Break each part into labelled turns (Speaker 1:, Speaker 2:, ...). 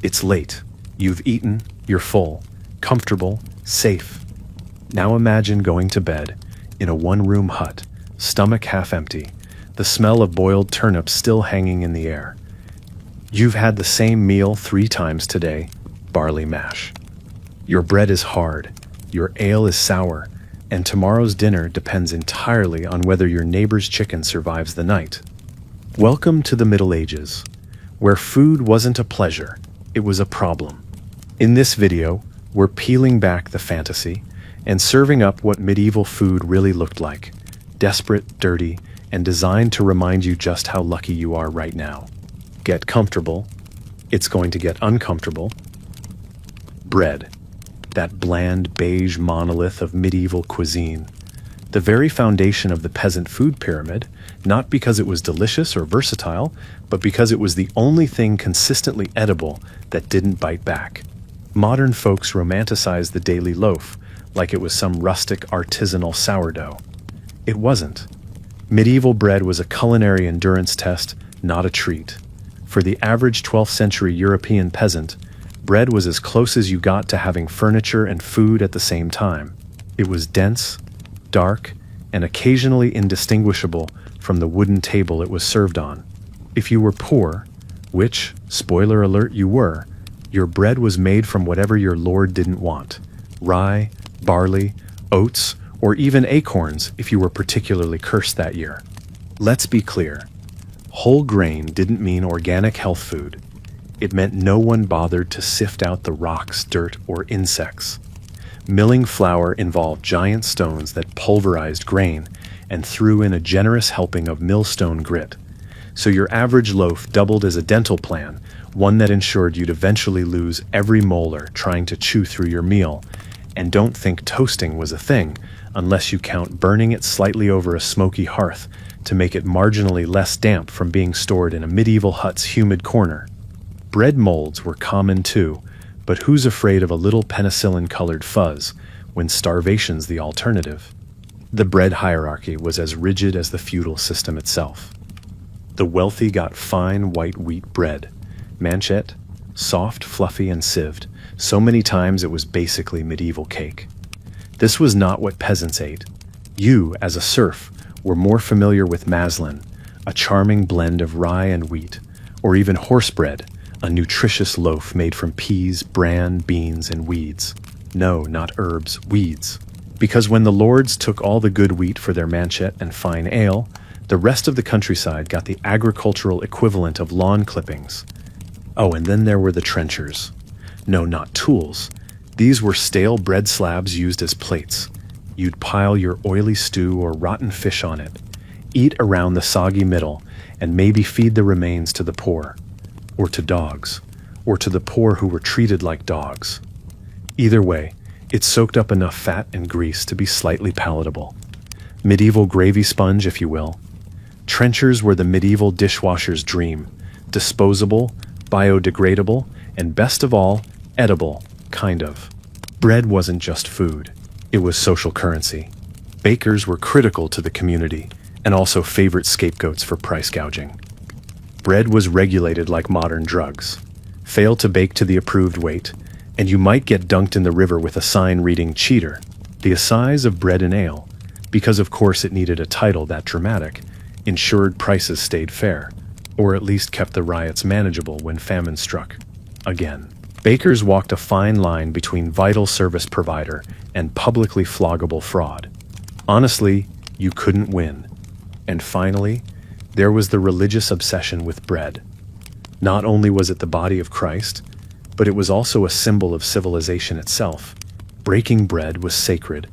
Speaker 1: It's late. You've eaten, you're full, comfortable, safe. Now imagine going to bed in a one-room hut, stomach half empty, the smell of boiled turnips still hanging in the air. You've had the same meal 3 times today, barley mash. Your bread is hard, your ale is sour, and tomorrow's dinner depends entirely on whether your neighbor's chicken survives the night. Welcome to the Middle Ages, where food wasn't a pleasure, it was a problem. In this video, we're peeling back the fantasy and serving up what medieval food really looked like, desperate, dirty, and designed to remind you just how lucky you are right now. Get comfortable. It's going to get uncomfortable. Bread, that bland beige monolith of medieval cuisine. The very foundation of the peasant food pyramid, not because it was delicious or versatile, but because it was the only thing consistently edible that didn't bite back. Modern folks romanticize the daily loaf like it was some rustic artisanal sourdough. It wasn't. Medieval bread was a culinary endurance test, not a treat. For the average 12th century European peasant, bread was as close as you got to having furniture and food at the same time. It was dense, dark, and occasionally indistinguishable from the wooden table it was served on. If you were poor, which, spoiler alert, you were, your bread was made from whatever your lord didn't want: rye, barley, oats, or even acorns if you were particularly cursed that year. Let's be clear. Whole grain didn't mean organic health food. It meant no one bothered to sift out the rocks, dirt, or insects. Milling flour involved giant stones that pulverized grain and threw in a generous helping of millstone grit. So your average loaf doubled as a dental plan, one that ensured you'd eventually lose every molar trying to chew through your meal. And don't think toasting was a thing, unless you count burning it slightly over a smoky hearth to make it marginally less damp from being stored in a medieval hut's humid corner. Bread molds were common too, but who's afraid of a little penicillin-colored fuzz when starvation's the alternative? The bread hierarchy was as rigid as the feudal system itself. The wealthy got fine white wheat bread, manchet, soft, fluffy, and sieved, so many times it was basically medieval cake. This was not what peasants ate. You, as a serf, were more familiar with maslin, a charming blend of rye and wheat, or even horse bread, a nutritious loaf made from peas, bran, beans, and weeds. No, not herbs, weeds. Because when the lords took all the good wheat for their manchet and fine ale, the rest of the countryside got the agricultural equivalent of lawn clippings. Oh, and then there were the trenchers. No, not tools. These were stale bread slabs used as plates. You'd pile your oily stew or rotten fish on it, eat around the soggy middle, and maybe feed the remains to the poor, or to dogs, or to the poor who were treated like dogs. Either way, it soaked up enough fat and grease to be slightly palatable. Medieval gravy sponge, if you will. Trenchers were the medieval dishwasher's dream: disposable, biodegradable, and best of all, edible, kind of. Bread wasn't just food, it was social currency. Bakers were critical to the community, and also favorite scapegoats for price gouging. Bread was regulated like modern drugs. Fail to bake to the approved weight, and you might get dunked in the river with a sign reading "cheater." The assize of bread and ale, because of course it needed a title that dramatic, ensured prices stayed fair, or at least kept the riots manageable when famine struck. Again, bakers walked a fine line between vital service provider and publicly floggable fraud. Honestly, you couldn't win. And finally, there was the religious obsession with bread. Not only was it the body of Christ, but it was also a symbol of civilization itself. Breaking bread was sacred,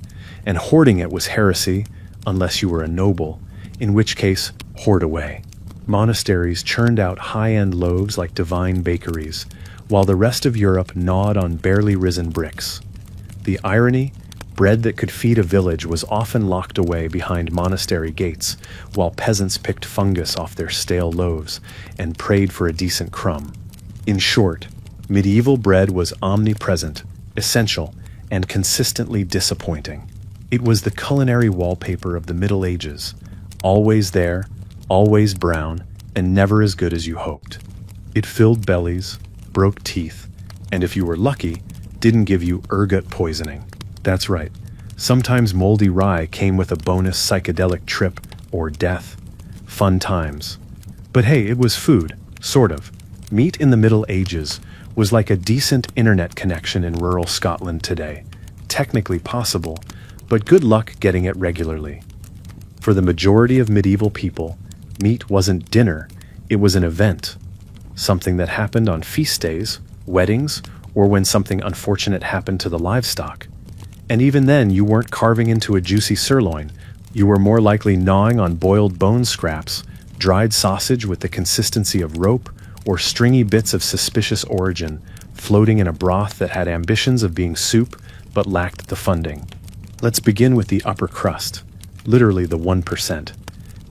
Speaker 1: and hoarding it was heresy, unless you were a noble, in which case, hoard away. Monasteries churned out high-end loaves like divine bakeries, while the rest of Europe gnawed on barely risen bricks. The irony? Bread that could feed a village was often locked away behind monastery gates, while peasants picked fungus off their stale loaves and prayed for a decent crumb. In short, medieval bread was omnipresent, essential, and consistently disappointing. It was the culinary wallpaper of the Middle Ages, always there, always brown, and never as good as you hoped. It filled bellies, broke teeth, and if you were lucky, didn't give you ergot poisoning. That's right. Sometimes moldy rye came with a bonus psychedelic trip or death. Fun times. But hey, it was food, sort of. Meat in the Middle Ages was like a decent internet connection in rural Scotland today. Technically possible, but good luck getting it regularly. For the majority of medieval people, meat wasn't dinner, it was an event. Something that happened on feast days, weddings, or when something unfortunate happened to the livestock. And even then, you weren't carving into a juicy sirloin. You were more likely gnawing on boiled bone scraps, dried sausage with the consistency of rope, or stringy bits of suspicious origin, floating in a broth that had ambitions of being soup but lacked the funding. Let's begin with the upper crust, literally the 1%.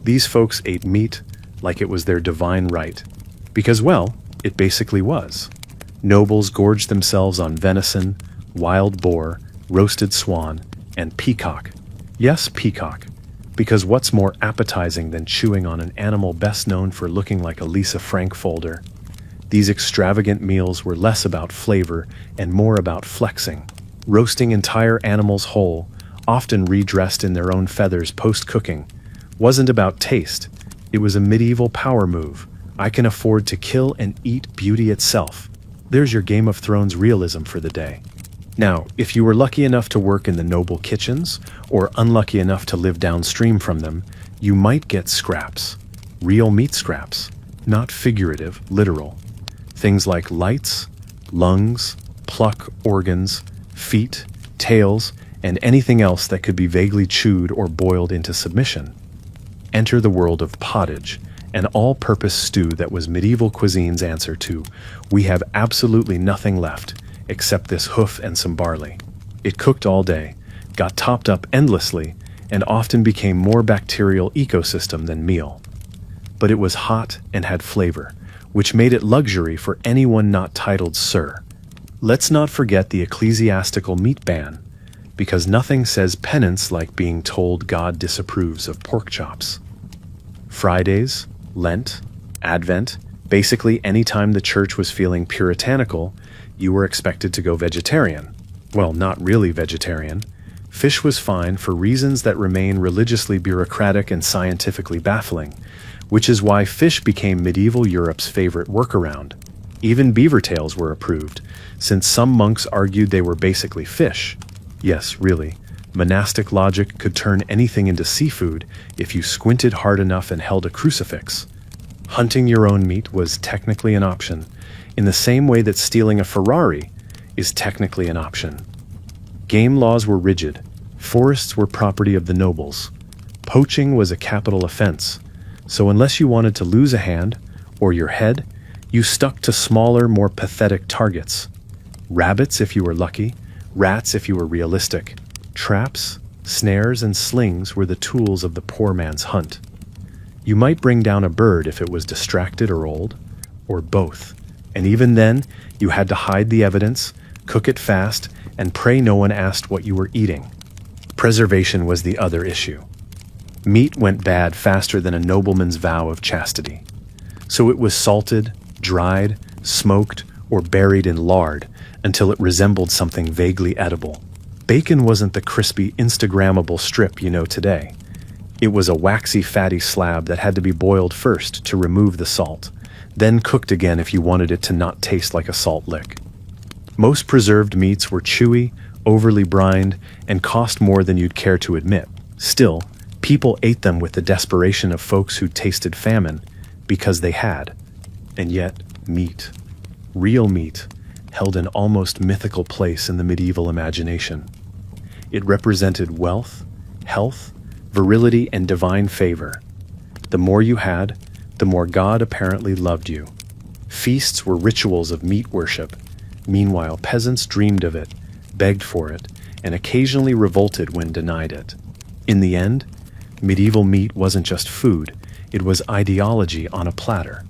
Speaker 1: These folks ate meat like it was their divine right. Because, well, it basically was. Nobles gorged themselves on venison, wild boar, roasted swan, and peacock. Yes, peacock. Because what's more appetizing than chewing on an animal best known for looking like a Lisa Frank folder? These extravagant meals were less about flavor and more about flexing. Roasting entire animals whole, often redressed in their own feathers post-cooking, wasn't about taste. It was a medieval power move. I can afford to kill and eat beauty itself. There's your Game of Thrones realism for the day. Now, if you were lucky enough to work in the noble kitchens, or unlucky enough to live downstream from them, you might get scraps. Real meat scraps. Not figurative, literal. Things like lights, lungs, pluck organs, feet, tails, and anything else that could be vaguely chewed or boiled into submission. Enter the world of pottage, an all-purpose stew that was medieval cuisine's answer to, we have absolutely nothing left, except this hoof and some barley. It cooked all day, got topped up endlessly, and often became more bacterial ecosystem than meal. But it was hot and had flavor, which made it luxury for anyone not titled Sir. Let's not forget the ecclesiastical meat ban, because nothing says penance like being told God disapproves of pork chops. Fridays, Lent, Advent, basically any time the church was feeling puritanical, you were expected to go vegetarian. Well, not really vegetarian. Fish was fine for reasons that remain religiously bureaucratic and scientifically baffling, which is why fish became medieval Europe's favorite workaround. Even beaver tails were approved, since some monks argued they were basically fish. Yes, really, monastic logic could turn anything into seafood if you squinted hard enough and held a crucifix. Hunting your own meat was technically an option, in the same way that stealing a Ferrari is technically an option. Game laws were rigid. Forests were property of the nobles. Poaching was a capital offense, so unless you wanted to lose a hand or your head, you stuck to smaller, more pathetic targets. Rabbits if you were lucky, rats if you were realistic. Traps, snares, and slings were the tools of the poor man's hunt. You might bring down a bird if it was distracted or old, or both. And even then, you had to hide the evidence, cook it fast, and pray no one asked what you were eating. Preservation was the other issue. Meat went bad faster than a nobleman's vow of chastity. So it was salted, dried, smoked, or buried in lard until it resembled something vaguely edible. Bacon wasn't the crispy, Instagrammable strip you know today. It was a waxy, fatty slab that had to be boiled first to remove the salt, then cooked again if you wanted it to not taste like a salt lick. Most preserved meats were chewy, overly brined, and cost more than you'd care to admit. Still, people ate them with the desperation of folks who tasted famine, because they had. And yet, meat, real meat, held an almost mythical place in the medieval imagination. It represented wealth, health, virility, and divine favor. The more you had, the more God apparently loved you. Feasts were rituals of meat worship. Meanwhile, peasants dreamed of it, begged for it, and occasionally revolted when denied it. In the end, medieval meat wasn't just food, it was ideology on a platter.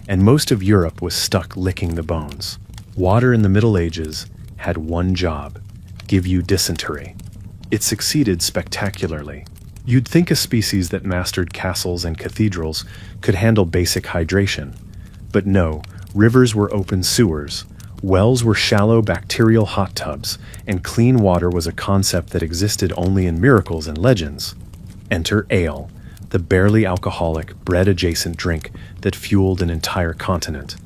Speaker 1: And most of Europe was stuck licking the bones. Water in the Middle Ages had one job: give you dysentery. It succeeded spectacularly. You'd think a species that mastered castles and cathedrals could handle basic hydration. But no, Rivers were open sewers. Wells were shallow bacterial hot tubs, and clean water was a concept that existed only in miracles and legends. Enter ale, the barely alcoholic, bread-adjacent drink that fueled an entire continent.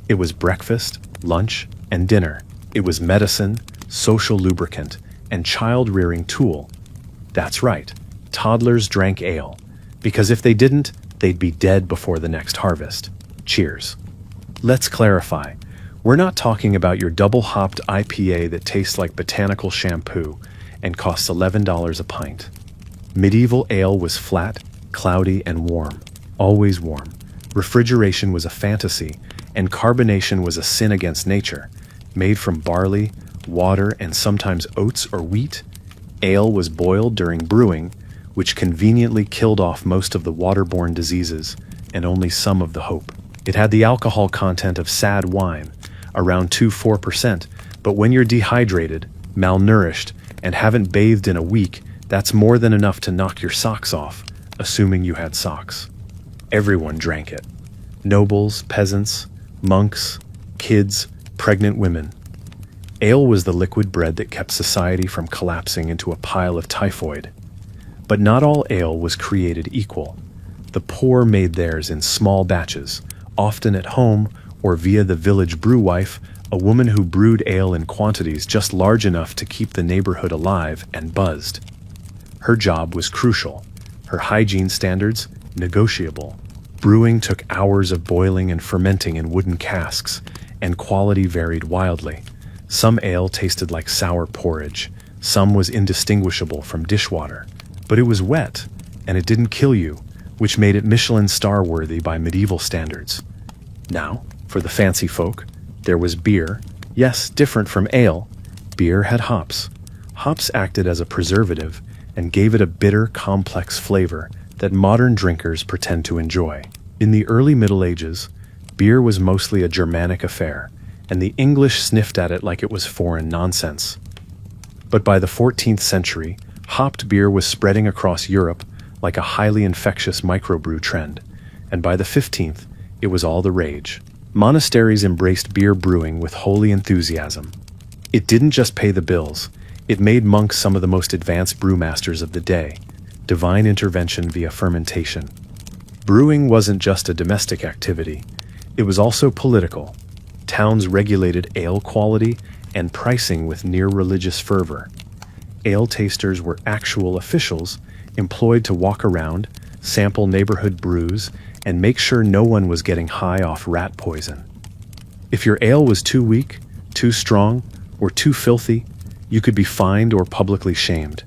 Speaker 1: It was breakfast, lunch, and dinner. It was medicine, social lubricant, and child-rearing tool. That's right, toddlers drank ale, because if they didn't, they'd be dead before the next harvest. Cheers. Let's clarify. We're not talking about your double-hopped IPA that tastes like botanical shampoo and costs $11 a pint. Medieval ale was flat, cloudy, and warm. Always warm. Refrigeration was a fantasy, and carbonation was a sin against nature. Made from barley, water, and sometimes oats or wheat, ale was boiled during brewing, which conveniently killed off most of the waterborne diseases and only some of the hope. It had the alcohol content of sad wine, around 2–4%, but when you're dehydrated, malnourished, and haven't bathed in a week, that's more than enough to knock your socks off, assuming you had socks. Everyone drank it. Nobles, peasants, monks, kids, pregnant women. Ale was the liquid bread that kept society from collapsing into a pile of typhoid. But not all ale was created equal. The poor made theirs in small batches, often at home or via the village brewwife, a woman who brewed ale in quantities just large enough to keep the neighborhood alive and buzzed. Her job was crucial, her hygiene standards negotiable. Brewing took hours of boiling and fermenting in wooden casks, and quality varied wildly. Some ale tasted like sour porridge, some was indistinguishable from dishwater. But it was wet, and it didn't kill you, which made it Michelin star-worthy by medieval standards. Now, for the fancy folk, there was beer. Yes, different from ale. Beer had hops. Hops acted as a preservative and gave it a bitter, complex flavor that modern drinkers pretend to enjoy. In the early Middle Ages, beer was mostly a Germanic affair, and the English sniffed at it like it was foreign nonsense. But by the 14th century, hopped beer was spreading across Europe like a highly infectious microbrew trend, and by the 15th, it was all the rage. Monasteries embraced beer brewing with holy enthusiasm. It didn't just pay the bills, it made monks some of the most advanced brewmasters of the day. Divine intervention via fermentation. Brewing wasn't just a domestic activity, it was also political. Towns regulated ale quality and pricing with near-religious fervor. Ale tasters were actual officials employed to walk around, sample neighborhood brews, and make sure no one was getting high off rat poison. If your ale was too weak, too strong, or too filthy, you could be fined or publicly shamed.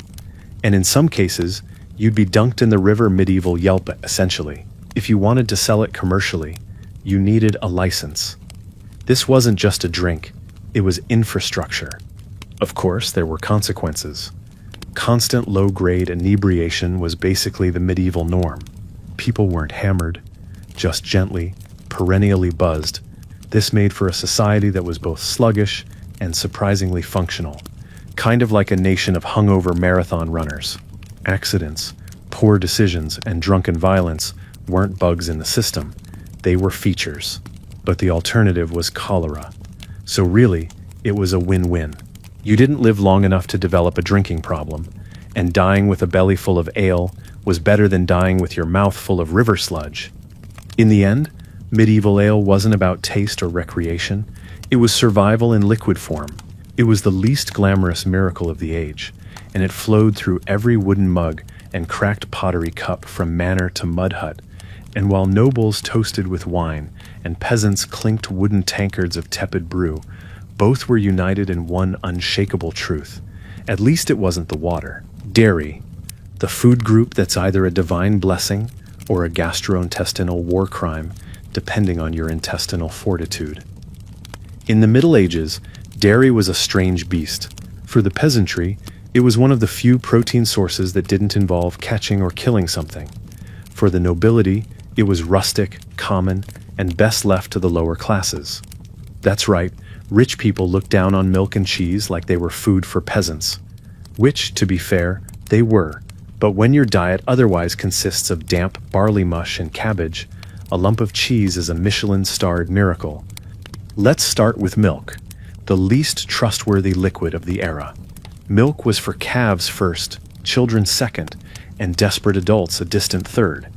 Speaker 1: And in some cases, you'd be dunked in the river. Medieval Yelp, essentially. If you wanted to sell it commercially, you needed a license. This wasn't just a drink, it was infrastructure. Of course, there were consequences. Constant low-grade inebriation was basically the medieval norm. People weren't hammered, just gently, perennially buzzed. This made for a society that was both sluggish and surprisingly functional, kind of like a nation of hungover marathon runners. Accidents, poor decisions, and drunken violence weren't bugs in the system, they were features. But the alternative was cholera. So really, it was a win-win. You didn't live long enough to develop a drinking problem, and dying with a belly full of ale was better than dying with your mouth full of river sludge. In the end, medieval ale wasn't about taste or recreation, it was survival in liquid form. It was the least glamorous miracle of the age, and it flowed through every wooden mug and cracked pottery cup from manor to mud hut. And while nobles toasted with wine and peasants clinked wooden tankards of tepid brew, both were united in one unshakable truth. At least it wasn't the water. Dairy, the food group that's either a divine blessing or a gastrointestinal war crime, depending on your intestinal fortitude. In the Middle Ages, dairy was a strange beast. For the peasantry, it was one of the few protein sources that didn't involve catching or killing something. For the nobility, it was rustic, common, and best left to the lower classes. That's right, rich people looked down on milk and cheese like they were food for peasants. Which, to be fair, they were. But when your diet otherwise consists of damp barley mush and cabbage, a lump of cheese is a Michelin-starred miracle. Let's start with milk, the least trustworthy liquid of the era. Milk was for calves first, children second, and desperate adults a distant third.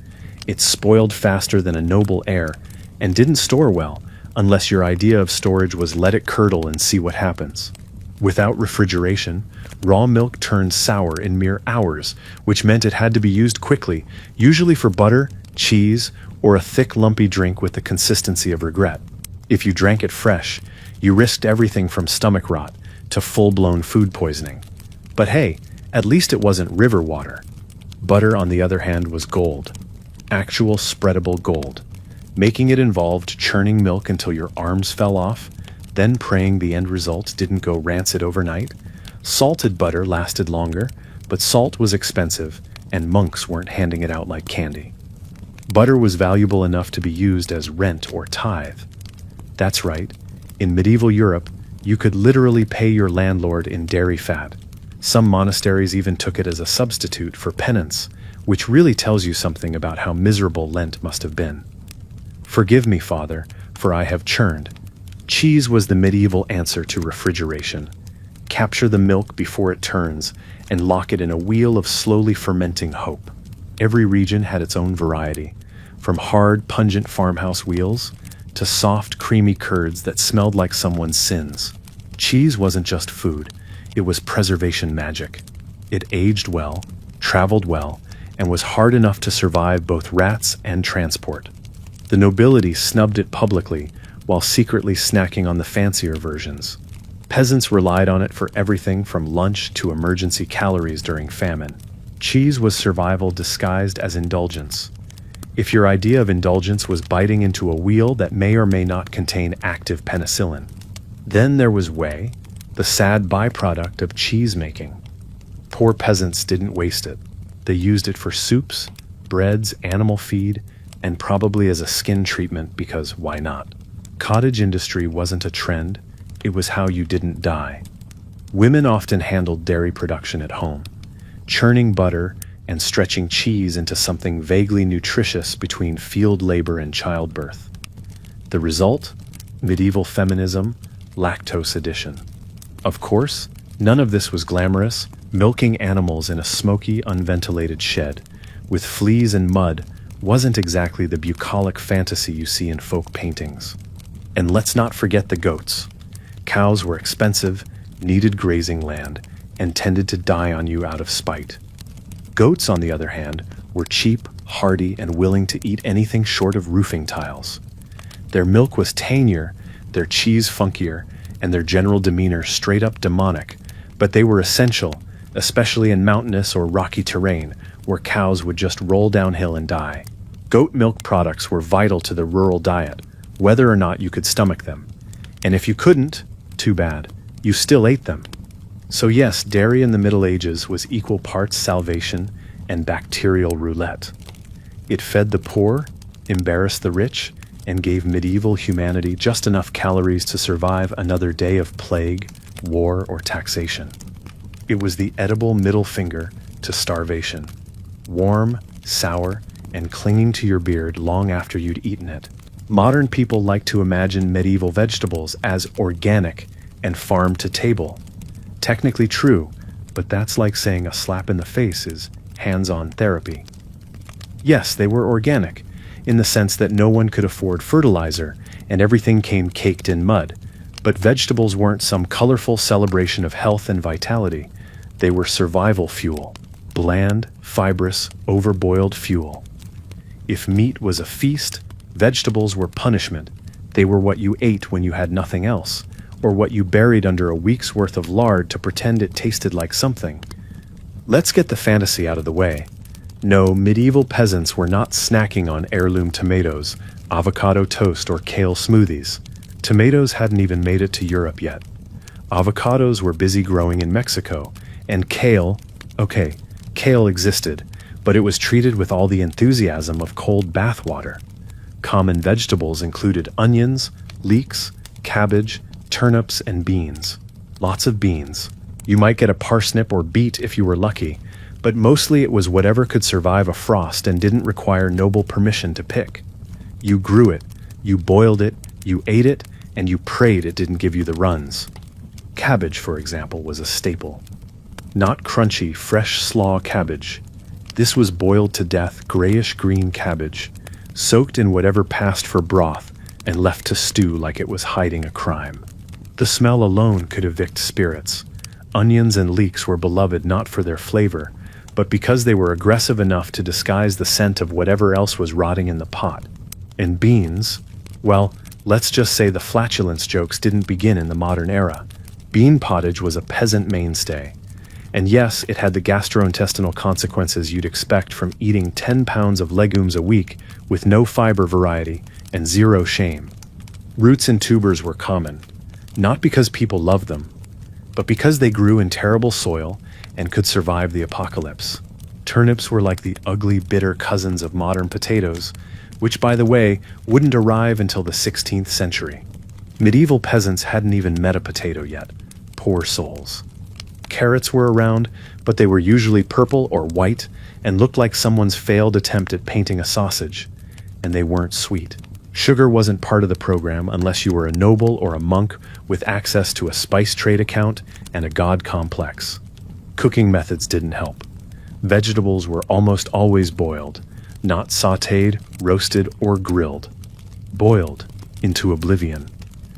Speaker 1: It spoiled faster than a noble heir, and didn't store well, unless your idea of storage was let it curdle and see what happens. Without refrigeration, raw milk turned sour in mere hours, which meant it had to be used quickly, usually for butter, cheese, or a thick lumpy drink with the consistency of regret. If you drank it fresh, you risked everything from stomach rot to full-blown food poisoning. But hey, at least it wasn't river water. Butter, on the other hand, was gold. Actual spreadable gold. Making it involved churning milk until your arms fell off, then praying the end result didn't go rancid overnight. Salted butter lasted longer, but salt was expensive, and monks weren't handing it out like candy. Butter was valuable enough to be used as rent or tithe. That's right, in medieval Europe, you could literally pay your landlord in dairy fat. Some monasteries even took it as a substitute for penance, which really tells you something about how miserable Lent must have been. Forgive me, Father, for I have churned. Cheese was the medieval answer to refrigeration. Capture the milk before it turns and lock it in a wheel of slowly fermenting hope. Every region had its own variety, from hard, pungent farmhouse wheels to soft, creamy curds that smelled like someone's sins. Cheese wasn't just food, it was preservation magic. It aged well, traveled well, and was hard enough to survive both rats and transport. The nobility snubbed it publicly while secretly snacking on the fancier versions. Peasants relied on it for everything from lunch to emergency calories during famine. Cheese was survival disguised as indulgence. If your idea of indulgence was biting into a wheel that may or may not contain active penicillin. Then there was whey, the sad byproduct of cheese making. Poor peasants didn't waste it. They used it for soups, breads, animal feed, and probably as a skin treatment because why not? Cottage industry wasn't a trend, it was how you didn't die. Women often handled dairy production at home, churning butter and stretching cheese into something vaguely nutritious between field labor and childbirth. The result? Medieval feminism, lactose addition. Of course, none of this was glamorous, milking animals in a smoky, unventilated shed, with fleas and mud, wasn't exactly the bucolic fantasy you see in folk paintings. And let's not forget the goats. Cows were expensive, needed grazing land, and tended to die on you out of spite. Goats, on the other hand, were cheap, hardy, and willing to eat anything short of roofing tiles. Their milk was tangier, their cheese funkier, and their general demeanor straight up demonic, but they were essential, especially in mountainous or rocky terrain, where cows would just roll downhill and die. Goat milk products were vital to the rural diet, whether or not you could stomach them. And if you couldn't, too bad, you still ate them. So yes, dairy in the Middle Ages was equal parts salvation and bacterial roulette. It fed the poor, embarrassed the rich, and gave medieval humanity just enough calories to survive another day of plague, war, or taxation. It was the edible middle finger to starvation. Warm, sour, and clinging to your beard long after you'd eaten it. Modern people like to imagine medieval vegetables as organic and farmed to table. Technically true, but that's like saying a slap in the face is hands-on therapy. Yes, they were organic, in the sense that no one could afford fertilizer and everything came caked in mud, but vegetables weren't some colorful celebration of health and vitality. They were survival fuel, bland, fibrous, overboiled fuel. If meat was a feast, vegetables were punishment. They were what you ate when you had nothing else, or what you buried under a week's worth of lard to pretend it tasted like something. Let's get the fantasy out of the way. No, medieval peasants were not snacking on heirloom tomatoes, avocado toast, or kale smoothies. Tomatoes hadn't even made it to Europe yet. Avocados were busy growing in Mexico, and kale existed, but it was treated with all the enthusiasm of cold bath water. Common vegetables included onions, leeks, cabbage, turnips, and beans. Lots of beans. You might get a parsnip or beet if you were lucky, but mostly it was whatever could survive a frost and didn't require noble permission to pick. You grew it, you boiled it, you ate it, and you prayed it didn't give you the runs. Cabbage, for example, was a staple. Not crunchy, fresh slaw cabbage. This was boiled to death grayish-green cabbage, soaked in whatever passed for broth and left to stew like it was hiding a crime. The smell alone could evict spirits. Onions and leeks were beloved not for their flavor, but because they were aggressive enough to disguise the scent of whatever else was rotting in the pot. And beans, well, let's just say the flatulence jokes didn't begin in the modern era. Bean pottage was a peasant mainstay. And yes, it had the gastrointestinal consequences you'd expect from eating 10 pounds of legumes a week with no fiber variety and zero shame. Roots and tubers were common, not because people loved them, but because they grew in terrible soil and could survive the apocalypse. Turnips were like the ugly, bitter cousins of modern potatoes, which, by the way, wouldn't arrive until the 16th century. Medieval peasants hadn't even met a potato yet. Poor souls. Carrots were around, but they were usually purple or white and looked like someone's failed attempt at painting a sausage. And they weren't sweet. Sugar wasn't part of the program unless you were a noble or a monk with access to a spice trade account and a god complex. Cooking methods didn't help. Vegetables were almost always boiled, not sautéed, roasted, or grilled. Boiled into oblivion.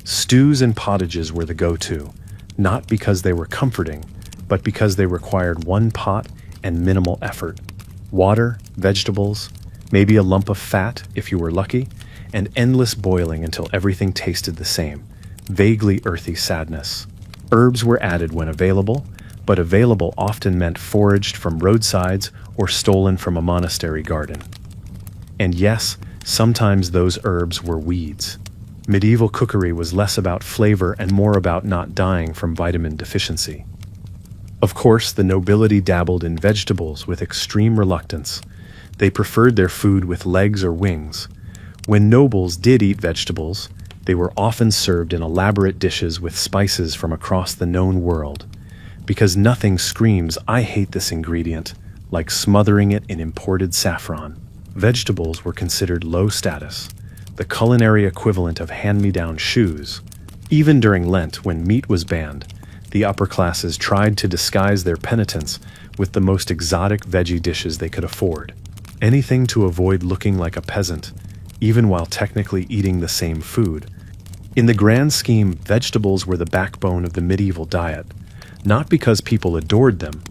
Speaker 1: Stews and pottages were the go-to, not because they were comforting, but because they required one pot and minimal effort. Water, vegetables, maybe a lump of fat if you were lucky, and endless boiling until everything tasted the same, vaguely earthy sadness. Herbs were added when available, but available often meant foraged from roadsides or stolen from a monastery garden. And yes, sometimes those herbs were weeds. Medieval cookery was less about flavor and more about not dying from vitamin deficiency. Of course, the nobility dabbled in vegetables with extreme reluctance. They preferred their food with legs or wings. When nobles did eat vegetables, they were often served in elaborate dishes with spices from across the known world. Because nothing screams, "I hate this ingredient," like smothering it in imported saffron. Vegetables were considered low status, the culinary equivalent of hand-me-down shoes. Even during Lent, when meat was banned, the upper classes tried to disguise their penitence with the most exotic veggie dishes they could afford. Anything to avoid looking like a peasant, even while technically eating the same food. In the grand scheme, vegetables were the backbone of the medieval diet, not because people adored them,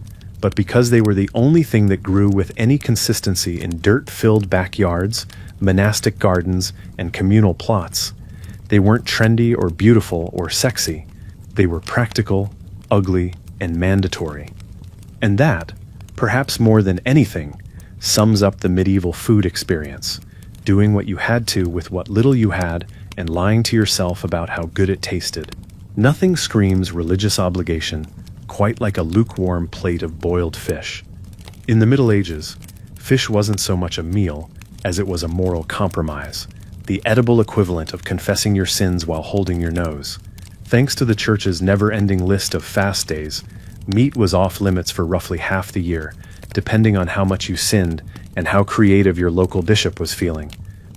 Speaker 1: but because they were the only thing that grew with any consistency in dirt-filled backyards, monastic gardens, and communal plots. They weren't trendy or beautiful or sexy. They were practical, ugly, and mandatory. And that, perhaps more than anything, sums up the medieval food experience, doing what you had to with what little you had and lying to yourself about how good it tasted. Nothing screams religious obligation quite like a lukewarm plate of boiled fish. In the Middle Ages, fish wasn't so much a meal as it was a moral compromise, the edible equivalent of confessing your sins while holding your nose. Thanks to the church's never-ending list of fast days, meat was off limits for roughly half the year, depending on how much you sinned and how creative your local bishop was feeling.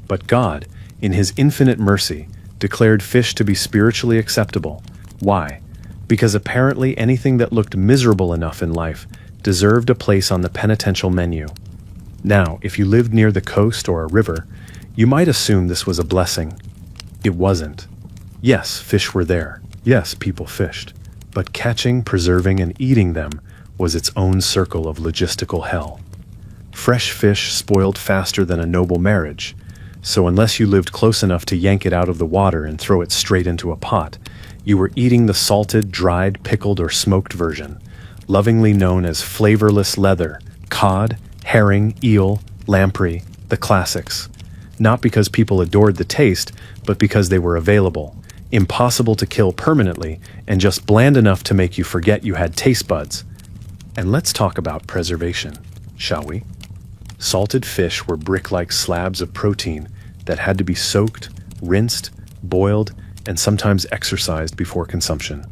Speaker 1: But God, in his infinite mercy, declared fish to be spiritually acceptable. Why? Because apparently anything that looked miserable enough in life deserved a place on the penitential menu. Now, if you lived near the coast or a river, you might assume this was a blessing. It wasn't. Yes, fish were there. Yes, people fished. But catching, preserving, and eating them was its own circle of logistical hell. Fresh fish spoiled faster than a noble marriage, so unless you lived close enough to yank it out of the water and throw it straight into a pot, you were eating the salted, dried, pickled, or smoked version, lovingly known as flavorless leather, cod, herring, eel, lamprey, the classics. Not because people adored the taste, but because they were available, impossible to kill permanently, and just bland enough to make you forget you had taste buds. And let's talk about preservation, shall we? Salted fish were brick-like slabs of protein that had to be soaked, rinsed, boiled, and sometimes exercised before consumption.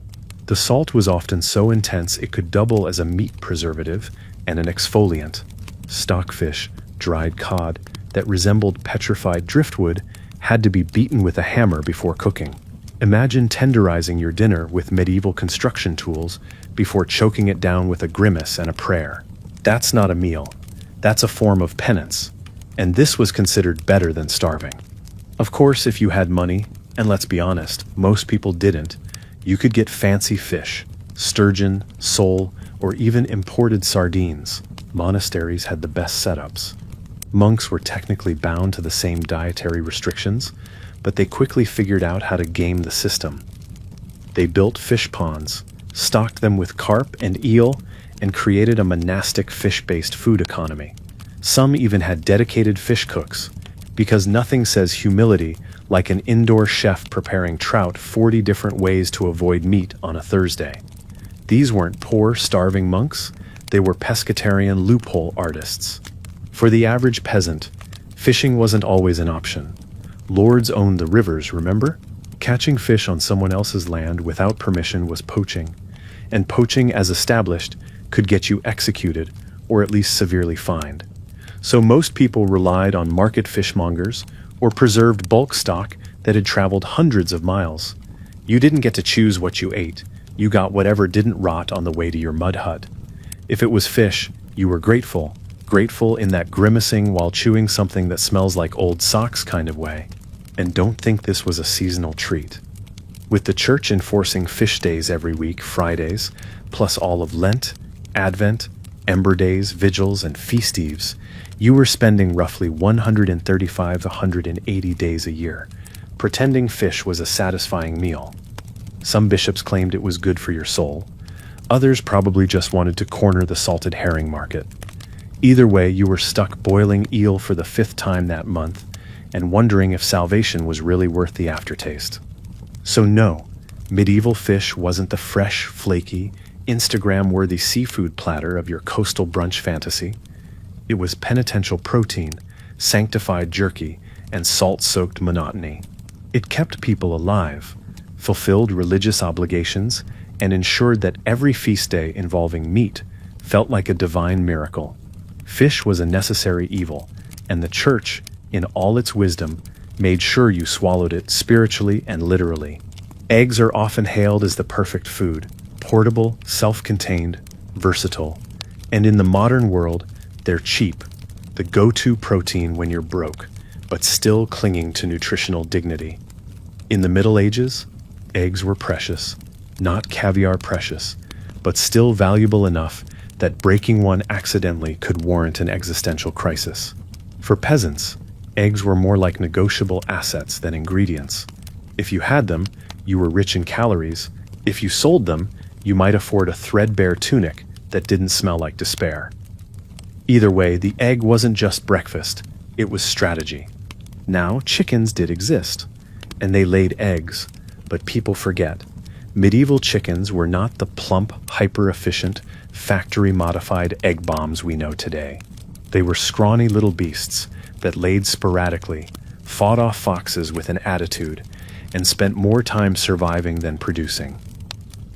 Speaker 1: The salt was often so intense it could double as a meat preservative and an exfoliant. Stockfish, dried cod, that resembled petrified driftwood had to be beaten with a hammer before cooking. Imagine tenderizing your dinner with medieval construction tools before choking it down with a grimace and a prayer. That's not a meal. That's a form of penance. And this was considered better than starving. Of course, if you had money, and let's be honest, most people didn't, you could get fancy fish, sturgeon, sole, or even imported sardines. Monasteries had the best setups. Monks were technically bound to the same dietary restrictions, but they quickly figured out how to game the system. They built fish ponds, stocked them with carp and eel, and created a monastic fish-based food economy. Some even had dedicated fish cooks, because nothing says humility like an indoor chef preparing trout 40 different ways to avoid meat on a Thursday. These weren't poor, starving monks, they were pescatarian loophole artists. For the average peasant, fishing wasn't always an option. Lords owned the rivers, remember? Catching fish on someone else's land without permission was poaching, and poaching, as established, could get you executed or at least severely fined. So most people relied on market fishmongers or preserved bulk stock that had traveled hundreds of miles. You didn't get to choose what you ate. You got whatever didn't rot on the way to your mud hut. If it was fish, you were grateful in that grimacing while chewing something that smells like old socks kind of way. And don't think this was a seasonal treat. With the church enforcing fish days every week, Fridays, plus all of Lent, Advent, Ember Days, Vigils, and Feast Eves, you were spending roughly 135 to 180 days a year, pretending fish was a satisfying meal. Some bishops claimed it was good for your soul. Others probably just wanted to corner the salted herring market. Either way, you were stuck boiling eel for the 5th time that month and wondering if salvation was really worth the aftertaste. So no, medieval fish wasn't the fresh, flaky, Instagram-worthy seafood platter of your coastal brunch fantasy. It was penitential protein, sanctified jerky, and salt-soaked monotony. It kept people alive, fulfilled religious obligations, and ensured that every feast day involving meat felt like a divine miracle. Fish was a necessary evil, and the church, in all its wisdom, made sure you swallowed it spiritually and literally. Eggs are often hailed as the perfect food, portable, self-contained, versatile. And in the modern world, they're cheap, the go-to protein when you're broke, but still clinging to nutritional dignity. In the Middle Ages, eggs were precious, not caviar precious, but still valuable enough that breaking one accidentally could warrant an existential crisis. For peasants, eggs were more like negotiable assets than ingredients. If you had them, you were rich in calories. If you sold them, you might afford a threadbare tunic that didn't smell like despair. Either way, the egg wasn't just breakfast, it was strategy. Now, chickens did exist, and they laid eggs, but people forget. Medieval chickens were not the plump, hyper-efficient, factory-modified egg bombs we know today. They were scrawny little beasts that laid sporadically, fought off foxes with an attitude, and spent more time surviving than producing.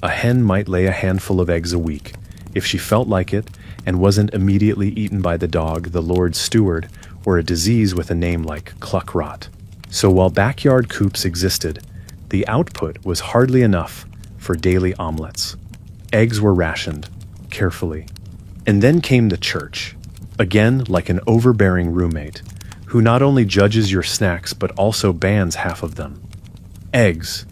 Speaker 1: A hen might lay a handful of eggs a week, if she felt like it, and wasn't immediately eaten by the dog, the Lord's steward, or a disease with a name like cluck rot. So while backyard coops existed, the output was hardly enough for daily omelets. Eggs were rationed, carefully. And then came the church, again like an overbearing roommate, who not only judges your snacks but also bans half of them. Eggs,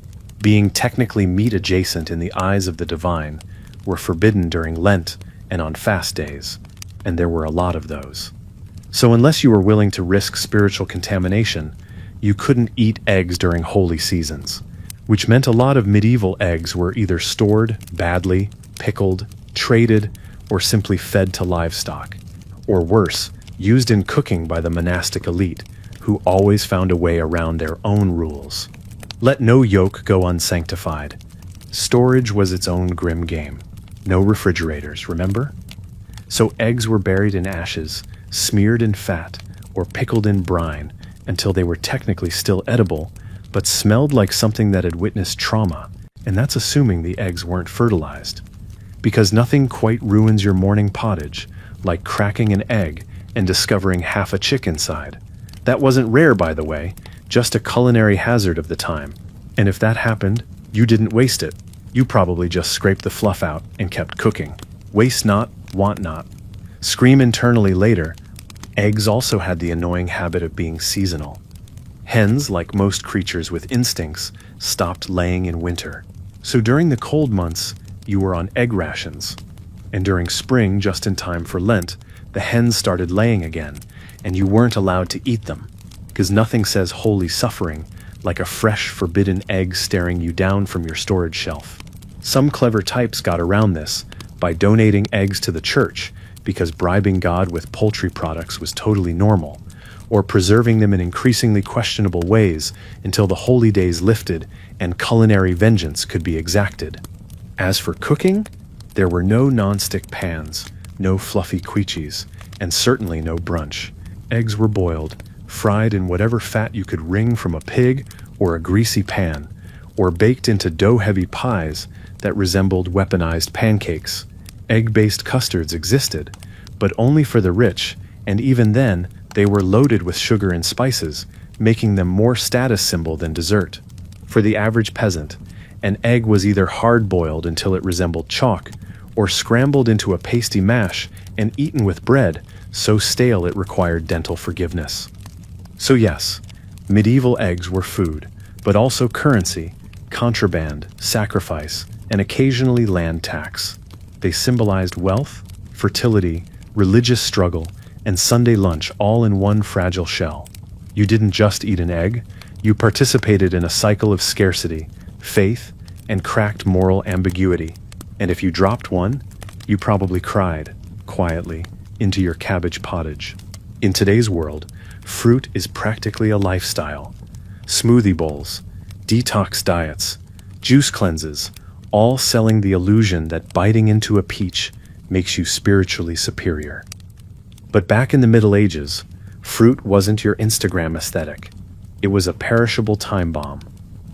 Speaker 1: being technically meat adjacent in the eyes of the divine, were forbidden during Lent and on fast days, and there were a lot of those. So unless you were willing to risk spiritual contamination, you couldn't eat eggs during holy seasons, which meant a lot of medieval eggs were either stored badly, pickled, traded, or simply fed to livestock. Or worse, used in cooking by the monastic elite, who always found a way around their own rules. Let no yolk go unsanctified. Storage was its own grim game. No refrigerators, remember? So eggs were buried in ashes, smeared in fat, or pickled in brine until they were technically still edible, but smelled like something that had witnessed trauma, and that's assuming the eggs weren't fertilized. Because nothing quite ruins your morning pottage like cracking an egg and discovering half a chick inside. That wasn't rare, by the way, just a culinary hazard of the time. And if that happened, you didn't waste it. You probably just scraped the fluff out and kept cooking. Waste not, want not. Scream internally later. Eggs also had the annoying habit of being seasonal. Hens, like most creatures with instincts, stopped laying in winter. So during the cold months, you were on egg rations. And during spring, just in time for Lent, the hens started laying again, and you weren't allowed to eat them, because nothing says holy suffering like a fresh, forbidden egg staring you down from your storage shelf. Some clever types got around this by donating eggs to the church, because bribing God with poultry products was totally normal, or preserving them in increasingly questionable ways until the holy days lifted and culinary vengeance could be exacted. As for cooking, there were no non-stick pans, no fluffy quiches, and certainly no brunch. Eggs were boiled, fried in whatever fat you could wring from a pig or a greasy pan, or baked into dough-heavy pies that resembled weaponized pancakes. Egg-based custards existed, but only for the rich, and even then, they were loaded with sugar and spices, making them more status symbol than dessert. For the average peasant, an egg was either hard-boiled until it resembled chalk, or scrambled into a pasty mash and eaten with bread so stale it required dental forgiveness. So yes, medieval eggs were food, but also currency, contraband, sacrifice, and occasionally land tax. They symbolized wealth, fertility, religious struggle, and Sunday lunch all in one fragile shell. You didn't just eat an egg, you participated in a cycle of scarcity, faith, and cracked moral ambiguity. And if you dropped one, you probably cried, quietly, into your cabbage pottage. In today's world, fruit is practically a lifestyle. Smoothie bowls, detox diets, juice cleanses, all selling the illusion that biting into a peach makes you spiritually superior. But back in the Middle Ages, fruit wasn't your Instagram aesthetic. It was a perishable time bomb.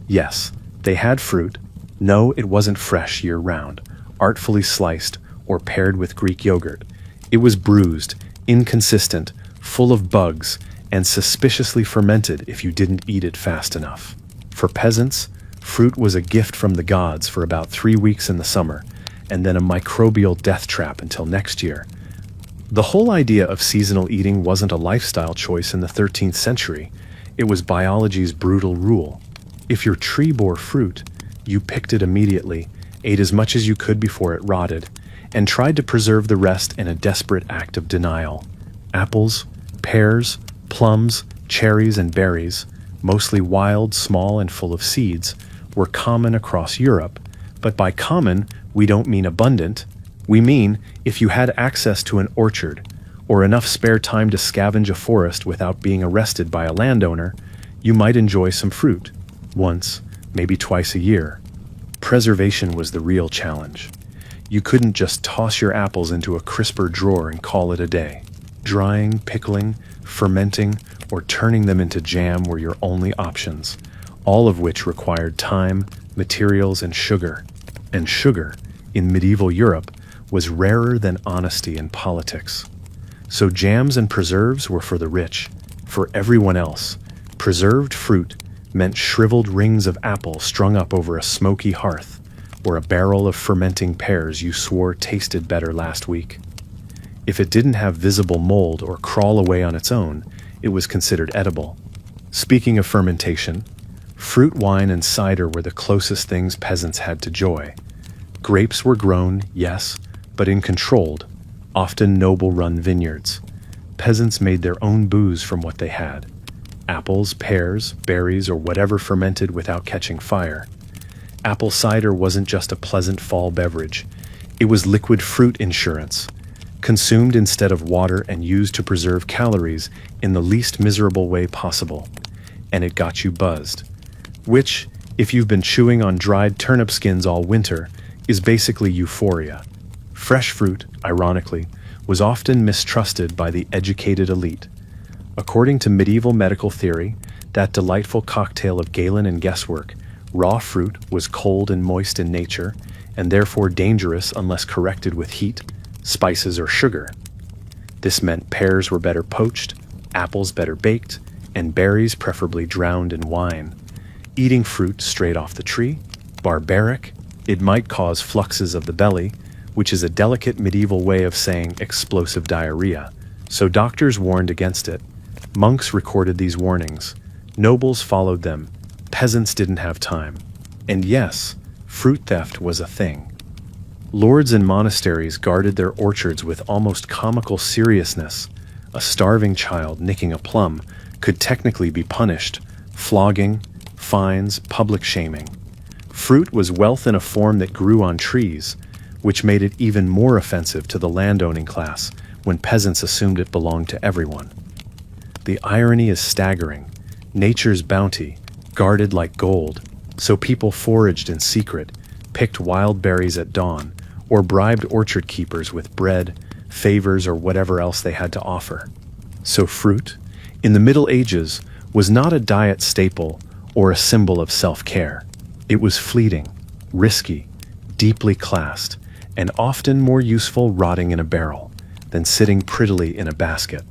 Speaker 1: Yes, they had fruit. No, it wasn't fresh year-round, artfully sliced, or paired with Greek yogurt. It was bruised, inconsistent, full of bugs, and suspiciously fermented if you didn't eat it fast enough. For peasants, fruit was a gift from the gods for about 3 weeks in the summer, and then a microbial death trap until next year. The whole idea of seasonal eating wasn't a lifestyle choice in the 13th century. It was biology's brutal rule. If your tree bore fruit, you picked it immediately, ate as much as you could before it rotted, and tried to preserve the rest in a desperate act of denial. Apples, pears, plums, cherries, and berries, mostly wild, small, and full of seeds, were common across Europe. But by common, we don't mean abundant. We mean if you had access to an orchard, or enough spare time to scavenge a forest without being arrested by a landowner, you might enjoy some fruit, once, maybe twice a year. Preservation was the real challenge. You couldn't just toss your apples into a crisper drawer and call it a day. Drying, pickling, fermenting, or turning them into jam were your only options, all of which required time, materials, and sugar. And sugar, in medieval Europe, was rarer than honesty in politics. So jams and preserves were for the rich. For everyone else, preserved fruit meant shriveled rings of apple strung up over a smoky hearth, or a barrel of fermenting pears you swore tasted better last week. If it didn't have visible mold or crawl away on its own, it was considered edible. Speaking of fermentation, fruit wine and cider were the closest things peasants had to joy. Grapes were grown, yes, but in controlled, often noble-run vineyards. Peasants made their own booze from what they had. Apples, pears, berries, or whatever fermented without catching fire. Apple cider wasn't just a pleasant fall beverage. It was liquid fruit insurance, consumed instead of water and used to preserve calories in the least miserable way possible. And it got you buzzed. Which, if you've been chewing on dried turnip skins all winter, is basically euphoria. Fresh fruit, ironically, was often mistrusted by the educated elite. According to medieval medical theory, that delightful cocktail of Galen and guesswork, raw fruit was cold and moist in nature, and therefore dangerous unless corrected with heat, spices, or sugar. This meant pears were better poached, apples better baked, and berries preferably drowned in wine. Eating fruit straight off the tree? Barbaric? It might cause fluxes of the belly, which is a delicate medieval way of saying explosive diarrhea, so doctors warned against it. Monks recorded these warnings. Nobles followed them. Peasants didn't have time. And yes, fruit theft was a thing. Lords and monasteries guarded their orchards with almost comical seriousness. A starving child nicking a plum could technically be punished. Flogging, fines, public shaming. Fruit was wealth in a form that grew on trees, which made it even more offensive to the landowning class when peasants assumed it belonged to everyone. The irony is staggering. Nature's bounty, guarded like gold, so people foraged in secret, picked wild berries at dawn, or bribed orchard keepers with bread, favors, or whatever else they had to offer. So fruit, in the Middle Ages, was not a diet staple or a symbol of self-care. It was fleeting, risky, deeply classed, and often more useful rotting in a barrel than sitting prettily in a basket.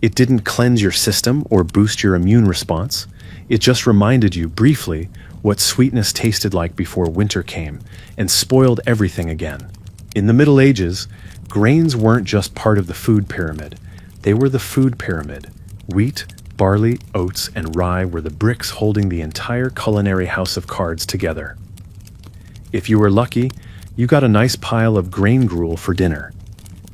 Speaker 1: It didn't cleanse your system or boost your immune response. It just reminded you briefly what sweetness tasted like before winter came and spoiled everything again. In the Middle Ages, grains weren't just part of the food pyramid. They were the food pyramid. Wheat, barley, oats, and rye were the bricks holding the entire culinary house of cards together. If you were lucky, you got a nice pile of grain gruel for dinner.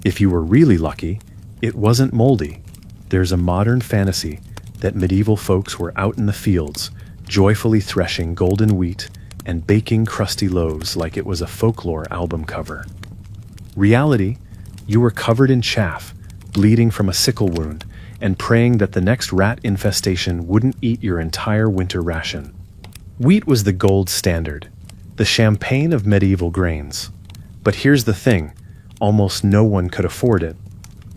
Speaker 1: If you were really lucky, it wasn't moldy. There's a modern fantasy that medieval folks were out in the fields, joyfully threshing golden wheat and baking crusty loaves like it was a folklore album cover. Reality, you were covered in chaff, bleeding from a sickle wound, and praying that the next rat infestation wouldn't eat your entire winter ration. Wheat was the gold standard, the champagne of medieval grains. But here's the thing, almost no one could afford it.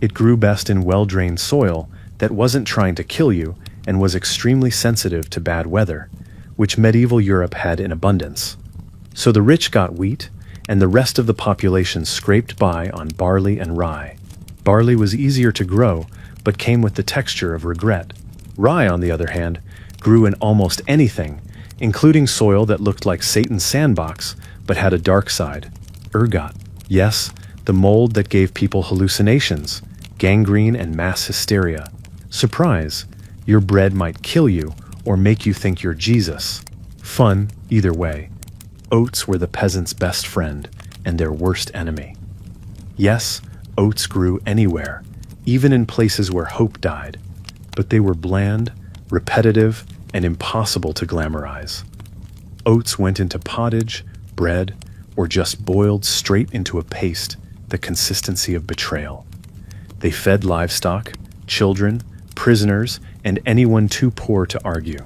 Speaker 1: It grew best in well-drained soil that wasn't trying to kill you and was extremely sensitive to bad weather, which medieval Europe had in abundance. So the rich got wheat, and the rest of the population scraped by on barley and rye. Barley was easier to grow, but came with the texture of regret. Rye, on the other hand, grew in almost anything, including soil that looked like Satan's sandbox, but had a dark side. Ergot. Yes, the mold that gave people hallucinations, gangrene, and mass hysteria. Surprise, your bread might kill you or make you think you're Jesus. Fun, either way. Oats were the peasant's best friend and their worst enemy. Yes, oats grew anywhere, even in places where hope died, but they were bland, repetitive, and impossible to glamorize. Oats went into pottage, bread, or just boiled straight into a paste, the consistency of betrayal. They fed livestock, children, prisoners, and anyone too poor to argue.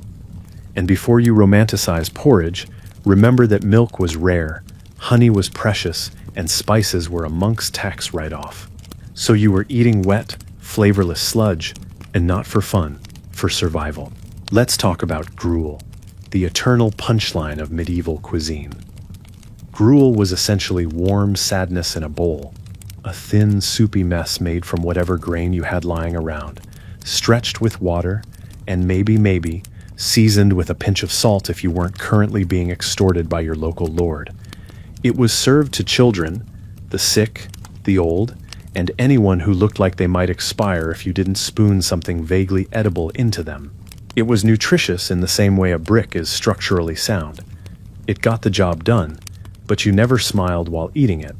Speaker 1: And before you romanticize porridge, remember that milk was rare, honey was precious, and spices were a monk's tax write-off. So you were eating wet, flavorless sludge, and not for fun, for survival. Let's talk about gruel, the eternal punchline of medieval cuisine. Gruel was essentially warm sadness in a bowl, a thin, soupy mess made from whatever grain you had lying around, stretched with water, and maybe, seasoned with a pinch of salt if you weren't currently being extorted by your local lord. It was served to children, the sick, the old, and anyone who looked like they might expire if you didn't spoon something vaguely edible into them. It was nutritious in the same way a brick is structurally sound. It got the job done, but you never smiled while eating it.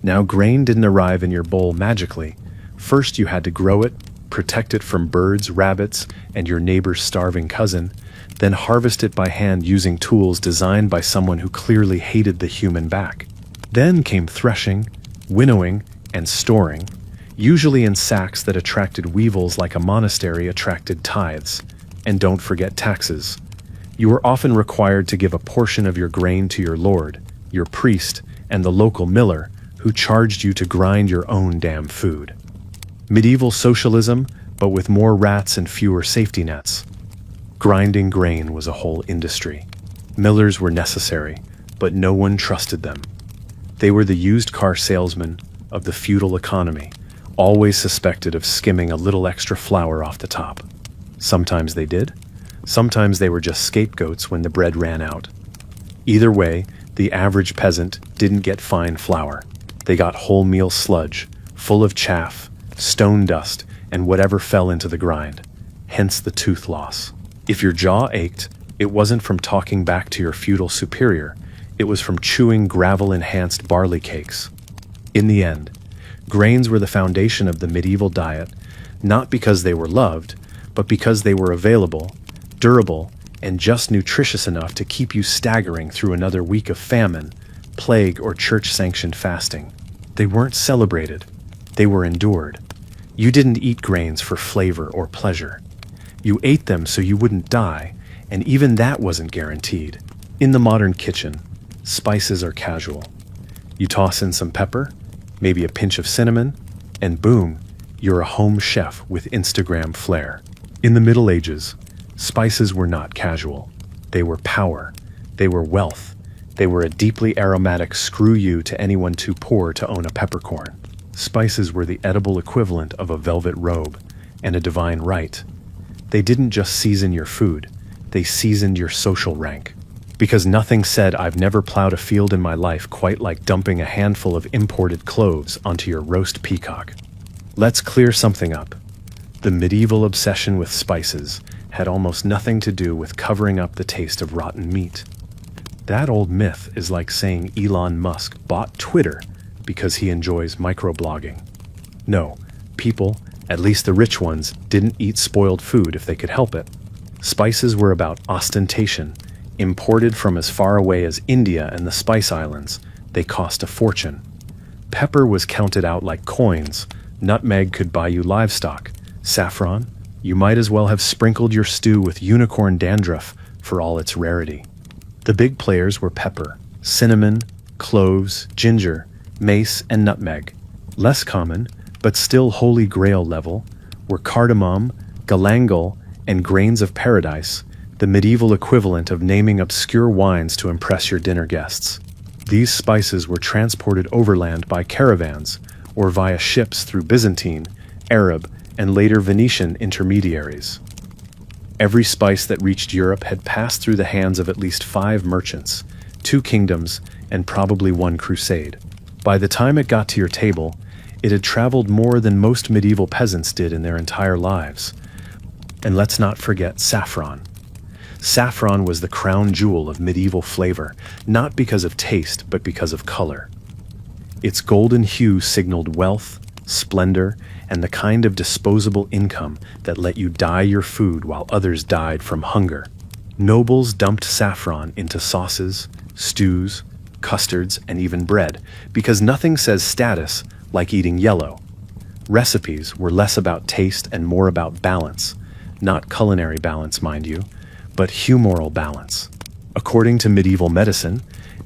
Speaker 1: Now, grain didn't arrive in your bowl magically. First you had to grow it, protect it from birds, rabbits, and your neighbor's starving cousin, then harvest it by hand using tools designed by someone who clearly hated the human back. Then came threshing, winnowing, and storing, usually in sacks that attracted weevils like a monastery attracted tithes. And don't forget taxes. You were often required to give a portion of your grain to your lord, your priest, and the local miller, who charged you to grind your own damn food. Medieval socialism, but with more rats and fewer safety nets. Grinding grain was a whole industry. Millers were necessary, but no one trusted them. They were the used car salesmen of the feudal economy, always suspected of skimming a little extra flour off the top. Sometimes they did, Sometimes they were just scapegoats when the bread ran out. Either way, the average peasant didn't get fine flour. They got wholemeal sludge, full of chaff, stone dust, and whatever fell into the grind. Hence the tooth loss. If your jaw ached, it wasn't from talking back to your feudal superior. It was from chewing gravel-enhanced barley cakes. In the end, grains were the foundation of the medieval diet, not because they were loved, but because they were available, durable, and just nutritious enough to keep you staggering through another week of famine, plague, or church-sanctioned fasting. They weren't celebrated. They were endured. You didn't eat grains for flavor or pleasure. You ate them so you wouldn't die, and even that wasn't guaranteed. In the modern kitchen, spices are casual. You toss in some pepper, maybe a pinch of cinnamon, and boom, you're a home chef with Instagram flair. In the Middle Ages, spices were not casual. They were power. They were wealth. They were a deeply aromatic screw you to anyone too poor to own a peppercorn. Spices were the edible equivalent of a velvet robe and a divine right. They didn't just season your food, they seasoned your social rank. Because nothing said I've never plowed a field in my life quite like dumping a handful of imported cloves onto your roast peacock. Let's clear something up. The medieval obsession with spices had almost nothing to do with covering up the taste of rotten meat. That old myth is like saying Elon Musk bought Twitter because he enjoys microblogging. No, people, at least the rich ones, didn't eat spoiled food if they could help it. Spices were about ostentation. Imported from as far away as India and the Spice Islands, they cost a fortune. Pepper was counted out like coins. Nutmeg could buy you livestock. Saffron, you might as well have sprinkled your stew with unicorn dandruff for all its rarity. The big players were pepper, cinnamon, cloves, ginger, mace, and nutmeg. Less common, but still holy grail level, were cardamom, galangal, and grains of paradise, the medieval equivalent of naming obscure wines to impress your dinner guests. These spices were transported overland by caravans or via ships through Byzantine, Arab, and later Venetian intermediaries. Every spice that reached Europe had passed through the hands of at least 5 merchants, 2 kingdoms, and probably 1 crusade. By the time it got to your table, it had traveled more than most medieval peasants did in their entire lives. And let's not forget saffron. Saffron was the crown jewel of medieval flavor, not because of taste, but because of color. Its golden hue signaled wealth, splendor, and the kind of disposable income that let you dye your food while others died from hunger. Nobles dumped saffron into sauces, stews, custards, and even bread, because nothing says status like eating yellow. Recipes were less about taste and more about balance, not culinary balance, mind you, but humoral balance. According to medieval medicine,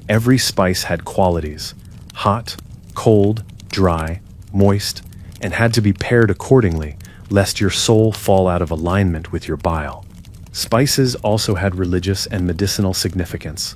Speaker 1: every spice had qualities: hot, cold, dry, moist, and had to be paired accordingly, lest your soul fall out of alignment with your bile. Spices also had religious and medicinal significance.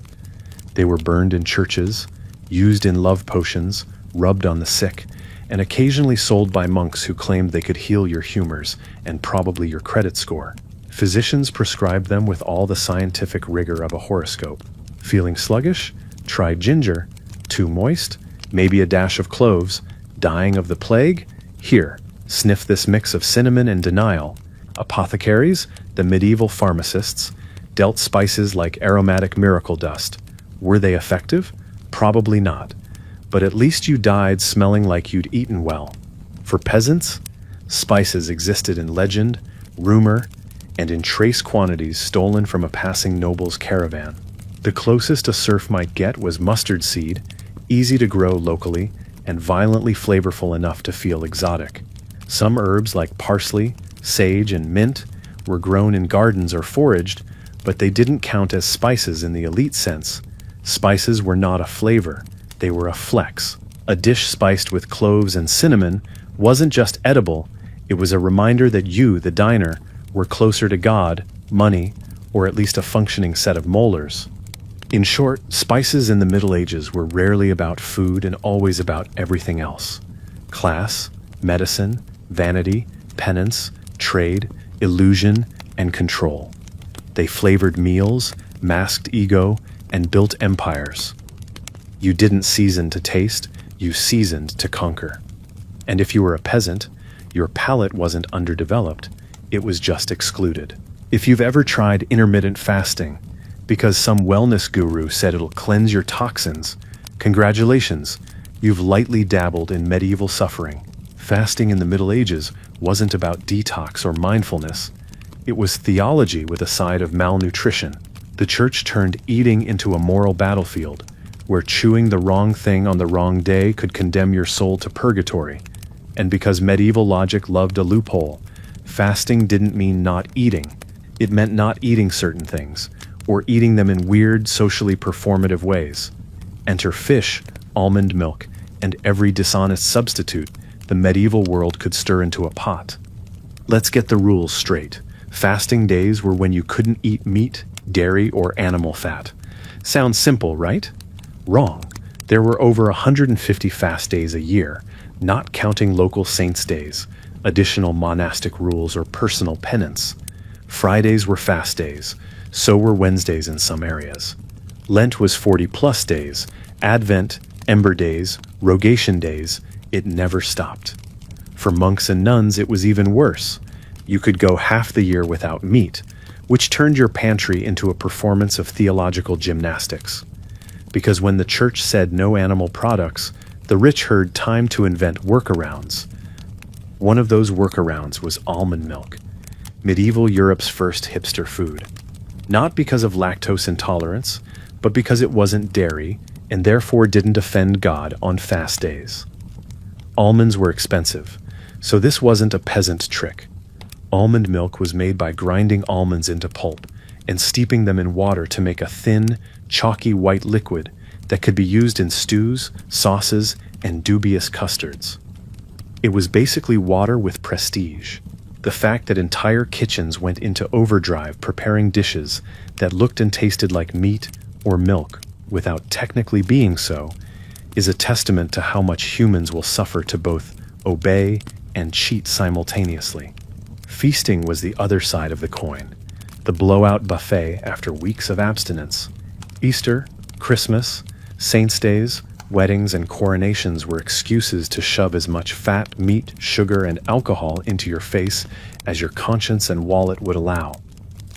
Speaker 1: They were burned in churches, used in love potions, rubbed on the sick, and occasionally sold by monks who claimed they could heal your humors and probably your credit score. Physicians prescribed them with all the scientific rigor of a horoscope. Feeling sluggish? Try ginger. Too moist? Maybe a dash of cloves. Dying of the plague? Here, sniff this mix of cinnamon and denial. Apothecaries, the medieval pharmacists, dealt spices like aromatic miracle dust. Were they effective? Probably not. But at least you died smelling like you'd eaten well. For peasants, spices existed in legend, rumor, and in trace quantities stolen from a passing noble's caravan. The closest a serf might get was mustard seed, easy to grow locally, and violently flavorful enough to feel exotic. Some herbs like parsley, sage, and mint were grown in gardens or foraged, but they didn't count as spices in the elite sense. Spices were not a flavor, they were a flex. A dish spiced with cloves and cinnamon wasn't just edible, it was a reminder that you, the diner, were closer to God, money, or at least a functioning set of molars. In short, spices in the Middle Ages were rarely about food and always about everything else. Class, medicine, vanity, penance, trade, illusion, and control. They flavored meals, masked ego, and built empires. You didn't season to taste, you seasoned to conquer. And if you were a peasant, your palate wasn't underdeveloped, it was just excluded. If you've ever tried intermittent fasting, because some wellness guru said it'll cleanse your toxins, congratulations, you've lightly dabbled in medieval suffering. Fasting in the Middle Ages wasn't about detox or mindfulness. It was theology with a side of malnutrition. The church turned eating into a moral battlefield, where chewing the wrong thing on the wrong day could condemn your soul to purgatory. And because medieval logic loved a loophole, fasting didn't mean not eating. It meant not eating certain things, or eating them in weird, socially performative ways. Enter fish, almond milk, and every dishonest substitute the medieval world could stir into a pot. Let's get the rules straight. Fasting days were when you couldn't eat meat, dairy, or animal fat. Sounds simple, right? Wrong. There were over 150 fast days a year, not counting local saints' days, additional monastic rules, or personal penance. Fridays were fast days, so were Wednesdays in some areas. Lent was 40-plus days, Advent, Ember days, Rogation days, it never stopped. For monks and nuns, it was even worse. You could go half the year without meat, which turned your pantry into a performance of theological gymnastics. Because when the church said no animal products, the rich heard time to invent workarounds. One of those workarounds was almond milk, medieval Europe's first hipster food. Not because of lactose intolerance, but because it wasn't dairy and therefore didn't offend God on fast days. Almonds were expensive, so this wasn't a peasant trick. Almond milk was made by grinding almonds into pulp and steeping them in water to make a thin, chalky white liquid that could be used in stews, sauces, and dubious custards. It was basically water with prestige. The fact that entire kitchens went into overdrive preparing dishes that looked and tasted like meat or milk without technically being so is a testament to how much humans will suffer to both obey and cheat simultaneously. Feasting was the other side of the coin, the blowout buffet after weeks of abstinence. Easter, Christmas, saints' days, weddings, and coronations were excuses to shove as much fat, meat, sugar, and alcohol into your face as your conscience and wallet would allow.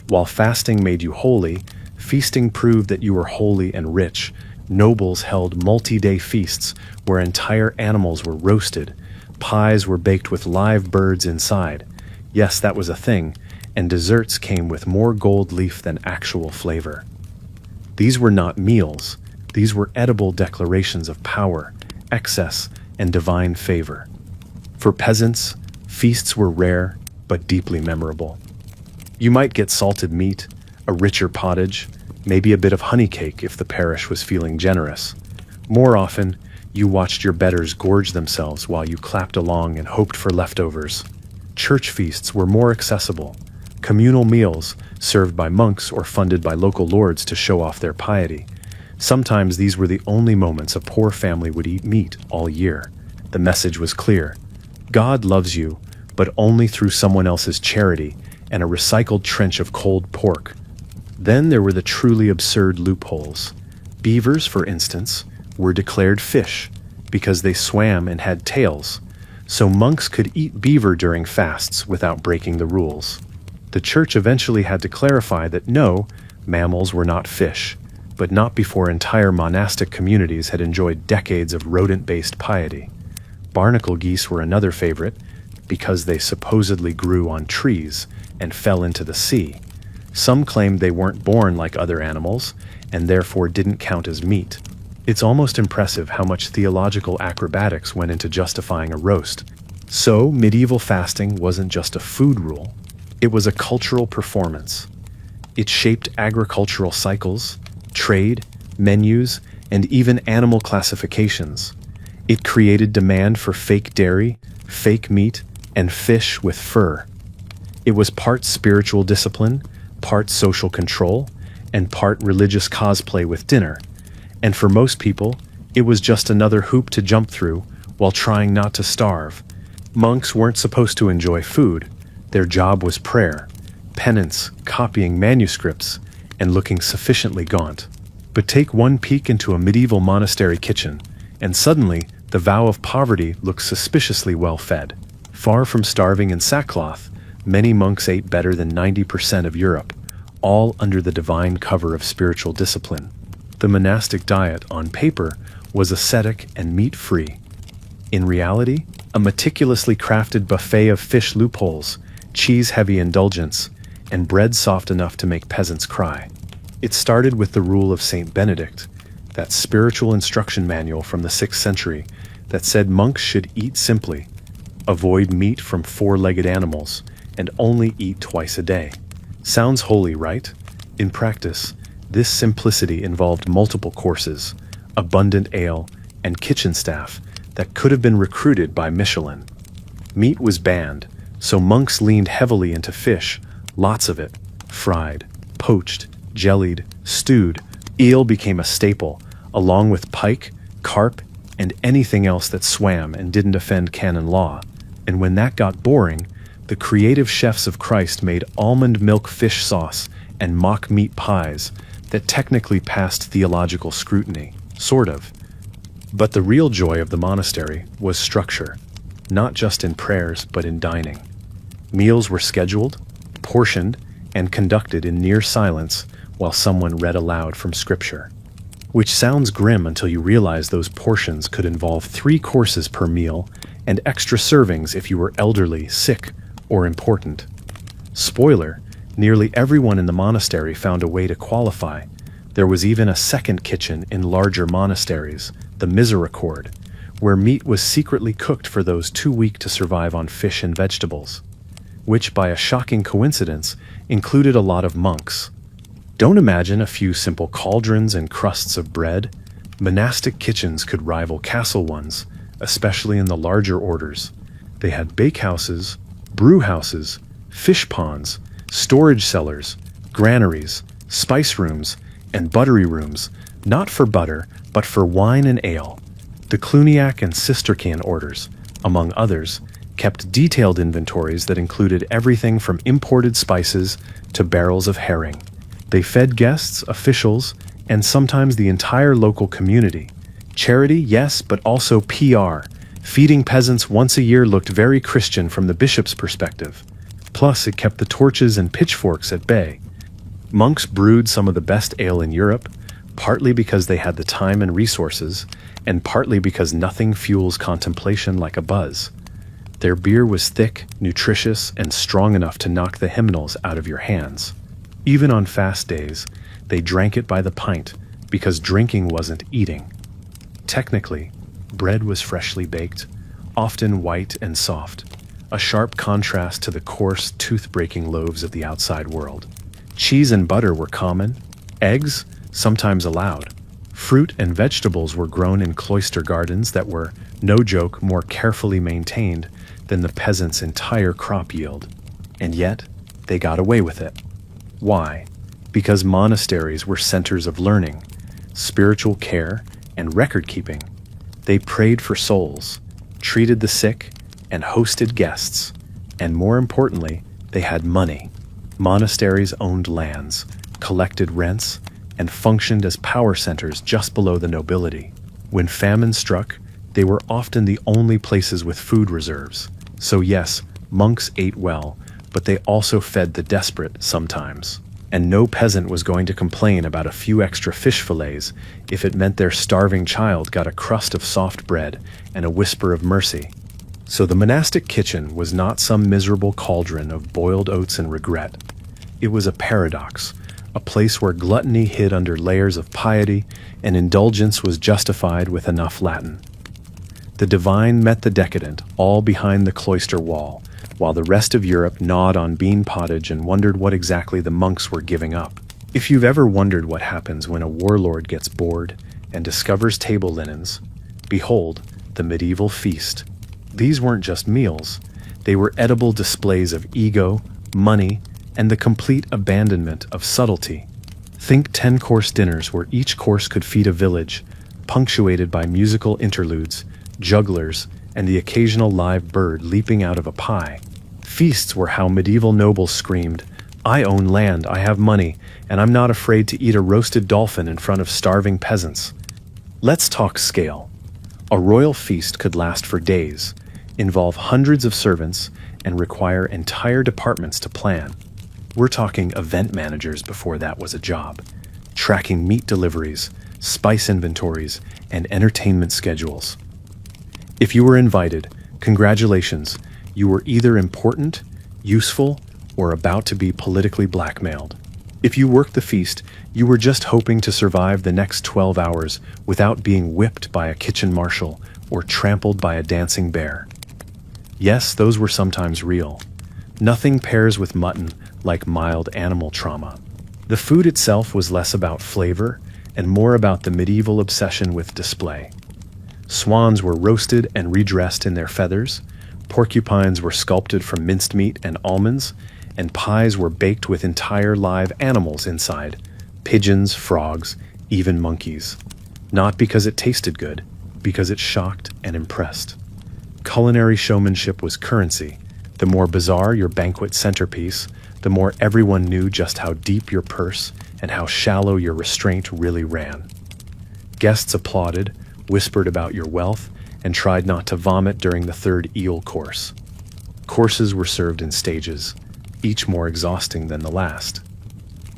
Speaker 1: While fasting made you holy, feasting proved that you were holy and rich. Nobles held multi-day feasts where entire animals were roasted, pies were baked with live birds inside. Yes, that was a thing, and desserts came with more gold leaf than actual flavor. These were not meals, these were edible declarations of power, excess, and divine favor. For peasants, feasts were rare but deeply memorable. You might get salted meat, a richer pottage, maybe a bit of honey cake if the parish was feeling generous. More often, you watched your betters gorge themselves while you clapped along and hoped for leftovers. Church feasts were more accessible, communal meals served by monks or funded by local lords to show off their piety. Sometimes these were the only moments a poor family would eat meat all year. The message was clear. God loves you, but only through someone else's charity and a recycled trench of cold pork. Then there were the truly absurd loopholes. Beavers, for instance, were declared fish because they swam and had tails, so monks could eat beaver during fasts without breaking the rules. The church eventually had to clarify that no, mammals were not fish, but not before entire monastic communities had enjoyed decades of rodent-based piety. Barnacle geese were another favorite because they supposedly grew on trees and fell into the sea. Some claimed they weren't born like other animals and therefore didn't count as meat. It's almost impressive how much theological acrobatics went into justifying a roast. So, medieval fasting wasn't just a food rule, it was a cultural performance. It shaped agricultural cycles, trade, menus, and even animal classifications. It created demand for fake dairy, fake meat, and fish with fur. It was part spiritual discipline, part social control, and part religious cosplay with dinner. And for most people, it was just another hoop to jump through while trying not to starve. Monks weren't supposed to enjoy food. Their job was prayer. penance, copying manuscripts, and looking sufficiently gaunt. But take one peek into a medieval monastery kitchen, and suddenly the vow of poverty looks suspiciously well fed. Far from starving in sackcloth, many monks ate better than 90% of Europe, all under the divine cover of spiritual discipline. The monastic diet, on paper, was ascetic and meat-free. In reality, a meticulously crafted buffet of fish loopholes, cheese-heavy indulgence, and bread soft enough to make peasants cry. It started with the rule of Saint Benedict, that spiritual instruction manual from the 6th century that said monks should eat simply, avoid meat from four-legged animals, and only eat twice a day. Sounds holy, right? In practice, this simplicity involved multiple courses, abundant ale, and kitchen staff that could have been recruited by Michelin. Meat was banned, so monks leaned heavily into fish, lots of it, fried, poached, jellied, stewed. Eel became a staple, along with pike, carp, and anything else that swam and didn't offend canon law. And when that got boring, the creative chefs of Christ made almond milk fish sauce and mock meat pies that technically passed theological scrutiny, sort of. But the real joy of the monastery was structure, not just in prayers but in dining. Meals were scheduled, portioned, and conducted in near silence while someone read aloud from scripture. Which sounds grim until you realize those portions could involve 3 courses per meal and extra servings if you were elderly, sick, or important. Spoiler, nearly everyone in the monastery found a way to qualify. There was even a second kitchen in larger monasteries, the Misericorde, where meat was secretly cooked for those too weak to survive on fish and vegetables, which, by a shocking coincidence, included a lot of monks. Don't imagine a few simple cauldrons and crusts of bread. Monastic kitchens could rival castle ones, especially in the larger orders. They had bakehouses, brewhouses, fish ponds, storage cellars, granaries, spice rooms, and buttery rooms, not for butter, but for wine and ale. The Cluniac and Cistercian orders, among others, kept detailed inventories that included everything from imported spices to barrels of herring. They fed guests, officials, and sometimes the entire local community. Charity, yes, but also PR. Feeding peasants once a year looked very Christian from the bishop's perspective. Plus, it kept the torches and pitchforks at bay. Monks brewed some of the best ale in Europe, partly because they had the time and resources, and partly because nothing fuels contemplation like a buzz. Their beer was thick, nutritious, and strong enough to knock the hymnals out of your hands. Even on fast days, they drank it by the pint, because drinking wasn't eating. Technically, bread was freshly baked, often white and soft, a sharp contrast to the coarse, tooth-breaking loaves of the outside world. Cheese and butter were common, eggs, sometimes allowed. Fruit and vegetables were grown in cloister gardens that were, no joke, more carefully maintained than the peasants' entire crop yield. And yet, they got away with it. Why? Because monasteries were centers of learning, spiritual care, and record-keeping. They prayed for souls, treated the sick, and hosted guests. And more importantly, they had money. Monasteries owned lands, collected rents, and functioned as power centers just below the nobility. When famine struck, they were often the only places with food reserves. So yes, monks ate well, but they also fed the desperate sometimes. And no peasant was going to complain about a few extra fish fillets if it meant their starving child got a crust of soft bread and a whisper of mercy. So the monastic kitchen was not some miserable cauldron of boiled oats and regret. It was a paradox, a place where gluttony hid under layers of piety and indulgence was justified with enough Latin. The divine met the decadent, all behind the cloister wall, while the rest of Europe gnawed on bean pottage and wondered what exactly the monks were giving up. If you've ever wondered what happens when a warlord gets bored and discovers table linens, behold, the medieval feast. These weren't just meals. They were edible displays of ego, money, and the complete abandonment of subtlety. Think 10-course dinners where each course could feed a village, punctuated by musical interludes, jugglers, and the occasional live bird leaping out of a pie. Feasts were how medieval nobles screamed, I own land, I have money, and I'm not afraid to eat a roasted dolphin in front of starving peasants. Let's talk scale. A royal feast could last for days, involve hundreds of servants, and require entire departments to plan. We're talking event managers before that was a job, tracking meat deliveries, spice inventories, and entertainment schedules. If you were invited, congratulations, you were either important, useful, or about to be politically blackmailed. If you worked the feast, you were just hoping to survive the next 12 hours without being whipped by a kitchen marshal or trampled by a dancing bear. Yes, those were sometimes real. Nothing pairs with mutton like mild animal trauma. The food itself was less about flavor and more about the medieval obsession with display. Swans were roasted and redressed in their feathers, porcupines were sculpted from minced meat and almonds, and pies were baked with entire live animals inside, pigeons, frogs, even monkeys. Not because it tasted good, because it shocked and impressed. Culinary showmanship was currency. The more bizarre your banquet centerpiece, the more everyone knew just how deep your purse and how shallow your restraint really ran. Guests applauded, whispered about your wealth, and tried not to vomit during the third eel course. Courses were served in stages, each more exhausting than the last.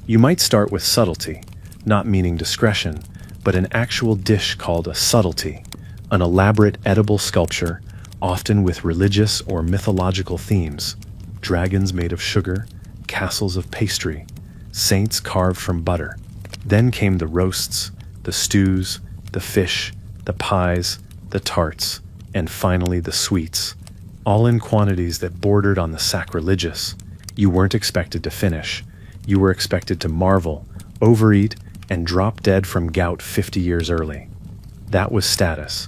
Speaker 1: You might start with subtlety, not meaning discretion, but an actual dish called a subtlety, an elaborate edible sculpture, often with religious or mythological themes, dragons made of sugar, castles of pastry, saints carved from butter. Then came the roasts, the stews, the fish, the pies, the tarts, and finally the sweets, all in quantities that bordered on the sacrilegious. You weren't expected to finish. You were expected to marvel, overeat, and drop dead from gout 50 years early. That was status.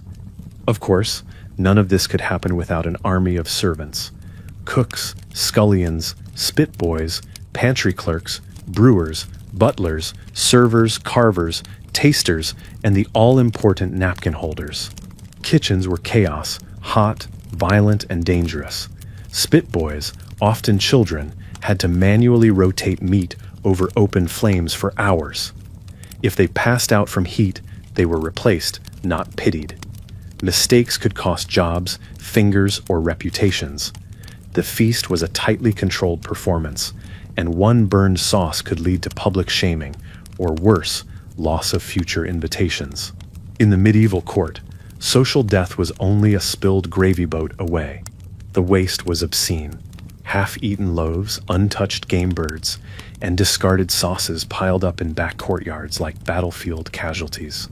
Speaker 1: Of course, none of this could happen without an army of servants. Cooks, scullions, spit boys, pantry clerks, brewers, butlers, servers, carvers, tasters, and the all-important napkin holders. Kitchens were chaos, hot, violent, and dangerous. Spit boys, often children, had to manually rotate meat over open flames for hours. If they passed out from heat, they were replaced, not pitied. Mistakes could cost jobs, fingers, or reputations. The feast was a tightly controlled performance, and one burned sauce could lead to public shaming, or worse, loss of future invitations. In the medieval court, social death was only a spilled gravy boat away. The waste was obscene. Half-eaten loaves, untouched game birds, and discarded sauces piled up in back courtyards like battlefield casualties.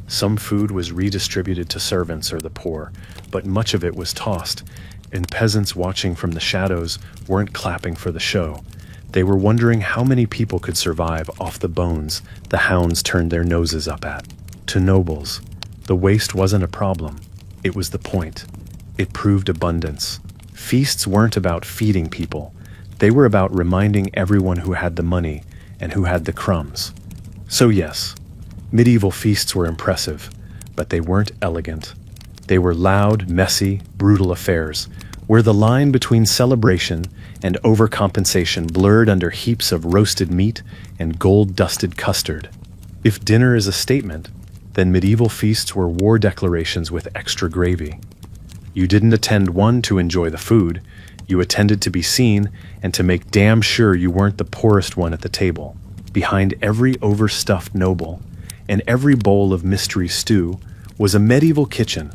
Speaker 1: Some food was redistributed to servants or the poor, but much of it was tossed, and peasants watching from the shadows weren't clapping for the show. They were wondering how many people could survive off the bones the hounds turned their noses up at. To nobles, the waste wasn't a problem. It was the point. It proved abundance. Feasts weren't about feeding people. They were about reminding everyone who had the money and who had the crumbs. So yes, medieval feasts were impressive, but they weren't elegant. They were loud, messy, brutal affairs, where the line between celebration and overcompensation blurred under heaps of roasted meat and gold-dusted custard. If dinner is a statement, then medieval feasts were war declarations with extra gravy. You didn't attend one to enjoy the food, you attended to be seen and to make damn sure you weren't the poorest one at the table. Behind every overstuffed noble and every bowl of mystery stew was a medieval kitchen,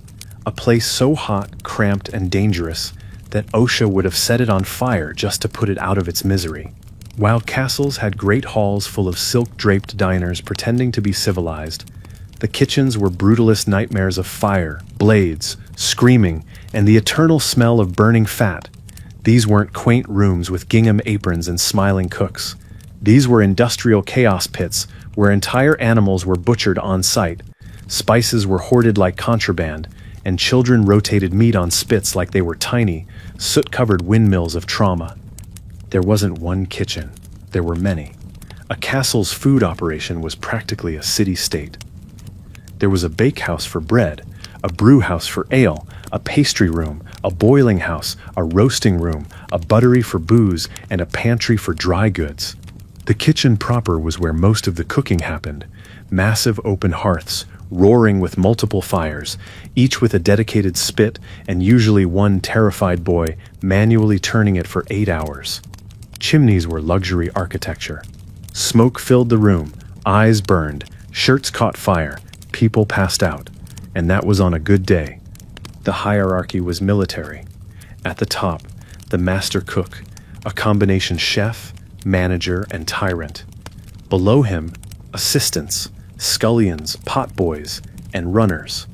Speaker 1: a place so hot, cramped, and dangerous that OSHA would have set it on fire just to put it out of its misery. While castles had great halls full of silk-draped diners pretending to be civilized, the kitchens were brutalist nightmares of fire, blades, screaming, and the eternal smell of burning fat. These weren't quaint rooms with gingham aprons and smiling cooks. These were industrial chaos pits where entire animals were butchered on site, spices were hoarded like contraband, and children rotated meat on spits like they were tiny, soot-covered windmills of trauma. There wasn't one kitchen. There were many. A castle's food operation was practically a city-state. There was a bakehouse for bread, a brew house for ale, a pastry room, a boiling house, a roasting room, a buttery for booze, and a pantry for dry goods. The kitchen proper was where most of the cooking happened. Massive open hearths, roaring with multiple fires, each with a dedicated spit and usually one terrified boy manually turning it for 8 hours. Chimneys were luxury architecture. Smoke filled the room, eyes burned, shirts caught fire, people passed out. And that was on a good day. The hierarchy was military. At the top, the master cook, a combination chef, manager, and tyrant. Below him, assistants, scullions, potboys, and runners.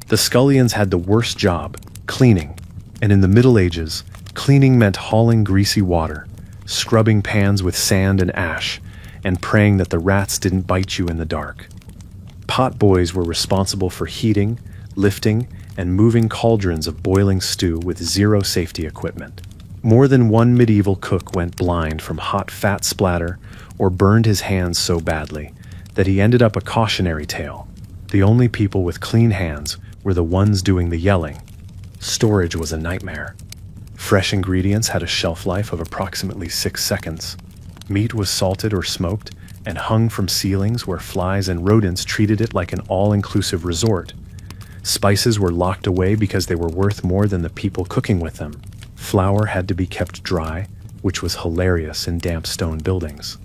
Speaker 1: The scullions had the worst job, cleaning, and in the Middle Ages, cleaning meant hauling greasy water, scrubbing pans with sand and ash, and praying that the rats didn't bite you in the dark. Potboys were responsible for heating, lifting, and moving cauldrons of boiling stew with zero safety equipment. More than one medieval cook went blind from hot fat splatter or burned his hands so badly that he ended up a cautionary tale. The only people with clean hands were the ones doing the yelling. Storage was a nightmare. Fresh ingredients had a shelf life of approximately 6 seconds. Meat was salted or smoked and hung from ceilings where flies and rodents treated it like an all-inclusive resort. Spices were locked away because they were worth more than the people cooking with them. Flour had to be kept dry, which was hilarious in damp stone buildings.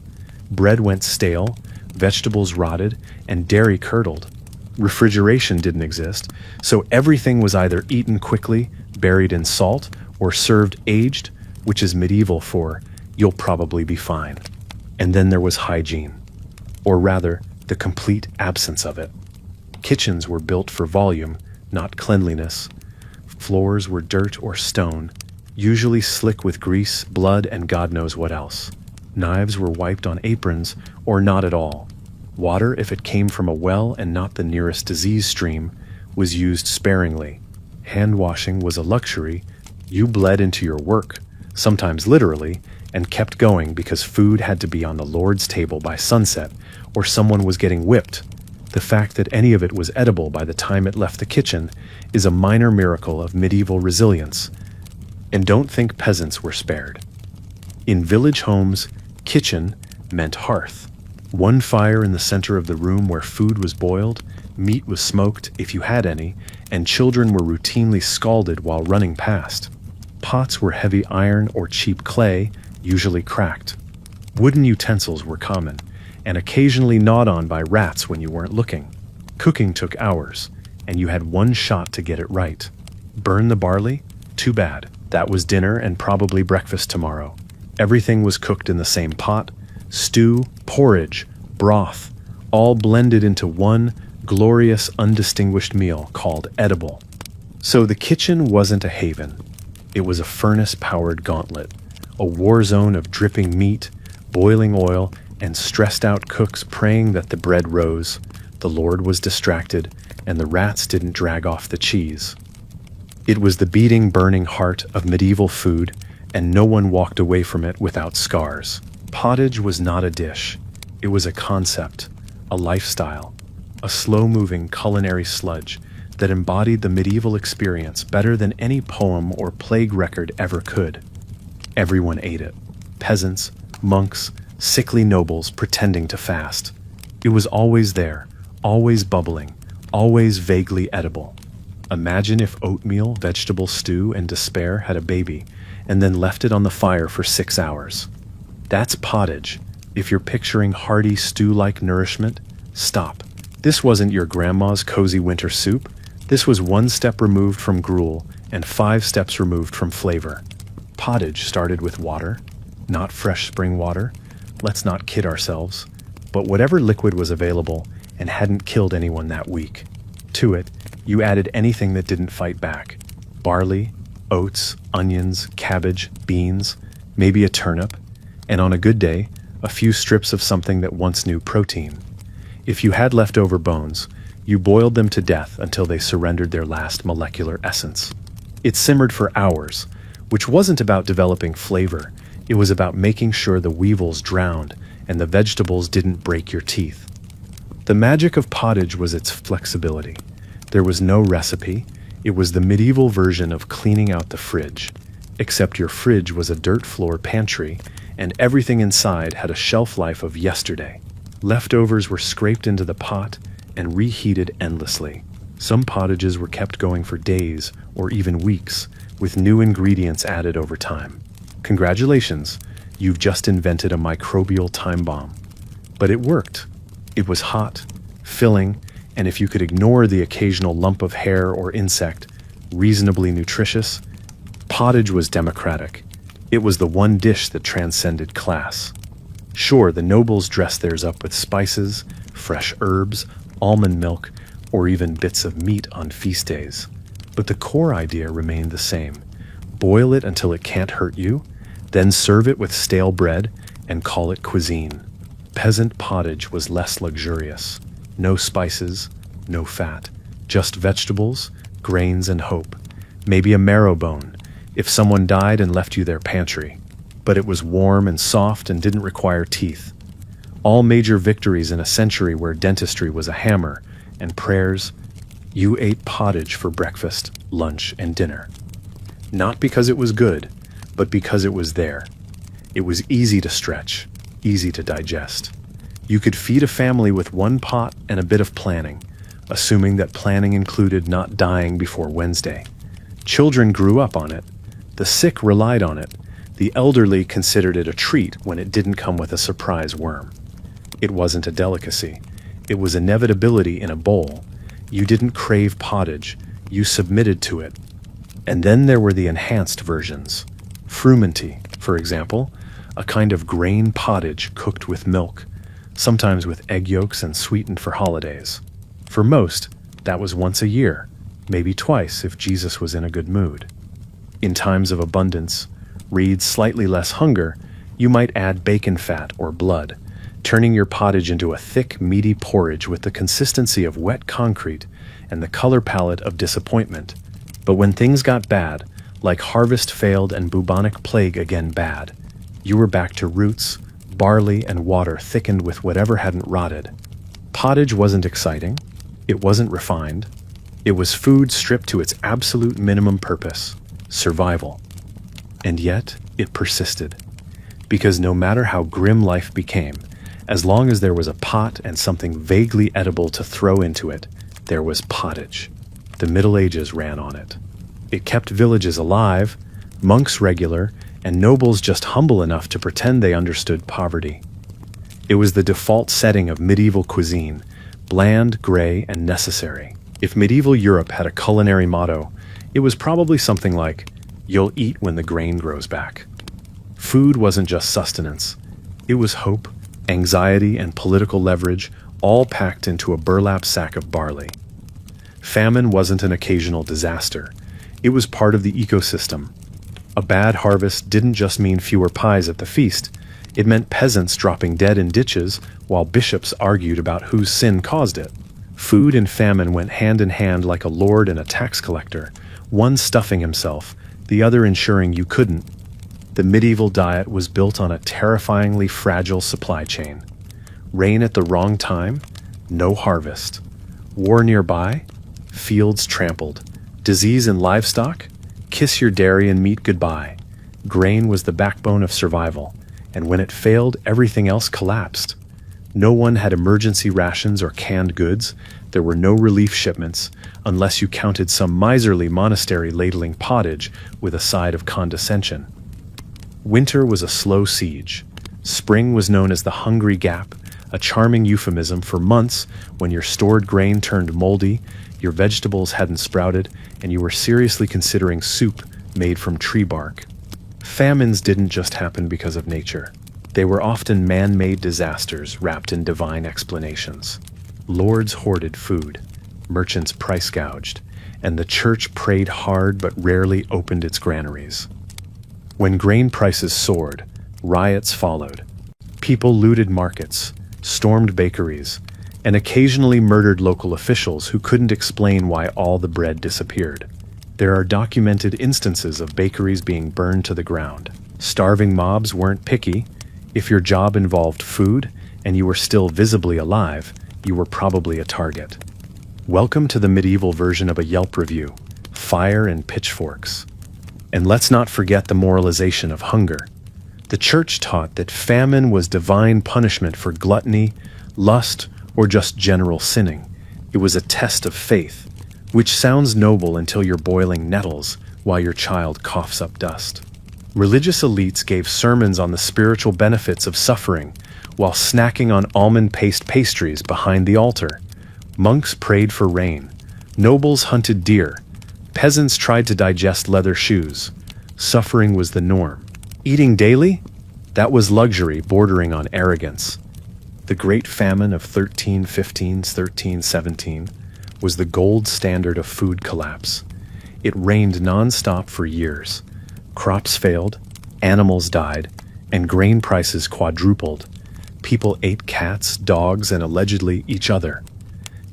Speaker 1: Bread went stale, vegetables rotted, and dairy curdled. Refrigeration didn't exist, so everything was either eaten quickly, buried in salt, or served aged, which is medieval for, "You'll probably be fine." And then there was hygiene, or rather, the complete absence of it. Kitchens were built for volume, not cleanliness. Floors were dirt or stone, usually slick with grease, blood, and God knows what else. Knives were wiped on aprons, or not at all. Water, if it came from a well and not the nearest disease stream, was used sparingly. Hand washing was a luxury. You bled into your work, sometimes literally, and kept going because food had to be on the Lord's table by sunset, or someone was getting whipped. The fact that any of it was edible by the time it left the kitchen is a minor miracle of medieval resilience. And don't think peasants were spared. In village homes, kitchen meant hearth. One fire in the center of the room where food was boiled, meat was smoked, if you had any, and children were routinely scalded while running past. Pots were heavy iron or cheap clay, usually cracked. Wooden utensils were common, and occasionally gnawed on by rats when you weren't looking. Cooking took hours, and you had one shot to get it right. Burn the barley? Too bad. That was dinner and probably breakfast tomorrow. Everything was cooked in the same pot. Stew, porridge, broth, all blended into one glorious, undistinguished meal called edible. So the kitchen wasn't a haven. It was a furnace-powered gauntlet, a war zone of dripping meat, boiling oil, and stressed-out cooks praying that the bread rose, the Lord was distracted, and the rats didn't drag off the cheese. It was the beating, burning heart of medieval food, and no one walked away from it without scars. Pottage was not a dish. It was a concept, a lifestyle, a slow-moving culinary sludge that embodied the medieval experience better than any poem or plague record ever could. Everyone ate it. Peasants, monks, sickly nobles pretending to fast. It was always there, always bubbling, always vaguely edible. Imagine if oatmeal, vegetable stew, and despair had a baby, and then left it on the fire for 6 hours. That's pottage. If you're picturing hearty stew-like nourishment, stop. This wasn't your grandma's cozy winter soup. This was 1 step removed from gruel and 5 steps removed from flavor. Pottage started with water, not fresh spring water. Let's not kid ourselves. But whatever liquid was available and hadn't killed anyone that week. To it, you added anything that didn't fight back. Barley, oats, onions, cabbage, beans, maybe a turnip, and on a good day, a few strips of something that once knew protein. If you had leftover bones, you boiled them to death until they surrendered their last molecular essence. It simmered for hours, which wasn't about developing flavor. It was about making sure the weevils drowned and the vegetables didn't break your teeth. The magic of pottage was its flexibility. There was no recipe. It was the medieval version of cleaning out the fridge, except your fridge was a dirt floor pantry, and everything inside had a shelf life of yesterday. Leftovers were scraped into the pot and reheated endlessly. Some pottages were kept going for days or even weeks, with new ingredients added over time. Congratulations, you've just invented a microbial time bomb. But it worked. It was hot, filling, and if you could ignore the occasional lump of hair or insect, reasonably nutritious. Pottage was democratic. It was the one dish that transcended class. Sure, the nobles dressed theirs up with spices, fresh herbs, almond milk, or even bits of meat on feast days. But the core idea remained the same. Boil it until it can't hurt you, then serve it with stale bread and call it cuisine. Peasant pottage was less luxurious. No spices, no fat, just vegetables, grains, and hope. Maybe a marrow bone, if someone died and left you their pantry. But it was warm and soft and didn't require teeth. All major victories in a century where dentistry was a hammer and prayers. You ate pottage for breakfast, lunch, and dinner. Not because it was good, but because it was there. It was easy to stretch, easy to digest. You could feed a family with one pot and a bit of planning, assuming that planning included not dying before Wednesday. Children grew up on it. The sick relied on it. The elderly considered it a treat when it didn't come with a surprise worm. It wasn't a delicacy. It was inevitability in a bowl. You didn't crave pottage. You submitted to it. And then there were the enhanced versions. Frumenty, for example, a kind of grain pottage cooked with milk, sometimes with egg yolks and sweetened for holidays. For most, that was once a year, maybe twice if Jesus was in a good mood. In times of abundance, read slightly less hunger, you might add bacon fat or blood, turning your pottage into a thick, meaty porridge with the consistency of wet concrete and the color palette of disappointment. But when things got bad, like harvest failed and bubonic plague again bad, you were back to roots, barley, and water thickened with whatever hadn't rotted. Pottage wasn't exciting. It wasn't refined. It was food stripped to its absolute minimum purpose, survival. And yet, it persisted. Because no matter how grim life became, as long as there was a pot and something vaguely edible to throw into it, there was pottage. The Middle Ages ran on it. It kept villages alive, monks regular, and nobles just humble enough to pretend they understood poverty. It was the default setting of medieval cuisine, bland, gray, and necessary. If medieval Europe had a culinary motto, it was probably something like, "You'll eat when the grain grows back." Food wasn't just sustenance. It was hope, anxiety, and political leverage, all packed into a burlap sack of barley. Famine wasn't an occasional disaster. It was part of the ecosystem. A bad harvest didn't just mean fewer pies at the feast. It meant peasants dropping dead in ditches while bishops argued about whose sin caused it. Food and famine went hand in hand like a lord and a tax collector, one stuffing himself, the other ensuring you couldn't. The medieval diet was built on a terrifyingly fragile supply chain. Rain at the wrong time, no harvest. War nearby, fields trampled. Disease in livestock, kiss your dairy and meat goodbye. Grain was the backbone of survival, and when it failed, everything else collapsed. No one had emergency rations or canned goods. There were no relief shipments, unless you counted some miserly monastery ladling pottage with a side of condescension. Winter was a slow siege. Spring was known as the hungry gap, a charming euphemism for months when your stored grain turned moldy, your vegetables hadn't sprouted, and you were seriously considering soup made from tree bark. Famines didn't just happen because of nature. They were often man-made disasters wrapped in divine explanations. Lords hoarded food, merchants price gouged, and the church prayed hard but rarely opened its granaries. When grain prices soared, riots followed. People looted markets, stormed bakeries, and occasionally murdered local officials who couldn't explain why all the bread disappeared. There are documented instances of bakeries being burned to the ground. Starving mobs weren't picky. If your job involved food and you were still visibly alive, you were probably a target. Welcome to the medieval version of a Yelp review, Fire and Pitchforks. And let's not forget the moralization of hunger. The church taught that famine was divine punishment for gluttony, lust, or just general sinning. It was a test of faith, which sounds noble until you're boiling nettles while your child coughs up dust. Religious elites gave sermons on the spiritual benefits of suffering while snacking on almond paste pastries behind the altar. Monks prayed for rain. Nobles hunted deer. Peasants tried to digest leather shoes. Suffering was the norm. Eating daily? That was luxury bordering on arrogance. The Great Famine of 1317 was the gold standard of food collapse. It rained nonstop for years. Crops failed, animals died, and grain prices quadrupled. People ate cats, dogs, and allegedly each other.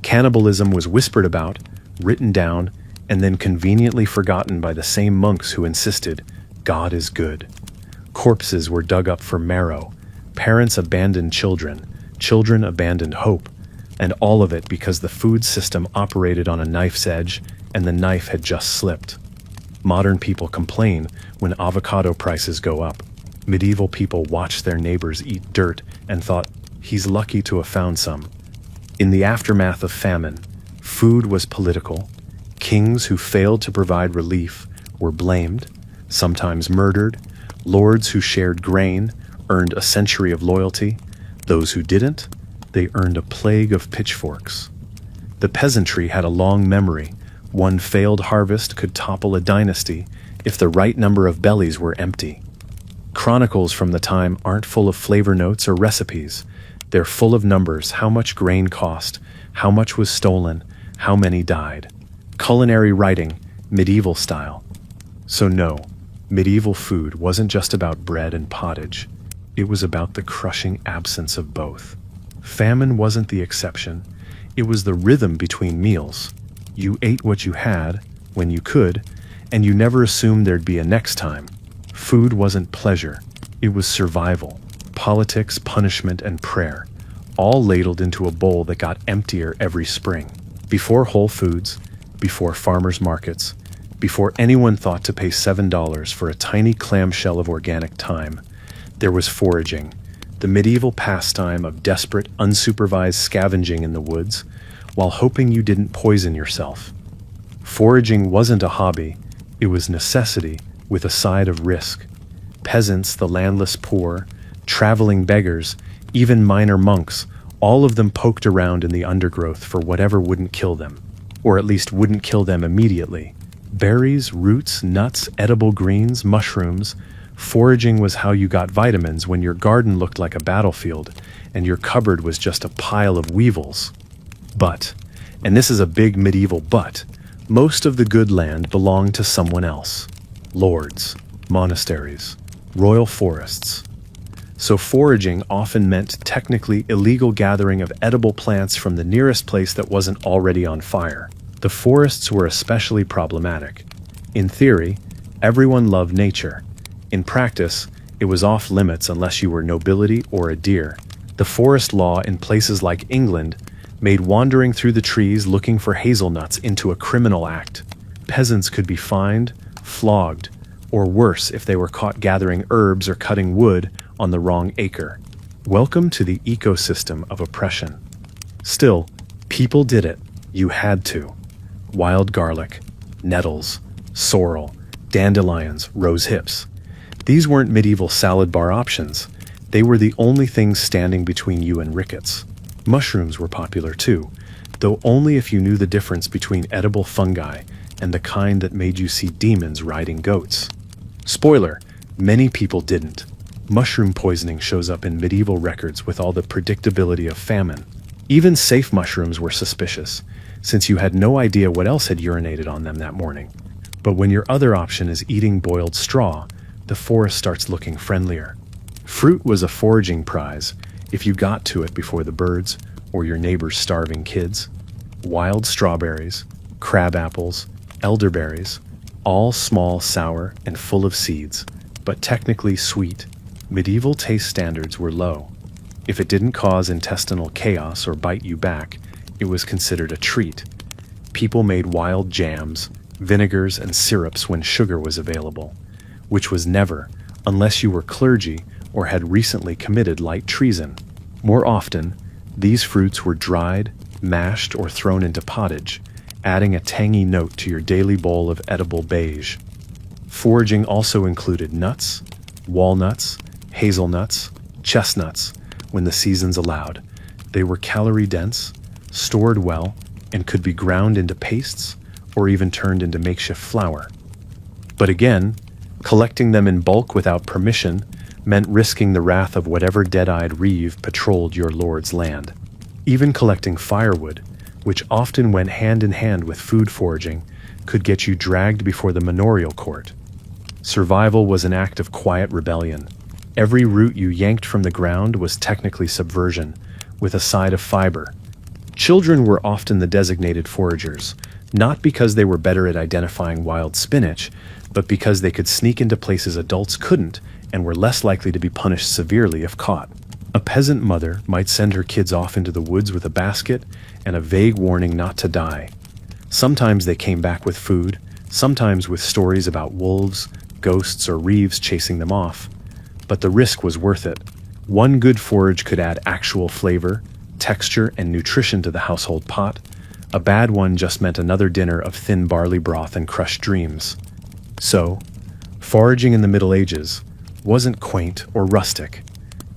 Speaker 1: Cannibalism was whispered about, written down, and then conveniently forgotten by the same monks who insisted, God is good. Corpses were dug up for marrow. Parents abandoned children. Children abandoned hope. And all of it because the food system operated on a knife's edge and the knife had just slipped. Modern people complain when avocado prices go up. Medieval people watched their neighbors eat dirt and thought, he's lucky to have found some. In the aftermath of famine, food was political. Kings who failed to provide relief were blamed, sometimes murdered. Lords who shared grain earned a century of loyalty. Those who didn't, they earned a plague of pitchforks. The peasantry had a long memory. One failed harvest could topple a dynasty if the right number of bellies were empty. Chronicles from the time aren't full of flavor notes or recipes. They're full of numbers: how much grain cost, how much was stolen, how many died. Culinary writing, medieval style. So no, medieval food wasn't just about bread and pottage. It was about the crushing absence of both. Famine wasn't the exception. It was the rhythm between meals. You ate what you had, when you could, and you never assumed there'd be a next time. Food wasn't pleasure. It was survival. Politics, punishment, and prayer, all ladled into a bowl that got emptier every spring. Before Whole Foods, before farmers' markets, before anyone thought to pay $7 for a tiny clamshell of organic thyme, there was foraging, the medieval pastime of desperate, unsupervised scavenging in the woods, while hoping you didn't poison yourself. Foraging wasn't a hobby, it was necessity with a side of risk. Peasants, the landless poor, traveling beggars, even minor monks, all of them poked around in the undergrowth for whatever wouldn't kill them, or at least wouldn't kill them immediately. Berries, roots, nuts, edible greens, mushrooms. Foraging was how you got vitamins when your garden looked like a battlefield and your cupboard was just a pile of weevils. But, and this is a big medieval but, most of the good land belonged to someone else. Lords, monasteries, royal forests. So foraging often meant technically illegal gathering of edible plants from the nearest place that wasn't already on fire. The forests were especially problematic. In theory, everyone loved nature. In practice, it was off limits unless you were nobility or a deer. The forest law in places like England made wandering through the trees looking for hazelnuts into a criminal act. Peasants could be fined, flogged, or worse if they were caught gathering herbs or cutting wood on the wrong acre. Welcome to the ecosystem of oppression. Still, people did it. You had to. Wild garlic, nettles, sorrel, dandelions, rose hips. These weren't medieval salad bar options. They were the only things standing between you and rickets. Mushrooms were popular too, though only if you knew the difference between edible fungi and the kind that made you see demons riding goats. Spoiler, many people didn't. Mushroom poisoning shows up in medieval records with all the predictability of famine. Even safe mushrooms were suspicious, since you had no idea what else had urinated on them that morning. But when your other option is eating boiled straw, the forest starts looking friendlier. Fruit was a foraging prize if you got to it before the birds or your neighbor's starving kids. Wild strawberries, crab apples, elderberries, all small, sour, and full of seeds, but technically sweet. Medieval taste standards were low. If it didn't cause intestinal chaos or bite you back, it was considered a treat. People made wild jams, vinegars, and syrups when sugar was available, which was never, unless you were clergy or had recently committed light treason. More often, these fruits were dried, mashed, or thrown into pottage, adding a tangy note to your daily bowl of edible beige. Foraging also included nuts, walnuts, hazelnuts, chestnuts, when the seasons allowed. They were calorie-dense, stored well, and could be ground into pastes or even turned into makeshift flour. But again, collecting them in bulk without permission meant risking the wrath of whatever dead-eyed reeve patrolled your lord's land. Even collecting firewood, which often went hand in hand with food foraging, could get you dragged before the manorial court. Survival was an act of quiet rebellion. Every root you yanked from the ground was technically subversion, with a side of fiber. Children were often the designated foragers, not because they were better at identifying wild spinach, but because they could sneak into places adults couldn't and were less likely to be punished severely if caught. A peasant mother might send her kids off into the woods with a basket and a vague warning not to die. Sometimes they came back with food, sometimes with stories about wolves, ghosts, or reeves chasing them off. But the risk was worth it. One good forage could add actual flavor, texture, and nutrition to the household pot. A bad one just meant another dinner of thin barley broth and crushed dreams. So, foraging in the Middle Ages wasn't quaint or rustic.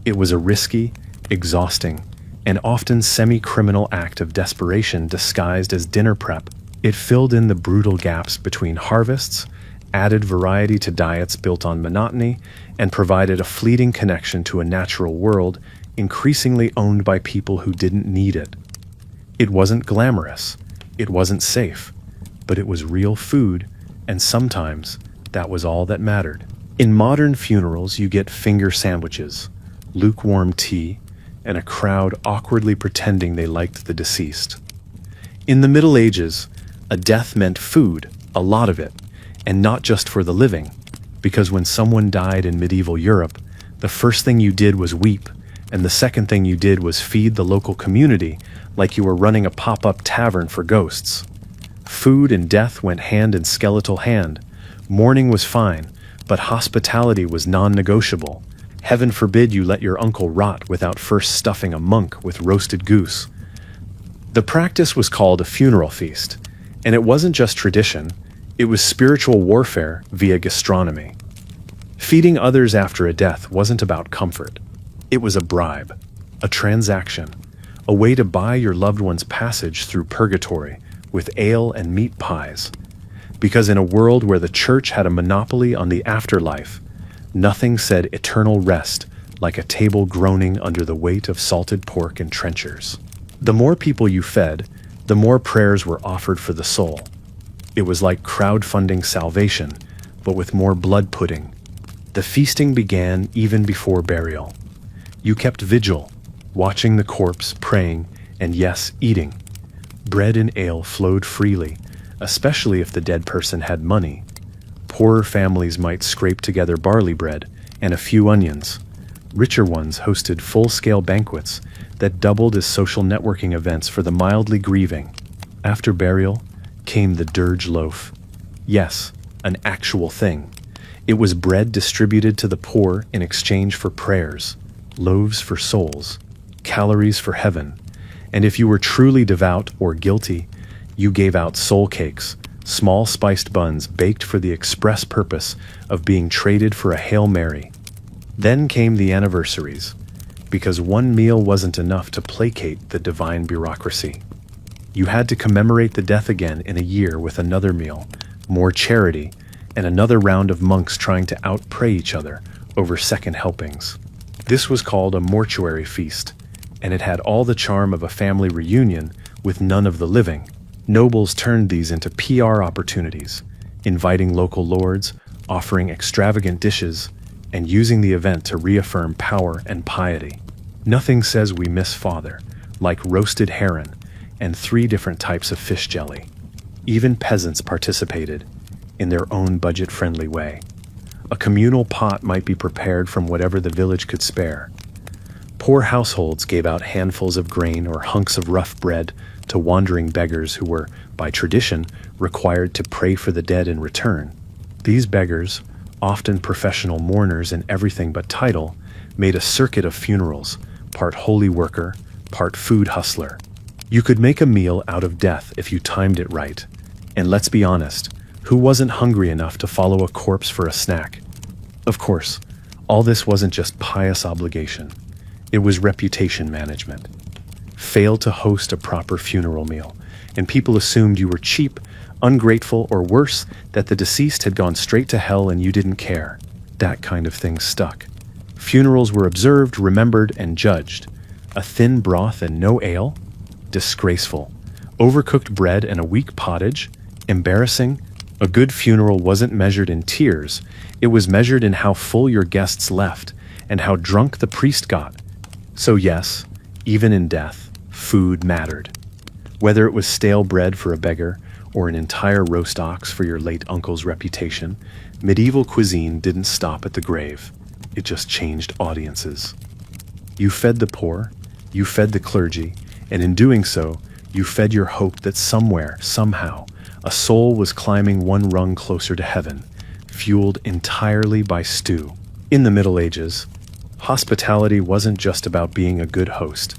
Speaker 1: It was a risky, exhausting, and often semi-criminal act of desperation disguised as dinner prep. It filled in the brutal gaps between harvests, added variety to diets built on monotony, and provided a fleeting connection to a natural world increasingly owned by people who didn't need it. It wasn't glamorous, it wasn't safe, but it was real food, and sometimes that was all that mattered. In modern funerals, you get finger sandwiches, lukewarm tea, and a crowd awkwardly pretending they liked the deceased. In the Middle Ages, a death meant food, a lot of it, and not just for the living, because when someone died in medieval Europe, the first thing you did was weep, and the second thing you did was feed the local community like you were running a pop-up tavern for ghosts. Food and death went hand in skeletal hand. Mourning was fine, but hospitality was non-negotiable. Heaven forbid you let your uncle rot without first stuffing a monk with roasted goose. The practice was called a funeral feast, and it wasn't just tradition, it was spiritual warfare via gastronomy. Feeding others after a death wasn't about comfort. It was a bribe, a transaction, a way to buy your loved one's passage through purgatory with ale and meat pies. Because in a world where the church had a monopoly on the afterlife, nothing said eternal rest like a table groaning under the weight of salted pork and trenchers. The more people you fed, the more prayers were offered for the soul. It was like crowdfunding salvation, but with more blood pudding. The feasting began even before burial. You kept vigil, watching the corpse, praying, and yes, eating. Bread and ale flowed freely, especially if the dead person had money. Poorer families might scrape together barley bread and a few onions. Richer ones hosted full-scale banquets that doubled as social networking events for the mildly grieving. After burial came the dirge loaf. Yes, an actual thing. It was bread distributed to the poor in exchange for prayers, loaves for souls, calories for heaven. And if you were truly devout or guilty, you gave out soul cakes, small spiced buns baked for the express purpose of being traded for a Hail Mary. Then came the anniversaries, because one meal wasn't enough to placate the divine bureaucracy. You had to commemorate the death again in a year with another meal, more charity, and another round of monks trying to out-pray each other over second helpings. This was called a mortuary feast, and it had all the charm of a family reunion with none of the living. Nobles turned these into PR opportunities, inviting local lords, offering extravagant dishes, and using the event to reaffirm power and piety. Nothing says we miss Father like roasted heron and 3 different types of fish jelly. Even peasants participated, in their own budget-friendly way. A communal pot might be prepared from whatever the village could spare. Poor households gave out handfuls of grain or hunks of rough bread to wandering beggars who were by tradition, required to pray for the dead in return. These beggars, often professional mourners in everything but title, made a circuit of funerals, part holy worker, part food hustler. You could make a meal out of death if you timed it right. And let's be honest, who wasn't hungry enough to follow a corpse for a snack? Of course, all this wasn't just pious obligation. It was reputation management. Fail to host a proper funeral meal, and people assumed you were cheap, ungrateful, or worse, that the deceased had gone straight to hell and you didn't care. That kind of thing stuck. Funerals were observed, remembered, and judged. A thin broth and no ale? Disgraceful. Overcooked bread and a weak pottage? Embarrassing. A good funeral wasn't measured in tears. It was measured in how full your guests left and how drunk the priest got. So yes, even in death, food mattered. Whether it was stale bread for a beggar or an entire roast ox for your late uncle's reputation, medieval cuisine didn't stop at the grave. It just changed audiences. You fed the poor, you fed the clergy, and in doing so, you fed your hope that somewhere, somehow, a soul was climbing one rung closer to heaven, fueled entirely by stew. In the Middle Ages, hospitality wasn't just about being a good host.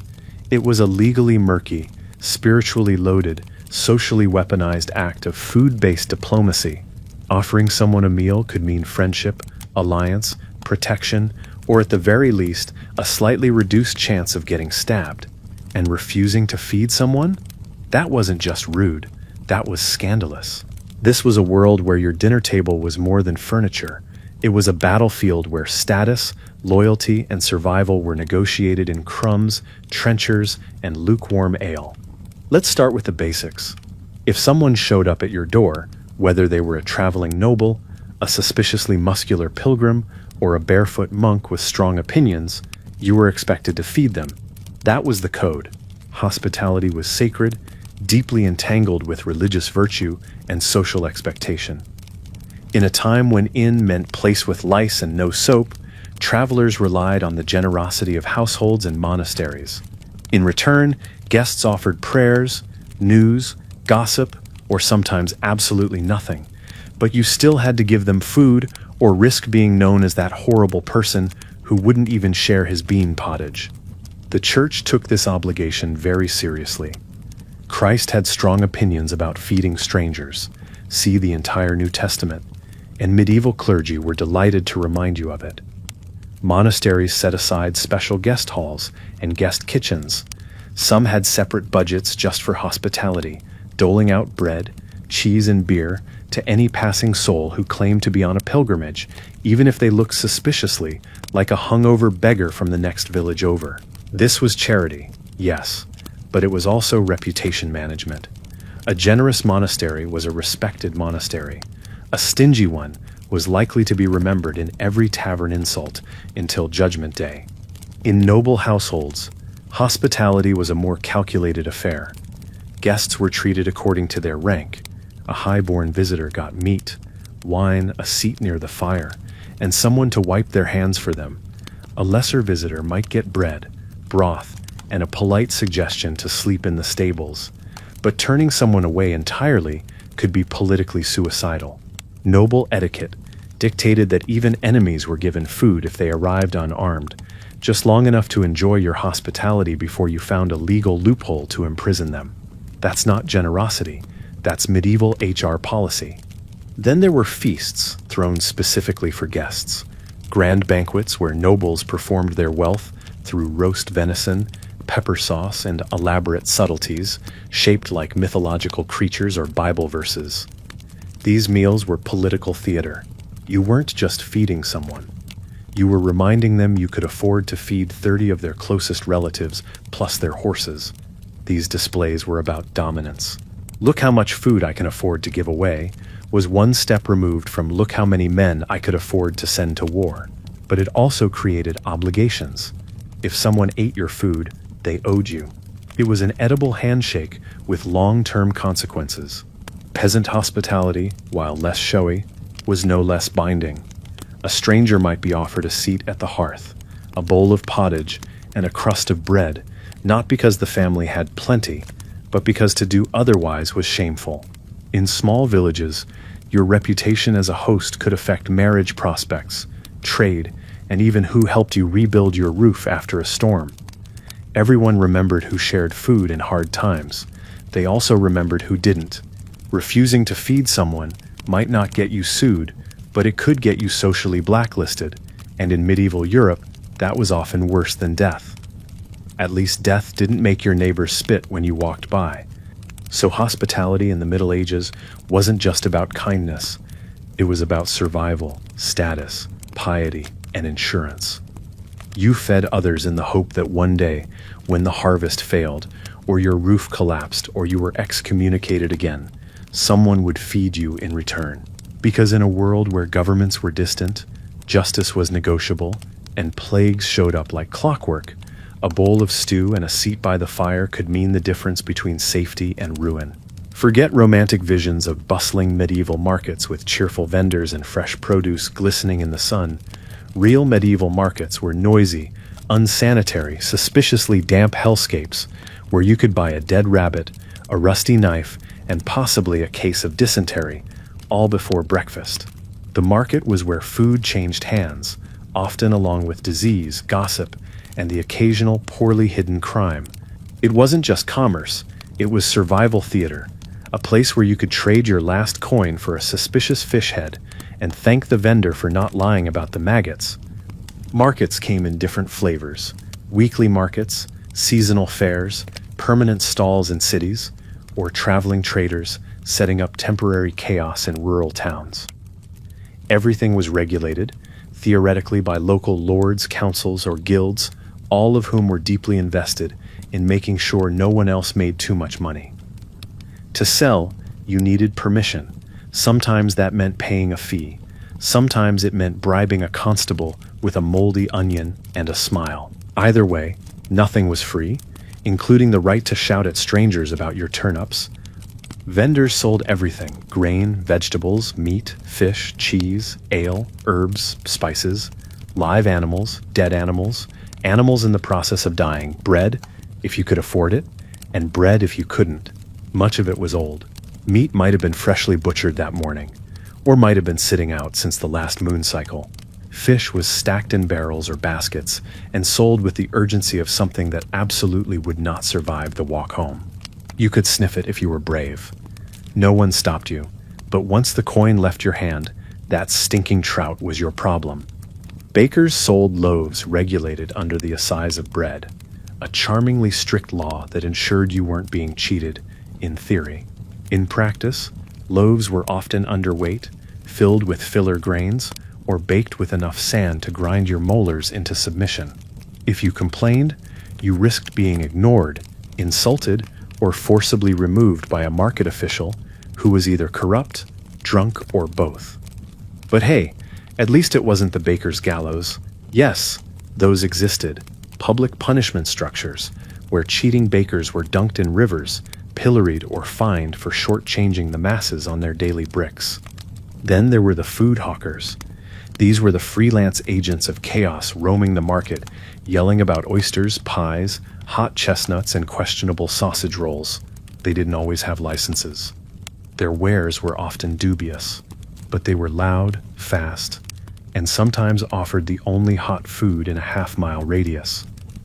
Speaker 1: It was a legally murky, spiritually loaded, socially weaponized act of food-based diplomacy. Offering someone a meal could mean friendship, alliance, protection, or at the very least, a slightly reduced chance of getting stabbed. And refusing to feed someone? That wasn't just rude, that was scandalous. This was a world where your dinner table was more than furniture. It was a battlefield where status, loyalty, and survival were negotiated in crumbs, trenchers, and lukewarm ale. Let's start with the basics. If someone showed up at your door, whether they were a traveling noble, a suspiciously muscular pilgrim, or a barefoot monk with strong opinions, you were expected to feed them. That was the code. Hospitality was sacred, deeply entangled with religious virtue and social expectation. In a time when inn meant place with lice and no soap, travelers relied on the generosity of households and monasteries. In return, guests offered prayers, news, gossip, or sometimes absolutely nothing. But you still had to give them food or risk being known as that horrible person who wouldn't even share his bean pottage. The church took this obligation very seriously. Christ had strong opinions about feeding strangers. See the entire New Testament. And medieval clergy were delighted to remind you of it. Monasteries set aside special guest halls and guest kitchens. Some had separate budgets just for hospitality, doling out bread, cheese, and beer to any passing soul who claimed to be on a pilgrimage, even if they looked suspiciously like a hungover beggar from the next village over. This was charity, yes, but it was also reputation management. A generous monastery was a respected monastery. A stingy one was likely to be remembered in every tavern insult until Judgment Day. In noble households, hospitality was a more calculated affair. Guests were treated according to their rank. A high-born visitor got meat, wine, a seat near the fire, and someone to wipe their hands for them. A lesser visitor might get bread, broth, and a polite suggestion to sleep in the stables. But turning someone away entirely could be politically suicidal. Noble etiquette dictated that even enemies were given food if they arrived unarmed, just long enough to enjoy your hospitality before you found a legal loophole to imprison them. That's not generosity, that's medieval HR policy. Then there were feasts thrown specifically for guests. Grand banquets where nobles performed their wealth through roast venison, pepper sauce, and elaborate subtleties, shaped like mythological creatures or Bible verses. These meals were political theater. You weren't just feeding someone. You were reminding them you could afford to feed 30 of their closest relatives, plus their horses. These displays were about dominance. Look how much food I can afford to give away was one step removed from look how many men I could afford to send to war. But it also created obligations. If someone ate your food, they owed you. It was an edible handshake with long-term consequences. Peasant hospitality, while less showy, was no less binding. A stranger might be offered a seat at the hearth, a bowl of pottage, and a crust of bread, not because the family had plenty, but because to do otherwise was shameful. In small villages, your reputation as a host could affect marriage prospects, trade, and even who helped you rebuild your roof after a storm. Everyone remembered who shared food in hard times. They also remembered who didn't. Refusing to feed someone might not get you sued, but it could get you socially blacklisted, and in medieval Europe, that was often worse than death. At least death didn't make your neighbors spit when you walked by. So hospitality in the Middle Ages wasn't just about kindness. It was about survival, status, piety, and insurance. You fed others in the hope that one day, when the harvest failed, or your roof collapsed, or you were excommunicated again, someone would feed you in return. Because in a world where governments were distant, justice was negotiable, and plagues showed up like clockwork, a bowl of stew and a seat by the fire could mean the difference between safety and ruin. Forget romantic visions of bustling medieval markets with cheerful vendors and fresh produce glistening in the sun. Real medieval markets were noisy, unsanitary, suspiciously damp hellscapes where you could buy a dead rabbit, a rusty knife, and possibly a case of dysentery, all before breakfast. The market was where food changed hands, often along with disease, gossip, and the occasional poorly hidden crime. It wasn't just commerce, it was survival theater, a place where you could trade your last coin for a suspicious fish head and thank the vendor for not lying about the maggots. Markets came in different flavors: weekly markets, seasonal fairs, permanent stalls in cities, or traveling traders setting up temporary chaos in rural towns. Everything was regulated, theoretically by local lords, councils, or guilds, all of whom were deeply invested in making sure no one else made too much money. To sell, you needed permission. Sometimes that meant paying a fee. Sometimes it meant bribing a constable with a moldy onion and a smile. Either way, nothing was free, including the right to shout at strangers about your turnips. Vendors sold everything: grain, vegetables, meat, fish, cheese, ale, herbs, spices, live animals, dead animals, animals in the process of dying, bread, if you could afford it, and bread if you couldn't. Much of it was old. Meat might have been freshly butchered that morning, or might have been sitting out since the last moon cycle. Fish was stacked in barrels or baskets and sold with the urgency of something that absolutely would not survive the walk home. You could sniff it if you were brave. No one stopped you, but once the coin left your hand, that stinking trout was your problem. Bakers sold loaves regulated under the assize of bread, a charmingly strict law that ensured you weren't being cheated, in theory. In practice, loaves were often underweight, filled with filler grains, or baked with enough sand to grind your molars into submission. If you complained, you risked being ignored, insulted, or forcibly removed by a market official who was either corrupt, drunk, or both. But hey, at least it wasn't the baker's gallows. Yes, those existed. Public punishment structures, where cheating bakers were dunked in rivers, pilloried, or fined for shortchanging the masses on their daily bricks. Then there were the food hawkers. These were the freelance agents of chaos roaming the market, yelling about oysters, pies, hot chestnuts, and questionable sausage rolls. They didn't always have licenses. Their wares were often dubious, but they were loud, fast, and sometimes offered the only hot food in a half-mile radius.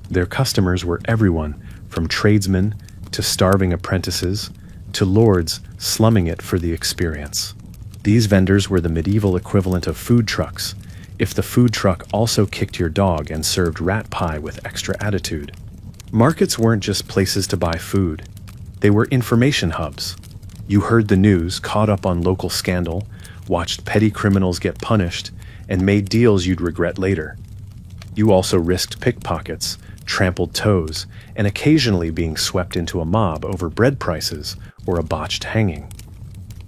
Speaker 1: Their customers were everyone from tradesmen to starving apprentices to lords slumming it for the experience. These vendors were the medieval equivalent of food trucks, if the food truck also kicked your dog and served rat pie with extra attitude. Markets weren't just places to buy food. They were information hubs. You heard the news, caught up on local scandal, watched petty criminals get punished, and made deals you'd regret later. You also risked pickpockets, trampled toes, and occasionally being swept into a mob over bread prices or a botched hanging.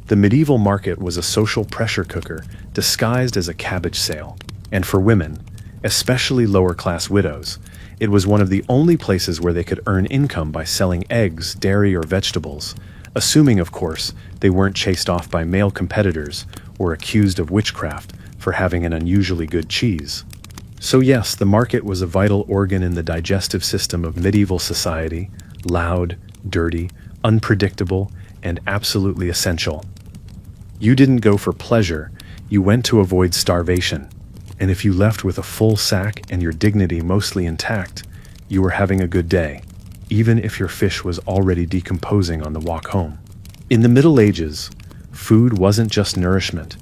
Speaker 1: The medieval market was a social pressure cooker disguised as a cabbage sale, and for women, especially lower-class widows, it was one of the only places where they could earn income by selling eggs, dairy, or vegetables, assuming, of course, they weren't chased off by male competitors or accused of witchcraft for having an unusually good cheese. So yes, the market was a vital organ in the digestive system of medieval society, loud, dirty, unpredictable, and absolutely essential. You didn't go for pleasure, you went to avoid starvation. And if you left with a full sack and your dignity mostly intact, you were having a good day, even if your fish was already decomposing on the walk home. In the Middle Ages, food wasn't just nourishment.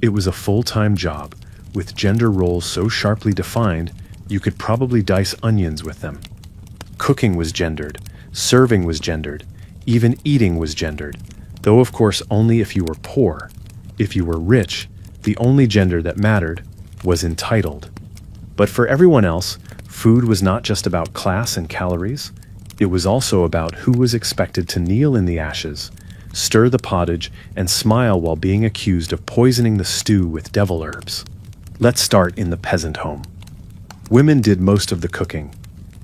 Speaker 1: It was a full-time job, with gender roles so sharply defined you could probably dice onions with them. Cooking was gendered, serving was gendered, even eating was gendered, though of course only if you were poor. If you were rich, the only gender that mattered was entitled. But for everyone else, food was not just about class and calories. It was also about who was expected to kneel in the ashes, stir the pottage, and smile while being accused of poisoning the stew with devil herbs. Let's start in the peasant home. Women did most of the cooking,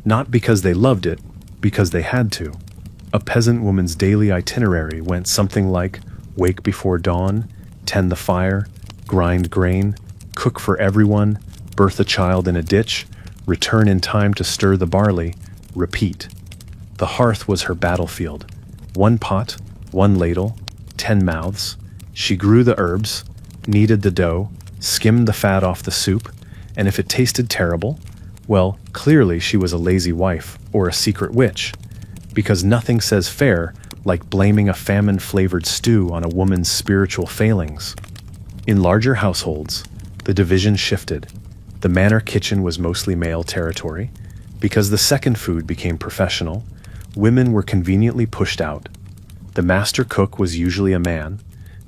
Speaker 1: not because they loved it, because they had to. A peasant woman's daily itinerary went something like wake before dawn, tend the fire, grind grain, cook for everyone, birth a child in a ditch, return in time to stir the barley, repeat. The hearth was her battlefield. One pot, one ladle, 10 mouths. She grew the herbs, kneaded the dough, skimmed the fat off the soup, and if it tasted terrible, well, clearly she was a lazy wife or a secret witch, because nothing says fair like blaming a famine-flavored stew on a woman's spiritual failings. In larger households, the division shifted. The manor kitchen was mostly male territory. Because the second food became professional, women were conveniently pushed out. The master cook was usually a man.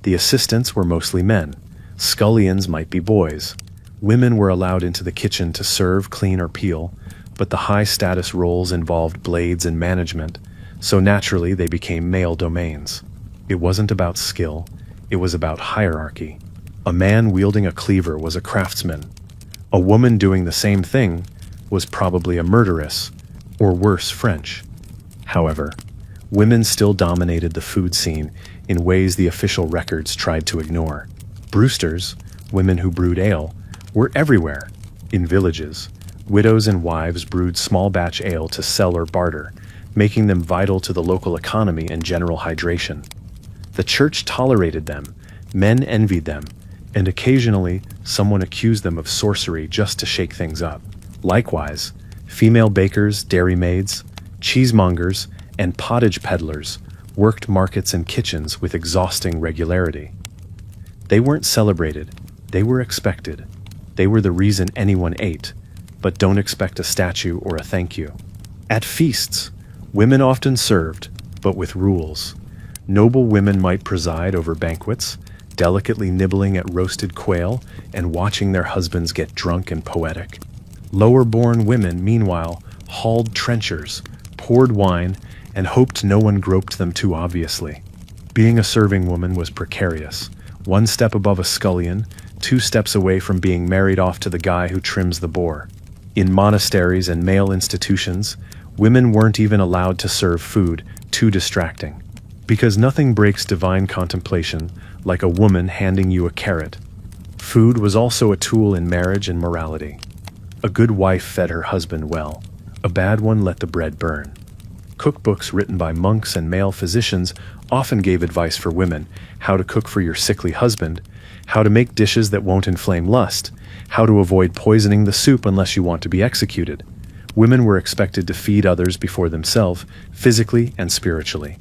Speaker 1: The assistants were mostly men. Scullions might be boys. Women were allowed into the kitchen to serve, clean, or peel, but the high-status roles involved blades and management, so naturally they became male domains. It wasn't about skill, it was about hierarchy. A man wielding a cleaver was a craftsman. A woman doing the same thing was probably a murderess, or worse, French. However, women still dominated the food scene in ways the official records tried to ignore. Brewsters, women who brewed ale, were everywhere. In villages, widows and wives brewed small batch ale to sell or barter, making them vital to the local economy and general hydration. The church tolerated them, men envied them, and occasionally someone accused them of sorcery just to shake things up. Likewise, female bakers, dairymaids, cheesemongers, and pottage peddlers worked markets and kitchens with exhausting regularity. They weren't celebrated, they were expected. They were the reason anyone ate, but don't expect a statue or a thank you. At feasts, women often served, but with rules. Noble women might preside over banquets, delicately nibbling at roasted quail and watching their husbands get drunk and poetic. Lower-born women, meanwhile, hauled trenchers, poured wine, and hoped no one groped them too obviously. Being a serving woman was precarious, one step above a scullion, 2 steps away from being married off to the guy who trims the boar. In monasteries and male institutions, women weren't even allowed to serve food, too distracting. Because nothing breaks divine contemplation like a woman handing you a carrot. Food was also a tool in marriage and morality. A good wife fed her husband well. A bad one let the bread burn. Cookbooks written by monks and male physicians often gave advice for women: how to cook for your sickly husband, how to make dishes that won't inflame lust, how to avoid poisoning the soup unless you want to be executed. Women were expected to feed others before themselves, physically and spiritually.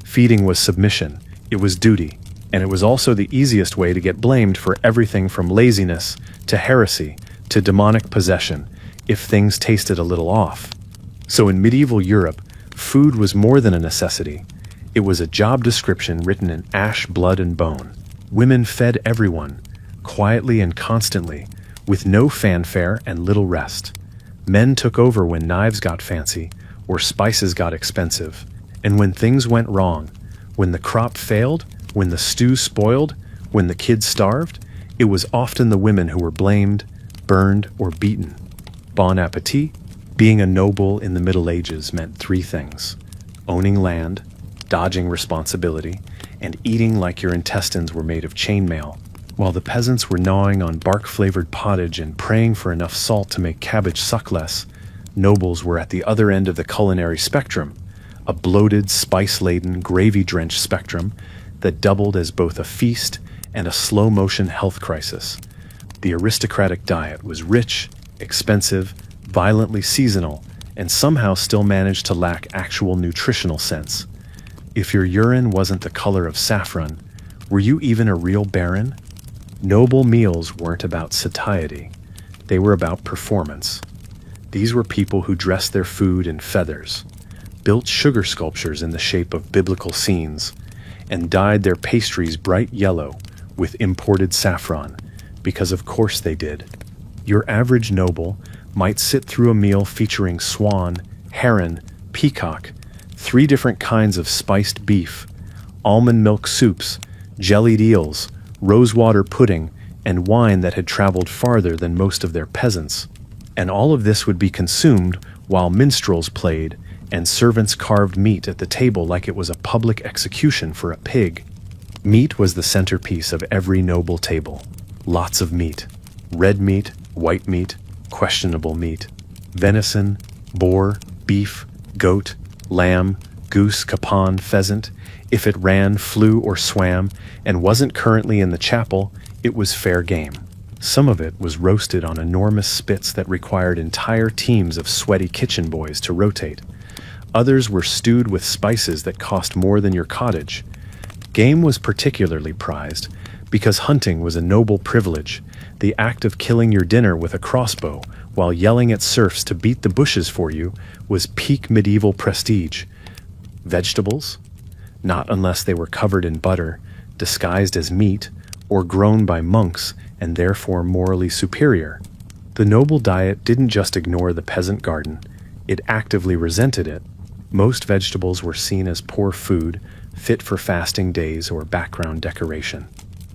Speaker 1: Feeding was submission, it was duty, and it was also the easiest way to get blamed for everything from laziness to heresy to demonic possession if things tasted a little off. So in medieval Europe, food was more than a necessity. It was a job description written in ash, blood, and bone. Women fed everyone, quietly and constantly, with no fanfare and little rest. Men took over when knives got fancy or spices got expensive, and when things went wrong, when the crop failed, when the stew spoiled, when the kids starved, it was often the women who were blamed, burned, or beaten. Bon appetit. Being a noble in the Middle Ages meant 3 things: owning land, dodging responsibility, and eating like your intestines were made of chainmail. While the peasants were gnawing on bark-flavored pottage and praying for enough salt to make cabbage suck less, nobles were at the other end of the culinary spectrum, a bloated, spice-laden, gravy-drenched spectrum that doubled as both a feast and a slow-motion health crisis. The aristocratic diet was rich, expensive, violently seasonal, and somehow still managed to lack actual nutritional sense. If your urine wasn't the color of saffron, were you even a real baron? Noble meals weren't about satiety. They were about performance. These were people who dressed their food in feathers, built sugar sculptures in the shape of biblical scenes, and dyed their pastries bright yellow with imported saffron, because of course they did. Your average noble might sit through a meal featuring swan, heron, peacock, 3 different kinds of spiced beef, almond milk soups, jellied eels, rosewater pudding, and wine that had traveled farther than most of their peasants. And all of this would be consumed while minstrels played and servants carved meat at the table like it was a public execution for a pig. Meat was the centerpiece of every noble table. Lots of meat. Red meat, white meat, questionable meat. Venison, boar, beef, goat, lamb, goose, capon, pheasant. If it ran, flew, or swam, and wasn't currently in the chapel, it was fair game. Some of it was roasted on enormous spits that required entire teams of sweaty kitchen boys to rotate. Others were stewed with spices that cost more than your cottage. Game was particularly prized because hunting was a noble privilege. The act of killing your dinner with a crossbow while yelling at serfs to beat the bushes for you was peak medieval prestige. Vegetables? Not unless they were covered in butter, disguised as meat, or grown by monks and therefore morally superior. The noble diet didn't just ignore the peasant garden, it actively resented it. Most vegetables were seen as poor food, fit for fasting days or background decoration.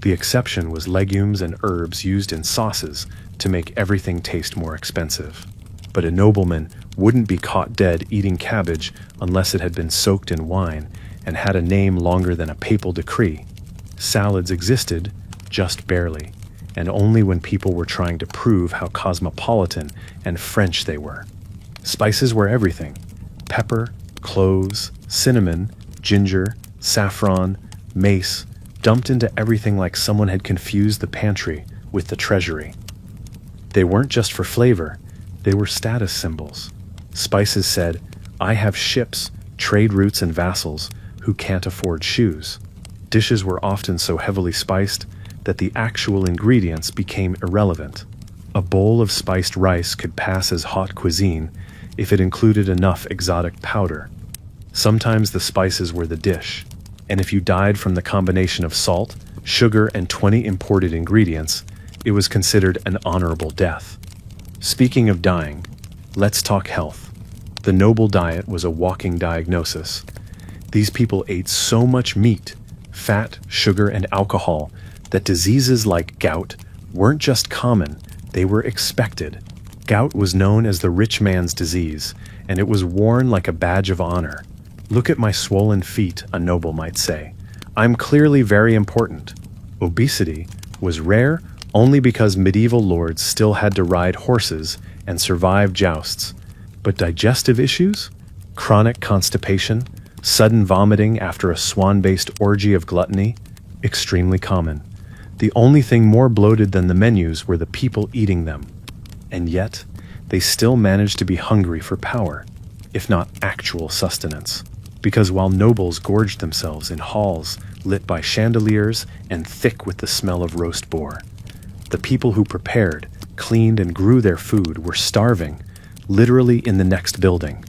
Speaker 1: The exception was legumes and herbs used in sauces to make everything taste more expensive. But a nobleman wouldn't be caught dead eating cabbage unless it had been soaked in wine and had a name longer than a papal decree. Salads existed, just barely, and only when people were trying to prove how cosmopolitan and French they were. Spices were everything: pepper, cloves, cinnamon, ginger, saffron, mace, dumped into everything like someone had confused the pantry with the treasury. They weren't just for flavor, they were status symbols. Spices said, "I have ships, trade routes, and vassals who can't afford shoes." Dishes were often so heavily spiced that the actual ingredients became irrelevant. A bowl of spiced rice could pass as hot cuisine if it included enough exotic powder. Sometimes the spices were the dish, and if you died from the combination of salt, sugar, and 20 imported ingredients, it was considered an honorable death. Speaking of dying, let's talk health. The noble diet was a walking diagnosis. These people ate so much meat, fat, sugar, and alcohol that diseases like gout weren't just common, they were expected. Gout was known as the rich man's disease, and it was worn like a badge of honor. "Look at my swollen feet," a noble might say. "I'm clearly very important." Obesity was rare only because medieval lords still had to ride horses and survive jousts. But digestive issues? Chronic constipation? Sudden vomiting after a swan-based orgy of gluttony? Extremely common. The only thing more bloated than the menus were the people eating them. And yet, they still managed to be hungry for power, if not actual sustenance. Because while nobles gorged themselves in halls lit by chandeliers and thick with the smell of roast boar, the people who prepared, cleaned, and grew their food were starving, literally in the next building.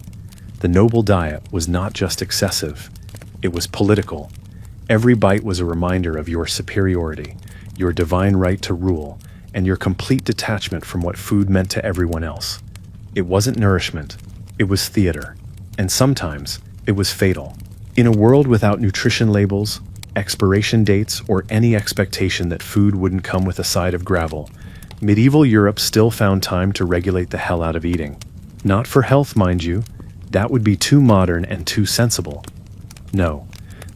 Speaker 1: The noble diet was not just excessive, it was political. Every bite was a reminder of your superiority, your divine right to rule, and your complete detachment from what food meant to everyone else. It wasn't nourishment, it was theater, and sometimes it was fatal. In a world without nutrition labels, expiration dates, or any expectation that food wouldn't come with a side of gravel, medieval Europe still found time to regulate the hell out of eating. Not for health, mind you. That would be too modern and too sensible. No,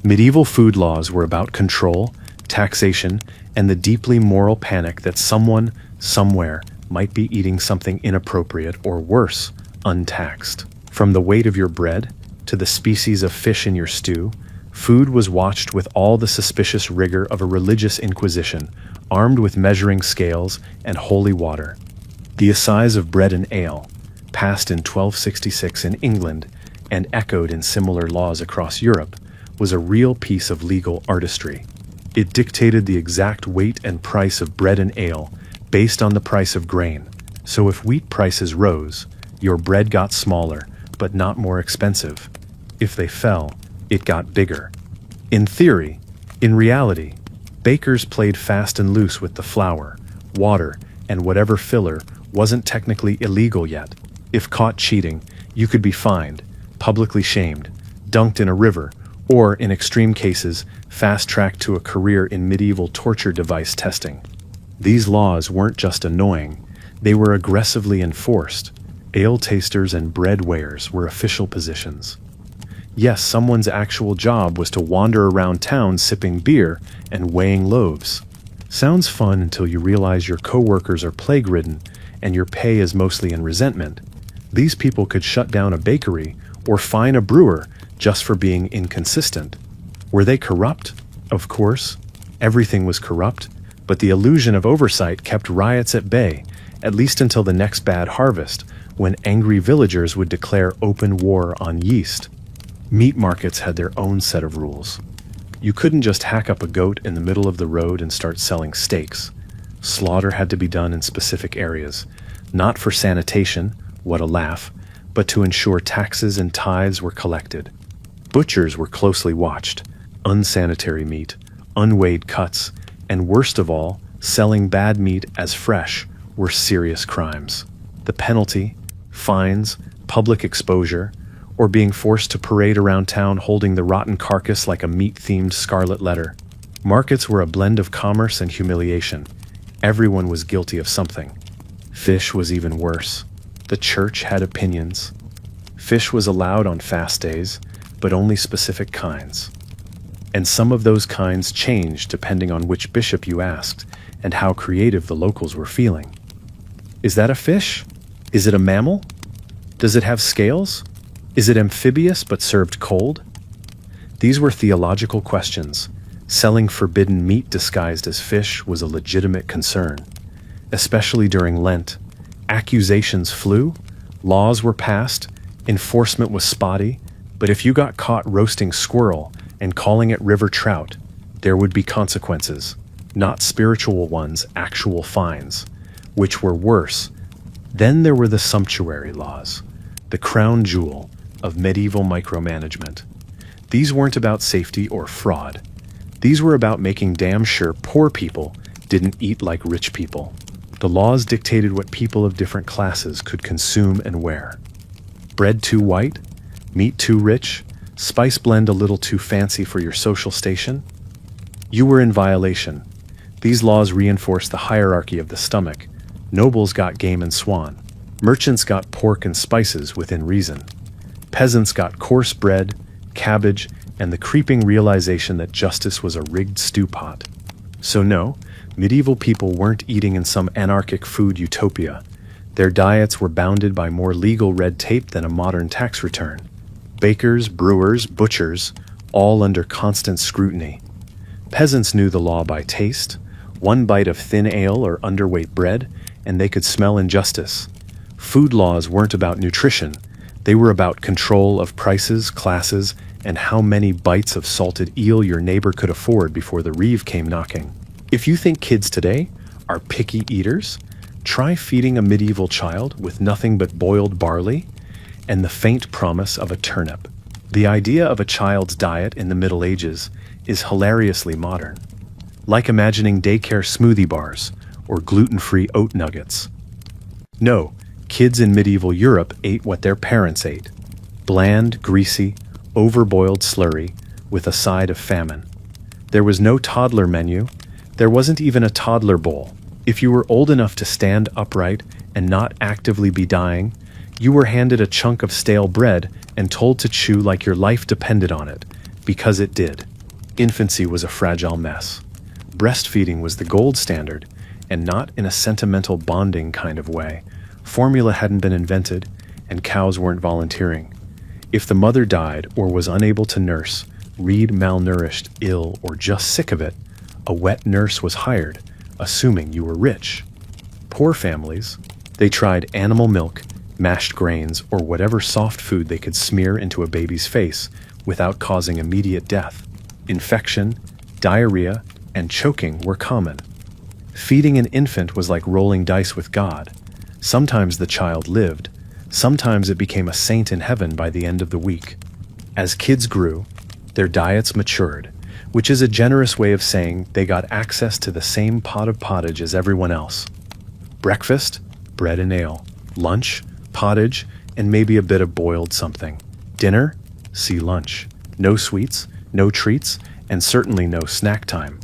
Speaker 1: medieval food laws were about control, taxation, and the deeply moral panic that someone, somewhere, might be eating something inappropriate or worse, untaxed. From the weight of your bread to the species of fish in your stew, food was watched with all the suspicious rigor of a religious inquisition, armed with measuring scales and holy water. The assize of bread and ale, passed in 1266 in England and echoed in similar laws across Europe, was a real piece of legal artistry. It dictated the exact weight and price of bread and ale based on the price of grain. So if wheat prices rose, your bread got smaller, but not more expensive. If they fell, it got bigger. In theory, in reality, bakers played fast and loose with the flour, water, and whatever filler wasn't technically illegal yet. If caught cheating, you could be fined, publicly shamed, dunked in a river, or, in extreme cases, fast-tracked to a career in medieval torture device testing. These laws weren't just annoying, they were aggressively enforced. Ale tasters and bread weighers were official positions. Yes, someone's actual job was to wander around town sipping beer and weighing loaves. Sounds fun until you realize your coworkers are plague-ridden and your pay is mostly in resentment. These people could shut down a bakery or fine a brewer just for being inconsistent. Were they corrupt? Of course. Everything was corrupt, but the illusion of oversight kept riots at bay, at least until the next bad harvest, when angry villagers would declare open war on yeast. Meat markets had their own set of rules. You couldn't just hack up a goat in the middle of the road and start selling steaks. Slaughter had to be done in specific areas, not for sanitation, what a laugh, but to ensure taxes and tithes were collected. Butchers were closely watched. Unsanitary meat, unweighed cuts, and worst of all, selling bad meat as fresh were serious crimes. The penalty, fines, public exposure, or being forced to parade around town holding the rotten carcass like a meat-themed scarlet letter. Markets were a blend of commerce and humiliation. Everyone was guilty of something. Fish was even worse. The church had opinions. Fish was allowed on fast days, but only specific kinds. And some of those kinds changed depending on which bishop you asked and how creative the locals were feeling. Is that a fish? Is it a mammal? Does it have scales? Is it amphibious but served cold? These were theological questions. Selling forbidden meat disguised as fish was a legitimate concern. Especially during Lent, accusations flew, laws were passed, enforcement was spotty, but if you got caught roasting squirrel and calling it river trout, there would be consequences. Not spiritual ones, actual fines, which were worse. Then there were the sumptuary laws, the crown jewel of medieval micromanagement. These weren't about safety or fraud. These were about making damn sure poor people didn't eat like rich people. The laws dictated what people of different classes could consume and wear. Bread too white? Meat too rich? Spice blend a little too fancy for your social station? You were in violation. These laws reinforced the hierarchy of the stomach. Nobles got game and swan. Merchants got pork and spices within reason. Peasants got coarse bread, cabbage, and the creeping realization that justice was a rigged stew pot. So no, medieval people weren't eating in some anarchic food utopia. Their diets were bounded by more legal red tape than a modern tax return. Bakers, brewers, butchers, all under constant scrutiny. Peasants knew the law by taste. One bite of thin ale or underweight bread, and they could smell injustice. Food laws weren't about nutrition. They were about control of prices, classes, and how many bites of salted eel your neighbor could afford before the reeve came knocking. If you think kids today are picky eaters, try feeding a medieval child with nothing but boiled barley and the faint promise of a turnip. The idea of a child's diet in the Middle Ages is hilariously modern. Like imagining daycare smoothie bars or gluten-free oat nuggets. No, kids in medieval Europe ate what their parents ate. Bland, greasy, overboiled slurry with a side of famine. There was no toddler menu. There wasn't even a toddler bowl. If you were old enough to stand upright and not actively be dying, you were handed a chunk of stale bread and told to chew like your life depended on it, because it did. Infancy was a fragile mess. Breastfeeding was the gold standard, and not in a sentimental bonding kind of way. Formula hadn't been invented, and cows weren't volunteering. If the mother died or was unable to nurse, read malnourished, ill, or just sick of it, a wet nurse was hired, assuming you were rich. Poor families, they tried animal milk, mashed grains, or whatever soft food they could smear into a baby's face without causing immediate death. Infection, diarrhea, and choking were common. Feeding an infant was like rolling dice with God. Sometimes the child lived, sometimes it became a saint in heaven by the end of the week. As kids grew, their diets matured, which is a generous way of saying they got access to the same pot of pottage as everyone else. Breakfast, bread and ale. Lunch, pottage, and maybe a bit of boiled something. Dinner, see lunch. No sweets, no treats, and certainly no snack time.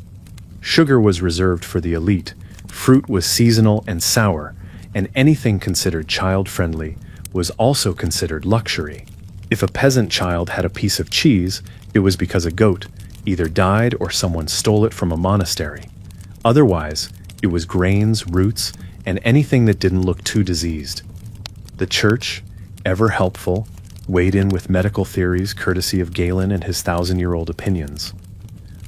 Speaker 1: Sugar was reserved for the elite, fruit was seasonal and sour, and anything considered child-friendly was also considered luxury. If a peasant child had a piece of cheese, it was because a goat either died or someone stole it from a monastery. Otherwise, it was grains, roots, and anything that didn't look too diseased. The church, ever helpful, weighed in with medical theories courtesy of Galen and his 1,000-year-old opinions.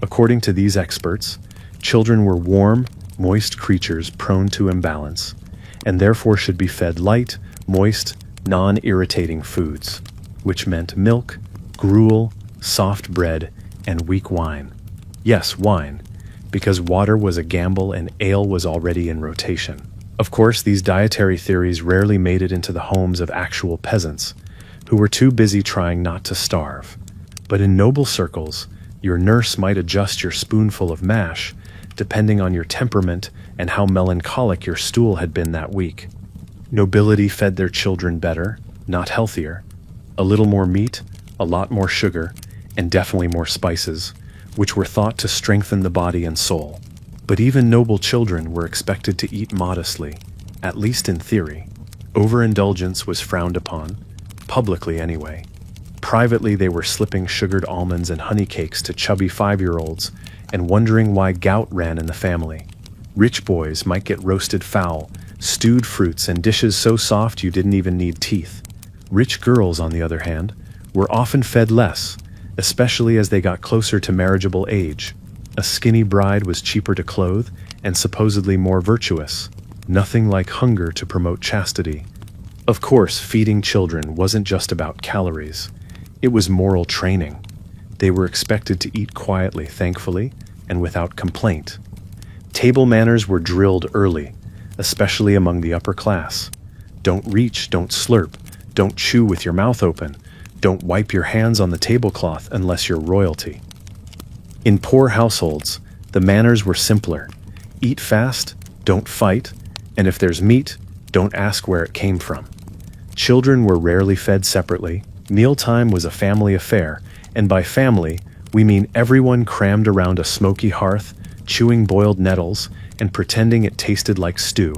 Speaker 1: According to these experts, children were warm, moist creatures prone to imbalance, and therefore should be fed light, moist, non-irritating foods, which meant milk, gruel, soft bread, and weak wine. Yes, wine, because water was a gamble and ale was already in rotation. Of course, these dietary theories rarely made it into the homes of actual peasants, who were too busy trying not to starve. But in noble circles, your nurse might adjust your spoonful of mash, depending on your temperament and how melancholic your stool had been that week. Nobility fed their children better, not healthier. A little more meat, a lot more sugar, and definitely more spices, which were thought to strengthen the body and soul. But even noble children were expected to eat modestly, at least in theory. Overindulgence was frowned upon, publicly anyway. Privately, they were slipping sugared almonds and honey cakes to chubby 5-year-olds and wondering why gout ran in the family. Rich boys might get roasted fowl, stewed fruits, and dishes so soft you didn't even need teeth. Rich girls, on the other hand, were often fed less, especially as they got closer to marriageable age. A skinny bride was cheaper to clothe and supposedly more virtuous. Nothing like hunger to promote chastity. Of course, feeding children wasn't just about calories. It was moral training. They were expected to eat quietly, thankfully, and without complaint. Table manners were drilled early, especially among the upper class. Don't reach, don't slurp, don't chew with your mouth open, don't wipe your hands on the tablecloth unless you're royalty. In poor households, the manners were simpler. Eat fast, don't fight, and if there's meat, don't ask where it came from. Children were rarely fed separately. Mealtime was a family affair, and by family, we mean everyone crammed around a smoky hearth, chewing boiled nettles, and pretending it tasted like stew.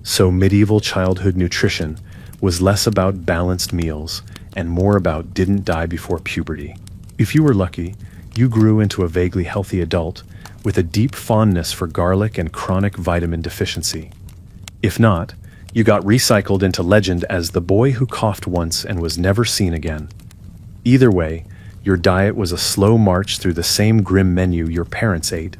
Speaker 1: So medieval childhood nutrition was less about balanced meals and more about didn't die before puberty. If you were lucky, you grew into a vaguely healthy adult with a deep fondness for garlic and chronic vitamin deficiency. If not, you got recycled into legend as the boy who coughed once and was never seen again. Either way, your diet was a slow march through the same grim menu your parents ate,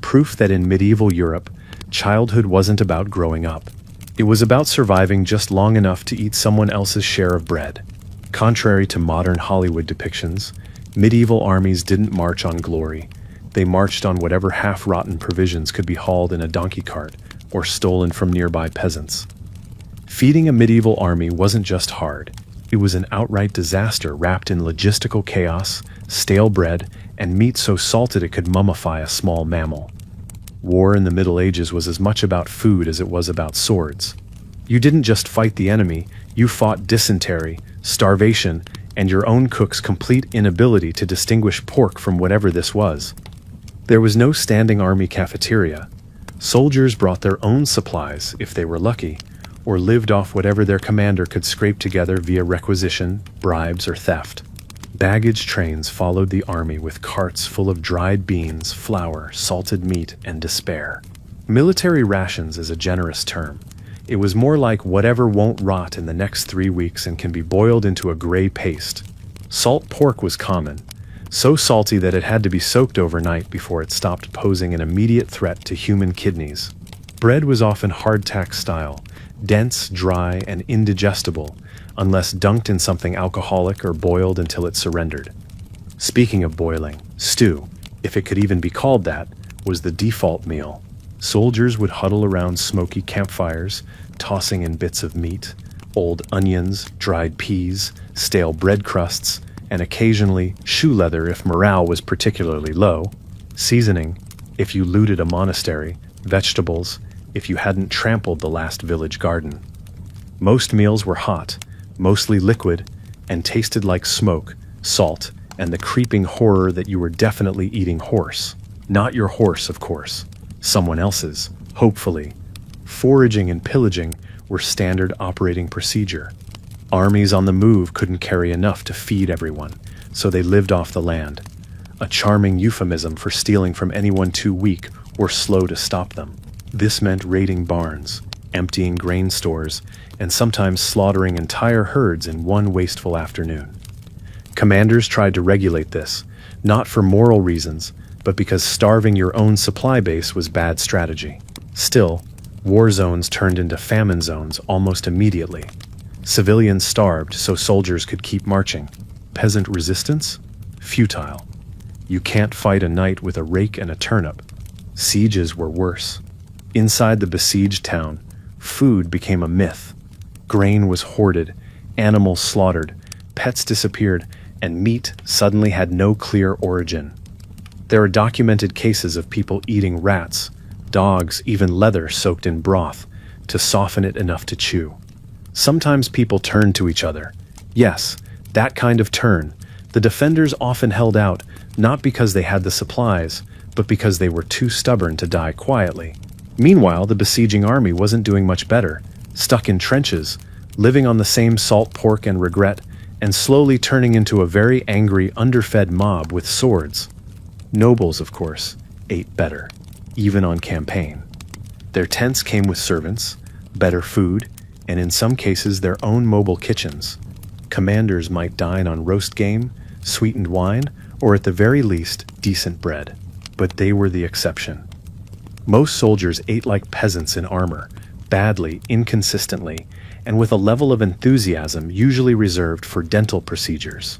Speaker 1: proof that in medieval Europe, childhood wasn't about growing up. It was about surviving just long enough to eat someone else's share of bread. Contrary to modern Hollywood depictions, medieval armies didn't march on glory. They marched on whatever half-rotten provisions could be hauled in a donkey cart or stolen from nearby peasants. Feeding a medieval army wasn't just hard. It was an outright disaster wrapped in logistical chaos, stale bread, and meat so salted it could mummify a small mammal. War in the Middle Ages was as much about food as it was about swords. You didn't just fight the enemy, you fought dysentery, starvation, and your own cook's complete inability to distinguish pork from whatever this was. There was no standing army cafeteria. Soldiers brought their own supplies, if they were lucky, or lived off whatever their commander could scrape together via requisition, bribes, or theft. Baggage trains followed the army with carts full of dried beans, flour, salted meat, and despair. Military rations is a generous term. It was more like whatever won't rot in the next 3 weeks and can be boiled into a gray paste. Salt pork was common, so salty that it had to be soaked overnight before it stopped posing an immediate threat to human kidneys. Bread was often hardtack style, dense, dry, and indigestible, unless dunked in something alcoholic or boiled until it surrendered. Speaking of boiling, stew, if it could even be called that, was the default meal. Soldiers would huddle around smoky campfires, tossing in bits of meat, old onions, dried peas, stale bread crusts, and occasionally shoe leather if morale was particularly low, seasoning, if you looted a monastery, vegetables, if you hadn't trampled the last village garden. Most meals were hot, mostly liquid, and tasted like smoke, salt, and the creeping horror that you were definitely eating horse. Not your horse, of course. Someone else's, hopefully. Foraging and pillaging were standard operating procedure. Armies on the move couldn't carry enough to feed everyone, so they lived off the land. A charming euphemism for stealing from anyone too weak or slow to stop them. This meant raiding barns, emptying grain stores, and sometimes slaughtering entire herds in one wasteful afternoon. Commanders tried to regulate this, not for moral reasons, but because starving your own supply base was bad strategy. Still, war zones turned into famine zones almost immediately. Civilians starved so soldiers could keep marching. Peasant resistance? Futile. You can't fight a knight with a rake and a turnip. Sieges were worse. Inside the besieged town, food became a myth. Grain was hoarded, animals slaughtered, pets disappeared, and meat suddenly had no clear origin. There are documented cases of people eating rats, dogs, even leather soaked in broth, to soften it enough to chew. Sometimes people turned to each other. Yes, that kind of turn. The defenders often held out, not because they had the supplies, but because they were too stubborn to die quietly. Meanwhile, the besieging army wasn't doing much better, stuck in trenches, living on the same salt pork and regret, and slowly turning into a very angry, underfed mob with swords. Nobles, of course, ate better, even on campaign. Their tents came with servants, better food, and in some cases their own mobile kitchens. Commanders might dine on roast game, sweetened wine, or at the very least, decent bread. But they were the exception. Most soldiers ate like peasants in armor, badly, inconsistently, and with a level of enthusiasm usually reserved for dental procedures.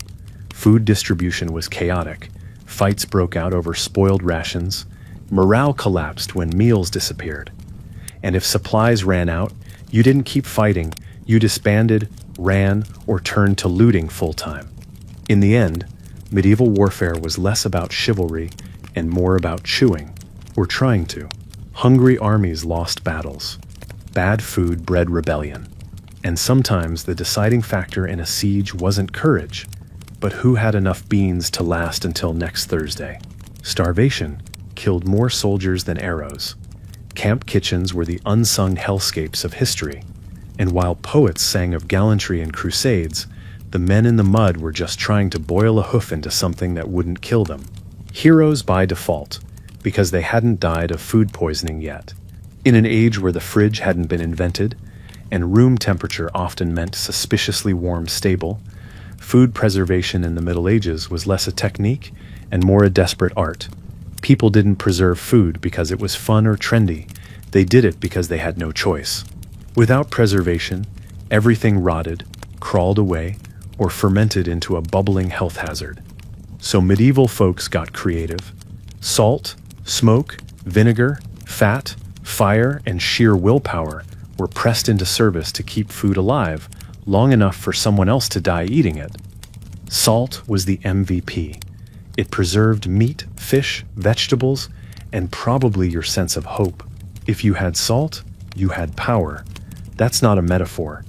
Speaker 1: Food distribution was chaotic. Fights broke out over spoiled rations. Morale collapsed when meals disappeared. And if supplies ran out, you didn't keep fighting, you disbanded, ran, or turned to looting full-time. In the end, medieval warfare was less about chivalry and more about chewing, or trying to. Hungry armies lost battles. Bad food bred rebellion. And sometimes the deciding factor in a siege wasn't courage, but who had enough beans to last until next Thursday. Starvation killed more soldiers than arrows. Camp kitchens were the unsung hellscapes of history, and while poets sang of gallantry and crusades, the men in the mud were just trying to boil a hoof into something that wouldn't kill them. Heroes by default, because they hadn't died of food poisoning yet. In an age where the fridge hadn't been invented, and room temperature often meant suspiciously warm stable, food preservation in the Middle Ages was less a technique and more a desperate art. People didn't preserve food because it was fun or trendy. They did it because they had no choice. Without preservation, everything rotted, crawled away, or fermented into a bubbling health hazard. So medieval folks got creative. Salt, smoke, vinegar, fat, fire, and sheer willpower were pressed into service to keep food alive long enough for someone else to die eating it. Salt was the MVP. It preserved meat, fish, vegetables, and probably your sense of hope. If you had salt, you had power. That's not a metaphor.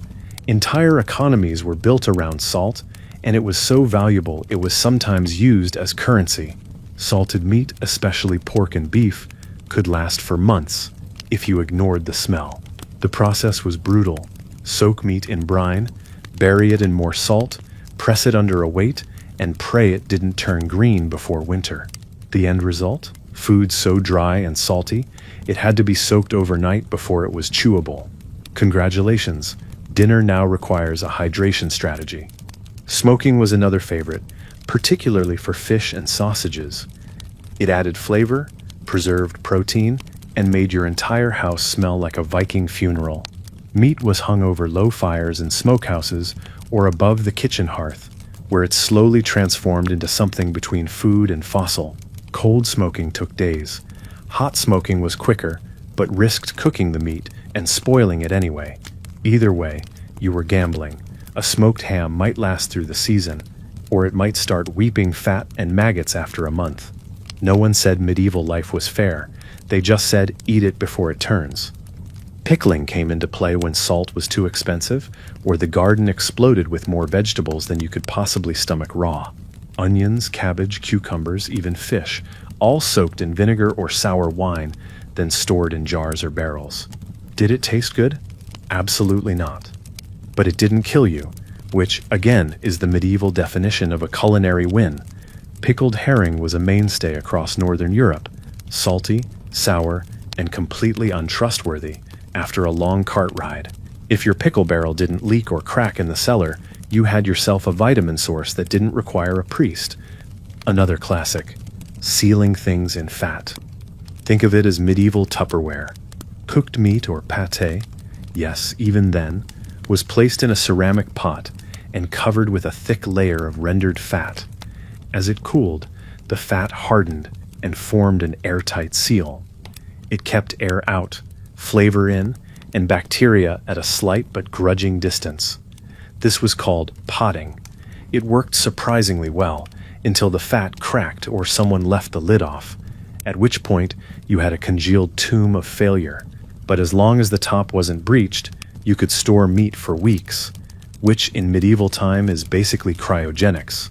Speaker 1: Entire economies were built around salt, and it was so valuable it was sometimes used as currency. Salted meat, especially pork and beef, could last for months if you ignored the smell. The process was brutal. Soak meat in brine, bury it in more salt, press it under a weight, and pray it didn't turn green before winter. The end result? Food so dry and salty, it had to be soaked overnight before it was chewable. Congratulations, dinner now requires a hydration strategy. Smoking was another favorite, particularly for fish and sausages. It added flavor, preserved protein, and made your entire house smell like a Viking funeral. Meat was hung over low fires in smokehouses or above the kitchen hearth, where it slowly transformed into something between food and fossil. Cold smoking took days. Hot smoking was quicker, but risked cooking the meat and spoiling it anyway. Either way, you were gambling. A smoked ham might last through the season, or it might start weeping fat and maggots after a month. No one said medieval life was fair. They just said, eat it before it turns. Pickling came into play when salt was too expensive, or the garden exploded with more vegetables than you could possibly stomach raw. Onions, cabbage, cucumbers, even fish, all soaked in vinegar or sour wine, then stored in jars or barrels. Did it taste good? Absolutely not. But it didn't kill you, which, again, is the medieval definition of a culinary win. Pickled herring was a mainstay across Northern Europe, salty, sour, and completely untrustworthy after a long cart ride. If your pickle barrel didn't leak or crack in the cellar, you had yourself a vitamin source that didn't require a priest. Another classic, sealing things in fat. Think of it as medieval Tupperware. Cooked meat or pâté, yes, even then, was placed in a ceramic pot and covered with a thick layer of rendered fat. As it cooled, the fat hardened and formed an airtight seal. It kept air out, flavor in, and bacteria at a slight but grudging distance. This was called potting. It worked surprisingly well until the fat cracked or someone left the lid off, at which point you had a congealed tomb of failure. But as long as the top wasn't breached, you could store meat for weeks, which in medieval time is basically cryogenics.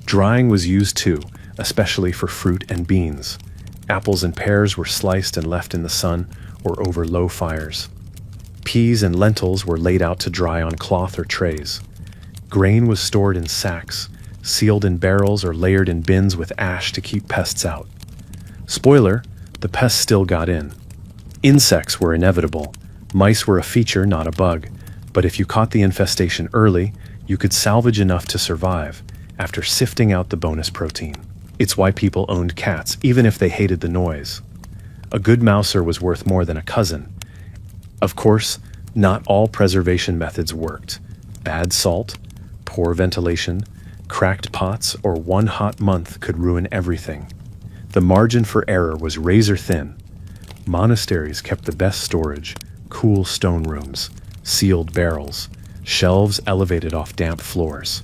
Speaker 1: Drying was used too, especially for fruit and beans. Apples and pears were sliced and left in the sun or over low fires. Peas and lentils were laid out to dry on cloth or trays. Grain was stored in sacks, sealed in barrels or layered in bins with ash to keep pests out. Spoiler, the pests still got in. Insects were inevitable. Mice were a feature, not a bug. But if you caught the infestation early, you could salvage enough to survive after sifting out the bonus protein. It's why people owned cats, even if they hated the noise. A good mouser was worth more than a cousin. Of course, not all preservation methods worked. Bad salt, poor ventilation, cracked pots, or one hot month could ruin everything. The margin for error was razor thin. Monasteries kept the best storage, cool stone rooms, sealed barrels, shelves elevated off damp floors.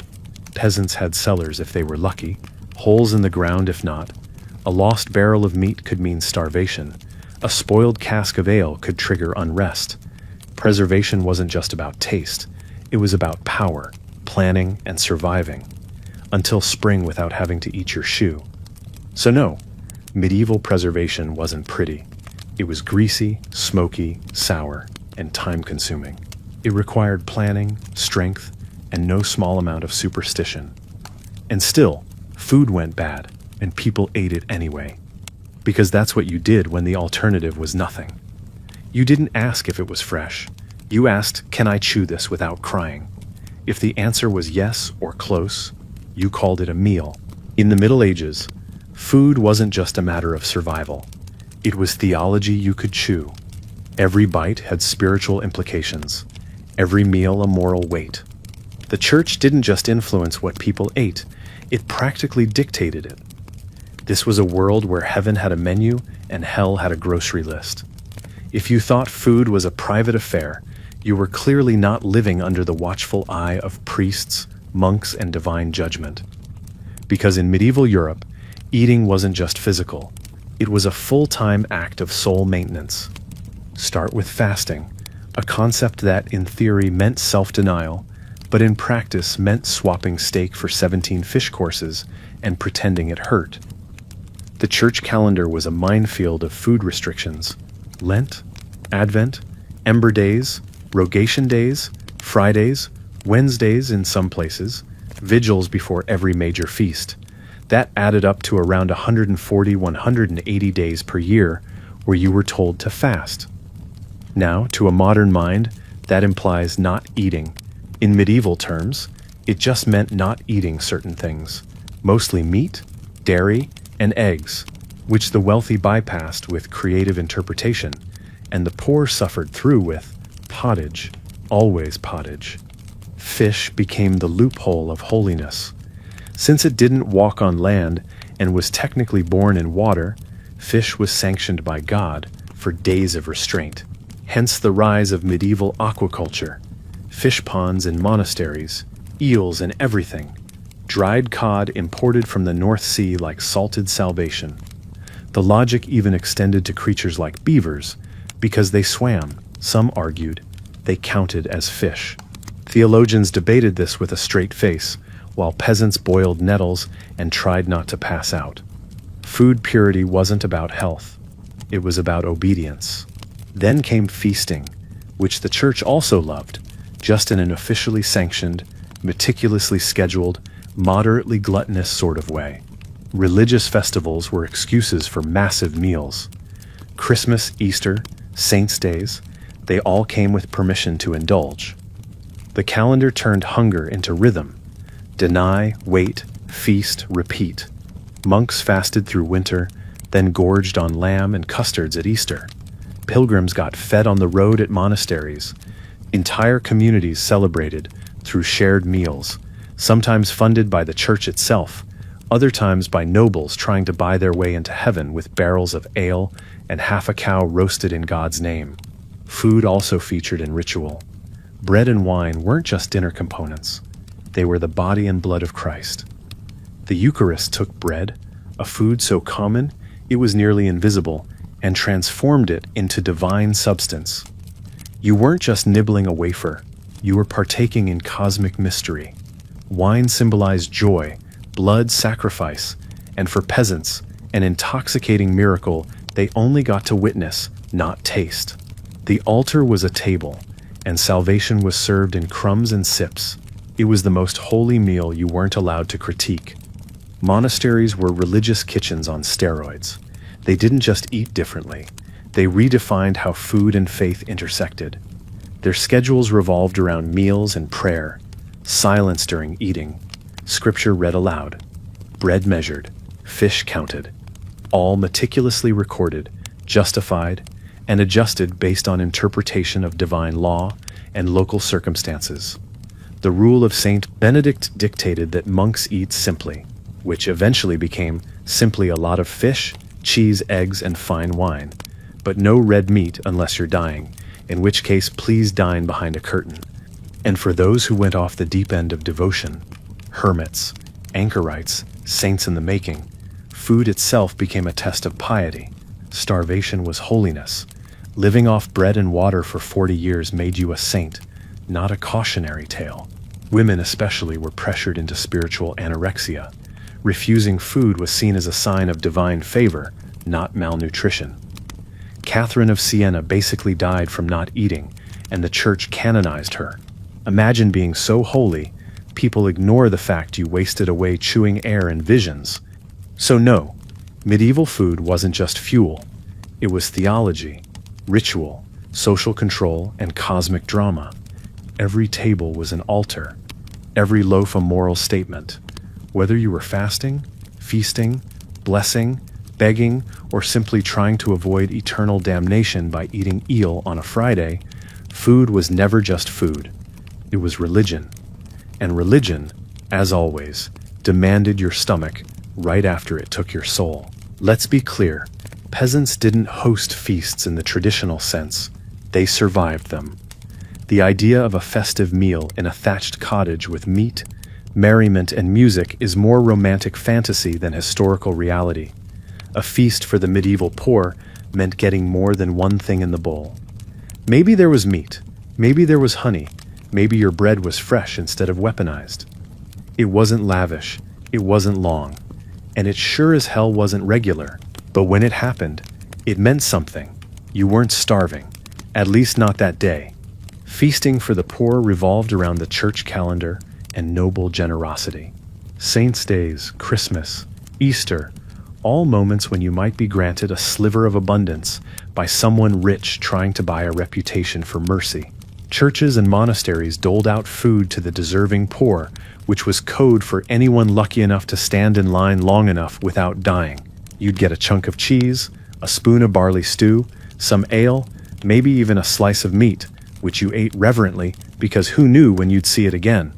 Speaker 1: Peasants had cellars if they were lucky, holes in the ground if not. A lost barrel of meat could mean starvation. A spoiled cask of ale could trigger unrest. Preservation wasn't just about taste. It was about power, planning, and surviving. Until spring without having to eat your shoe. So no, medieval preservation wasn't pretty. It was greasy, smoky, sour, and time-consuming. It required planning, strength, and no small amount of superstition. And still, food went bad, and people ate it anyway. Because that's what you did when the alternative was nothing. You didn't ask if it was fresh. You asked, can I chew this without crying? If the answer was yes or close, you called it a meal. In the Middle Ages, food wasn't just a matter of survival. It was theology you could chew. Every bite had spiritual implications. Every meal a moral weight. The church didn't just influence what people ate, it practically dictated it. This was a world where heaven had a menu and hell had a grocery list. If you thought food was a private affair, you were clearly not living under the watchful eye of priests, monks, and divine judgment. Because in medieval Europe, eating wasn't just physical. It was a full-time act of soul maintenance. Start with fasting, a concept that, in theory, meant self-denial, but in practice meant swapping steak for 17 fish courses and pretending it hurt. The church calendar was a minefield of food restrictions. Lent, Advent, Ember Days, Rogation Days, Fridays, Wednesdays in some places, vigils before every major feast. That added up to around 140-180 days per year where you were told to fast. Now, to a modern mind, that implies not eating. In medieval terms, It just meant not eating certain things, mostly meat, dairy, and eggs, which the wealthy bypassed with creative interpretation, and the poor suffered through with pottage, always pottage. Fish became the loophole of holiness. Since it didn't walk on land and was technically born in water, fish was sanctioned by God for days of restraint. Hence the rise of medieval aquaculture, fish ponds in monasteries, eels in everything, dried cod imported from the North Sea like salted salvation. The logic even extended to creatures like beavers, because they swam, some argued, they counted as fish. Theologians debated this with a straight face, while peasants boiled nettles and tried not to pass out. Food purity wasn't about health, it was about obedience. Then came feasting, which the church also loved, just in an officially sanctioned, meticulously scheduled, moderately gluttonous sort of way. Religious festivals were excuses for massive meals. Christmas, Easter, saints' days, they all came with permission to indulge. The calendar turned hunger into rhythm. Deny, wait, feast, repeat. Monks fasted through winter, then gorged on lamb and custards at Easter. Pilgrims got fed on the road at monasteries. Entire communities celebrated through shared meals, sometimes funded by the church itself, other times by nobles trying to buy their way into heaven with barrels of ale and half a cow roasted in God's name. Food also featured in ritual. Bread and wine weren't just dinner components. They were the body and blood of Christ. The Eucharist took bread, a food so common it was nearly invisible, and transformed it into divine substance. You weren't just nibbling a wafer, you were partaking in cosmic mystery. Wine symbolized joy, blood sacrifice, and for peasants, an intoxicating miracle they only got to witness, not taste. The altar was a table, and salvation was served in crumbs and sips. It was the most holy meal you weren't allowed to critique. Monasteries were religious kitchens on steroids. They didn't just eat differently, they redefined how food and faith intersected. Their schedules revolved around meals and prayer, silence during eating, scripture read aloud, bread measured, fish counted, all meticulously recorded, justified, and adjusted based on interpretation of divine law and local circumstances. The rule of Saint Benedict dictated that monks eat simply, which eventually became simply a lot of fish, cheese, eggs, and fine wine, but no red meat unless you're dying, in which case please dine behind a curtain. And for those who went off the deep end of devotion, hermits, anchorites, saints in the making, food itself became a test of piety. Starvation was holiness. Living off bread and water for 40 years made you a saint, not a cautionary tale. Women especially were pressured into spiritual anorexia. Refusing food was seen as a sign of divine favor, not malnutrition. Catherine of Siena basically died from not eating, and the church canonized her. Imagine being so holy, people ignore the fact you wasted away chewing air and visions. So no, medieval food wasn't just fuel. It was theology, ritual, social control, and cosmic drama. Every table was an altar, every loaf a moral statement. Whether you were fasting, feasting, blessing, begging, or simply trying to avoid eternal damnation by eating eel on a Friday, food was never just food. It was religion. And religion, as always, demanded your stomach right after it took your soul. Let's be clear, peasants didn't host feasts in the traditional sense. They survived them. The idea of a festive meal in a thatched cottage with meat, merriment, and music is more romantic fantasy than historical reality. A feast for the medieval poor meant getting more than one thing in the bowl. Maybe there was meat, maybe there was honey, maybe your bread was fresh instead of weaponized. It wasn't lavish, it wasn't long, and it sure as hell wasn't regular. But when it happened, it meant something. You weren't starving, at least not that day. Feasting for the poor revolved around the church calendar and noble generosity. Saints' days, Christmas, Easter, all moments when you might be granted a sliver of abundance by someone rich trying to buy a reputation for mercy. Churches and monasteries doled out food to the deserving poor, which was code for anyone lucky enough to stand in line long enough without dying. You'd get a chunk of cheese, a spoon of barley stew, some ale, maybe even a slice of meat, which you ate reverently because who knew when you'd see it again.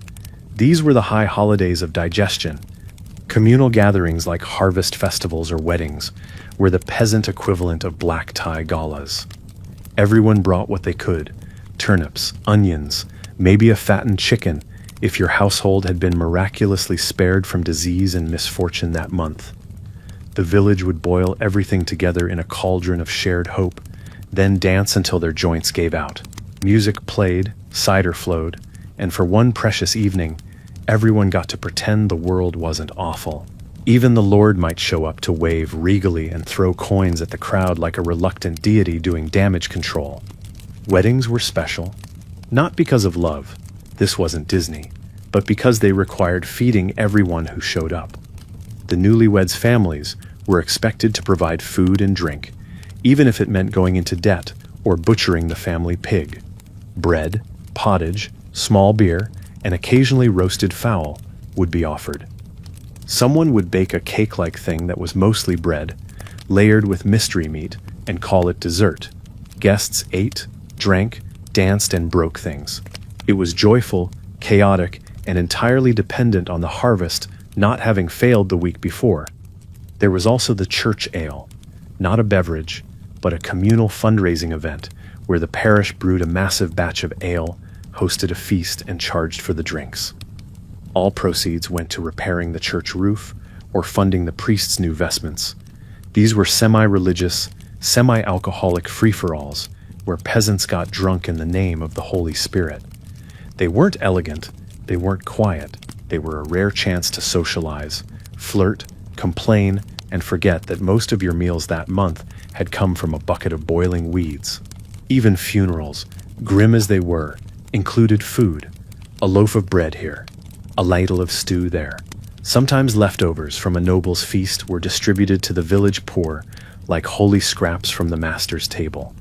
Speaker 1: These were the high holidays of digestion. Communal gatherings like harvest festivals or weddings were the peasant equivalent of black tie galas. Everyone brought what they could: turnips, onions, maybe a fattened chicken, if your household had been miraculously spared from disease and misfortune that month. The village would boil everything together in a cauldron of shared hope, then dance until their joints gave out. Music played, cider flowed, and for one precious evening, everyone got to pretend the world wasn't awful. Even the Lord might show up to wave regally and throw coins at the crowd like a reluctant deity doing damage control. Weddings were special, not because of love, this wasn't Disney, but because they required feeding everyone who showed up. The newlyweds' families were expected to provide food and drink, even if it meant going into debt or butchering the family pig. Bread, pottage, small beer, and occasionally roasted fowl would be offered. Someone would bake a cake-like thing that was mostly bread, layered with mystery meat, and call it dessert. Guests ate, drank, danced, and broke things. It was joyful, chaotic, and entirely dependent on the harvest not having failed the week before. There was also the church ale, not a beverage, but a communal fundraising event where the parish brewed a massive batch of ale, hosted a feast, and charged for the drinks. All proceeds went to repairing the church roof or funding the priest's new vestments. These were semi-religious, semi-alcoholic free-for-alls where peasants got drunk in the name of the Holy Spirit. They weren't elegant, they weren't quiet, they were a rare chance to socialize, flirt, complain, and forget that most of your meals that month had come from a bucket of boiling weeds. Even funerals, grim as they were, included food. A loaf of bread here, a ladle of stew there. Sometimes leftovers from a noble's feast were distributed to the village poor like holy scraps from the master's table.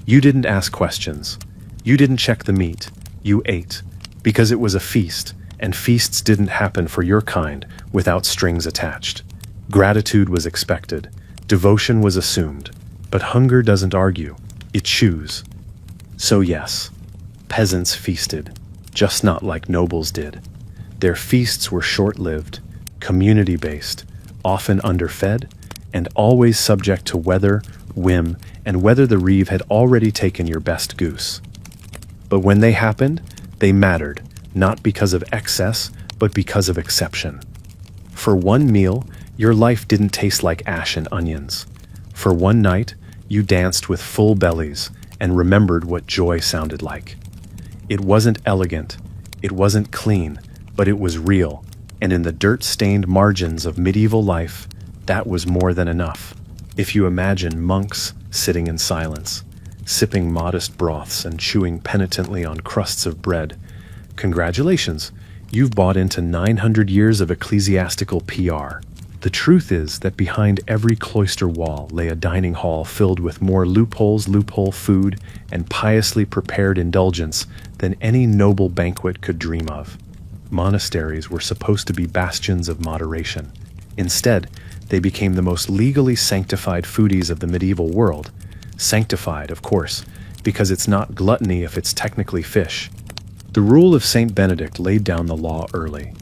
Speaker 1: You didn't ask questions. You didn't check the meat. You ate, because it was a feast, and feasts didn't happen for your kind without strings attached. Gratitude was expected. Devotion was assumed. But hunger doesn't argue. It chews. So yes, peasants feasted, just not like nobles did. Their feasts were short-lived, community-based, often underfed, and always subject to weather, whim, and whether the reeve had already taken your best goose. But when they happened, they mattered, not because of excess, but because of exception. For one meal, your life didn't taste like ash and onions. For one night, you danced with full bellies and remembered what joy sounded like. It wasn't elegant, it wasn't clean, but it was real, and in the dirt-stained margins of medieval life, that was more than enough. If you imagine monks sitting in silence, sipping modest broths and chewing penitently on crusts of bread, congratulations, you've bought into 900 years of ecclesiastical PR. The truth is that behind every cloister wall lay a dining hall filled with more loophole food, and piously prepared indulgence than any noble banquet could dream of. Monasteries were supposed to be bastions of moderation. Instead, they became the most legally sanctified foodies of the medieval world. Sanctified, of course, because it's not gluttony if it's technically fish. The rule of Saint Benedict laid down the law early.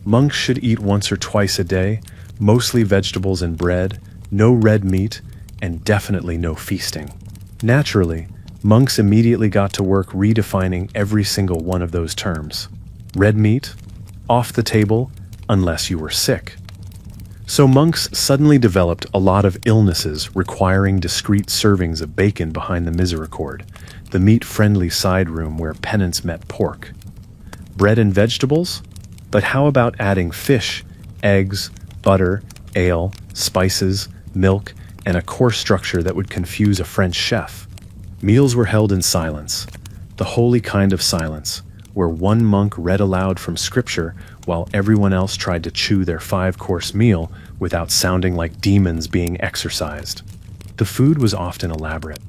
Speaker 1: Monks should eat once or twice a day, mostly vegetables and bread, no red meat, and definitely no feasting. Naturally, monks immediately got to work redefining every single one of those terms. Red meat? Off the table, unless you were sick. So monks suddenly developed a lot of illnesses requiring discreet servings of bacon behind the misericord, the meat-friendly side room where penance met pork. Bread and vegetables? But how about adding fish, eggs, butter, ale, spices, milk, and a core structure that would confuse a French chef? Meals were held in silence, the holy kind of silence, where one monk read aloud from scripture while everyone else tried to chew their 5-course meal without sounding like demons being exorcised. The food was often elaborate.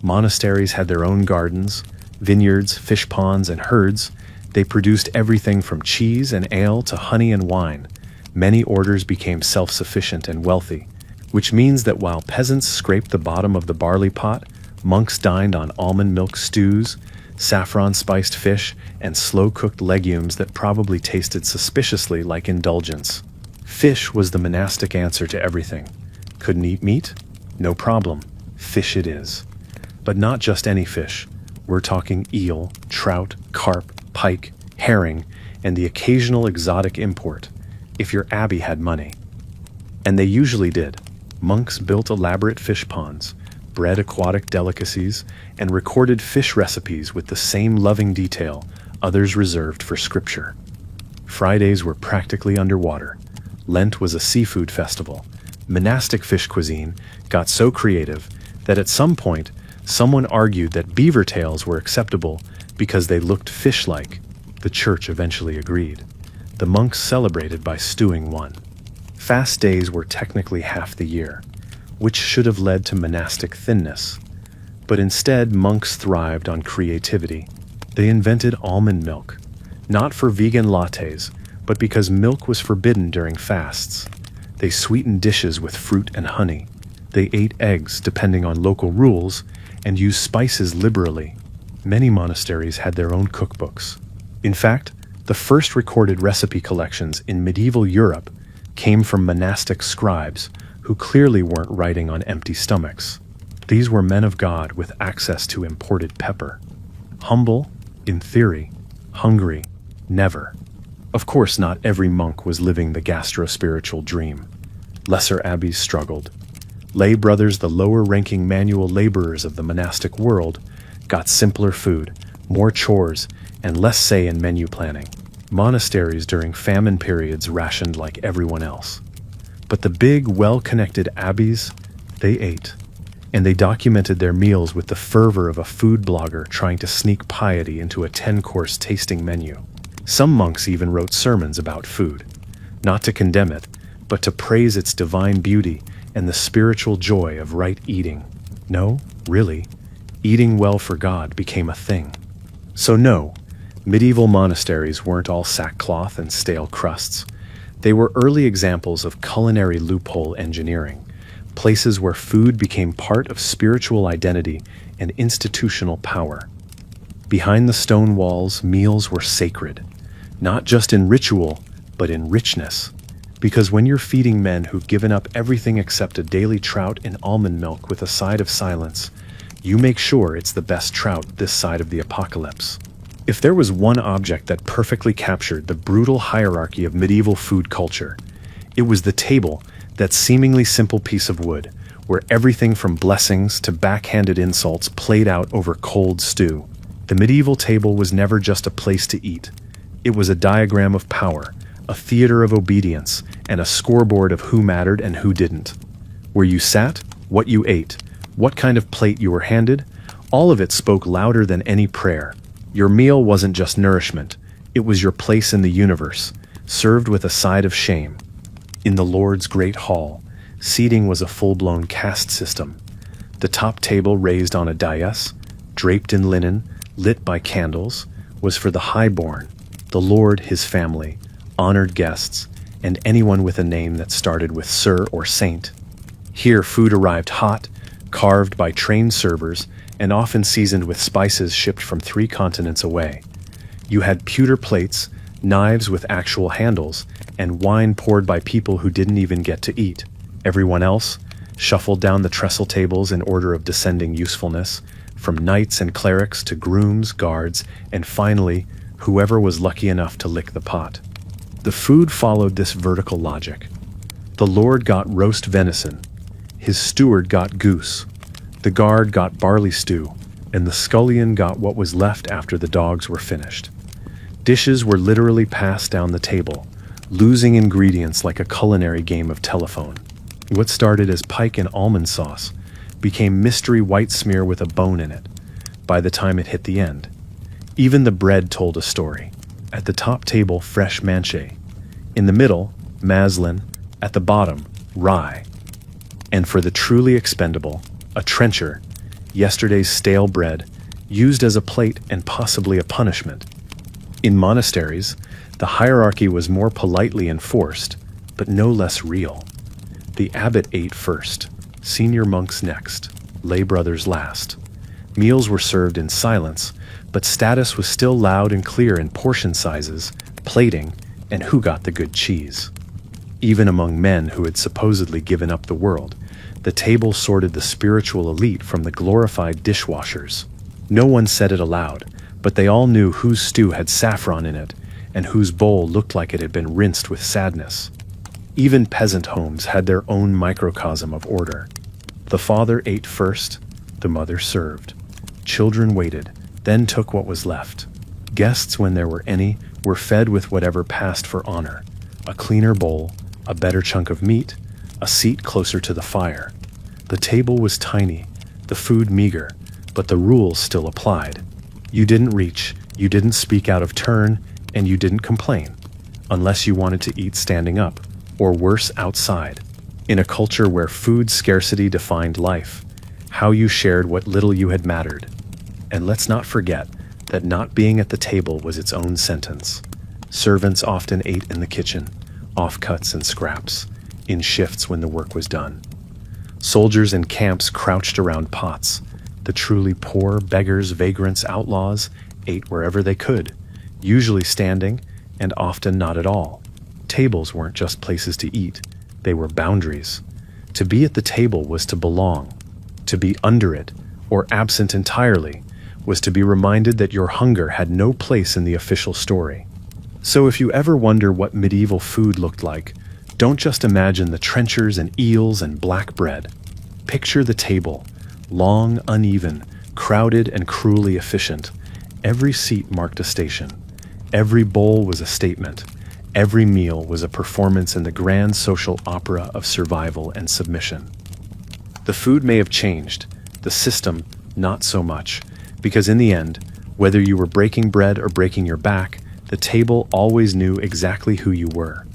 Speaker 1: Monasteries had their own gardens, Vineyards, fish ponds, and herds, they produced everything from cheese and ale to honey and wine. Many orders became self-sufficient and wealthy, which means that while peasants scraped the bottom of the barley pot, monks dined on almond milk stews, saffron-spiced fish, and slow-cooked legumes that probably tasted suspiciously like indulgence. Fish was the monastic answer to everything. Couldn't eat meat? No problem. Fish it is. But not just any fish. We're talking eel, trout, carp, pike, herring, and the occasional exotic import, if your abbey had money. And they usually did. Monks built elaborate fish ponds, bred aquatic delicacies, and recorded fish recipes with the same loving detail others reserved for scripture. Fridays were practically underwater. Lent was a seafood festival. Monastic fish cuisine got so creative that at some point, someone argued that beaver tails were acceptable because they looked fish-like. The church eventually agreed. The monks celebrated by stewing one. Fast days were technically half the year, which should have led to monastic thinness. But instead, monks thrived on creativity. They invented almond milk, not for vegan lattes, but because milk was forbidden during fasts. They sweetened dishes with fruit and honey. They ate eggs, depending on local rules, and used spices liberally. Many monasteries had their own cookbooks. In fact, the first recorded recipe collections in medieval Europe came from monastic scribes who clearly weren't writing on empty stomachs. These were men of God with access to imported pepper. Humble, in theory. Hungry, never. Of course, not every monk was living the gastro-spiritual dream. Lesser abbeys struggled. Lay brothers, the lower-ranking manual laborers of the monastic world, got simpler food, more chores, and less say in menu planning. Monasteries during famine periods rationed like everyone else. But the big, well-connected abbeys, they ate. And they documented their meals with the fervor of a food blogger trying to sneak piety into a 10-course tasting menu. Some monks even wrote sermons about food, not to condemn it, but to praise its divine beauty and the spiritual joy of right eating. No, really, eating well for God became a thing. So no, medieval monasteries weren't all sackcloth and stale crusts. They were early examples of culinary loophole engineering, places where food became part of spiritual identity and institutional power. Behind the stone walls, meals were sacred, not just in ritual, but in richness. Because when you're feeding men who've given up everything except a daily trout in almond milk with a side of silence, you make sure it's the best trout this side of the apocalypse. If there was one object that perfectly captured the brutal hierarchy of medieval food culture, it was the table, that seemingly simple piece of wood, where everything from blessings to backhanded insults played out over cold stew. The medieval table was never just a place to eat. It was a diagram of power, a theater of obedience, and a scoreboard of who mattered and who didn't. Where you sat, what you ate, what kind of plate you were handed, all of it spoke louder than any prayer. Your meal wasn't just nourishment, it was your place in the universe, served with a side of shame. In the Lord's great hall, seating was a full-blown caste system. The top table raised on a dais, draped in linen, lit by candles, was for the highborn, the Lord, his family, honored guests, and anyone with a name that started with Sir or Saint. Here food arrived hot, carved by trained servers, and often seasoned with spices shipped from 3 continents away. You had pewter plates, knives with actual handles, and wine poured by people who didn't even get to eat. Everyone else shuffled down the trestle tables in order of descending usefulness, from knights and clerics to grooms, guards, and finally, whoever was lucky enough to lick the pot. The food followed this vertical logic. The Lord got roast venison, his steward got goose, the guard got barley stew, and the scullion got what was left after the dogs were finished. Dishes were literally passed down the table, losing ingredients like a culinary game of telephone. What started as pike and almond sauce became mystery white smear with a bone in it by the time it hit the end. Even the bread told a story. At the top table, fresh manchet. In the middle, maslin. At the bottom, rye. And for the truly expendable, a trencher, yesterday's stale bread, used as a plate and possibly a punishment. In monasteries, the hierarchy was more politely enforced, but no less real. The abbot ate first, senior monks next, lay brothers last. Meals were served in silence, but status was still loud and clear in portion sizes, plating, and who got the good cheese. Even among men who had supposedly given up the world, the table sorted the spiritual elite from the glorified dishwashers. No one said it aloud, but they all knew whose stew had saffron in it, and whose bowl looked like it had been rinsed with sadness. Even peasant homes had their own microcosm of order. The father ate first, the mother served. Children waited, then took what was left. Guests, when there were any, were fed with whatever passed for honor: a cleaner bowl, a better chunk of meat, a seat closer to the fire. The table was tiny, the food meager, but the rules still applied. You didn't reach, you didn't speak out of turn, and you didn't complain, unless you wanted to eat standing up, or worse, outside. In a culture where food scarcity defined life, how you shared what little you had mattered. And let's not forget that not being at the table was its own sentence. Servants often ate in the kitchen, offcuts and scraps, in shifts when the work was done. Soldiers in camps crouched around pots. The truly poor, beggars, vagrants, outlaws, ate wherever they could, usually standing, and often not at all. Tables weren't just places to eat, they were boundaries. To be at the table was to belong. To be under it, or absent entirely, was to be reminded that your hunger had no place in the official story. So if you ever wonder what medieval food looked like, don't just imagine the trenchers and eels and black bread. Picture the table, long, uneven, crowded, and cruelly efficient. Every seat marked a station. Every bowl was a statement. Every meal was a performance in the grand social opera of survival and submission. The food may have changed, the system not so much, because in the end, whether you were breaking bread or breaking your back, the table always knew exactly who you were.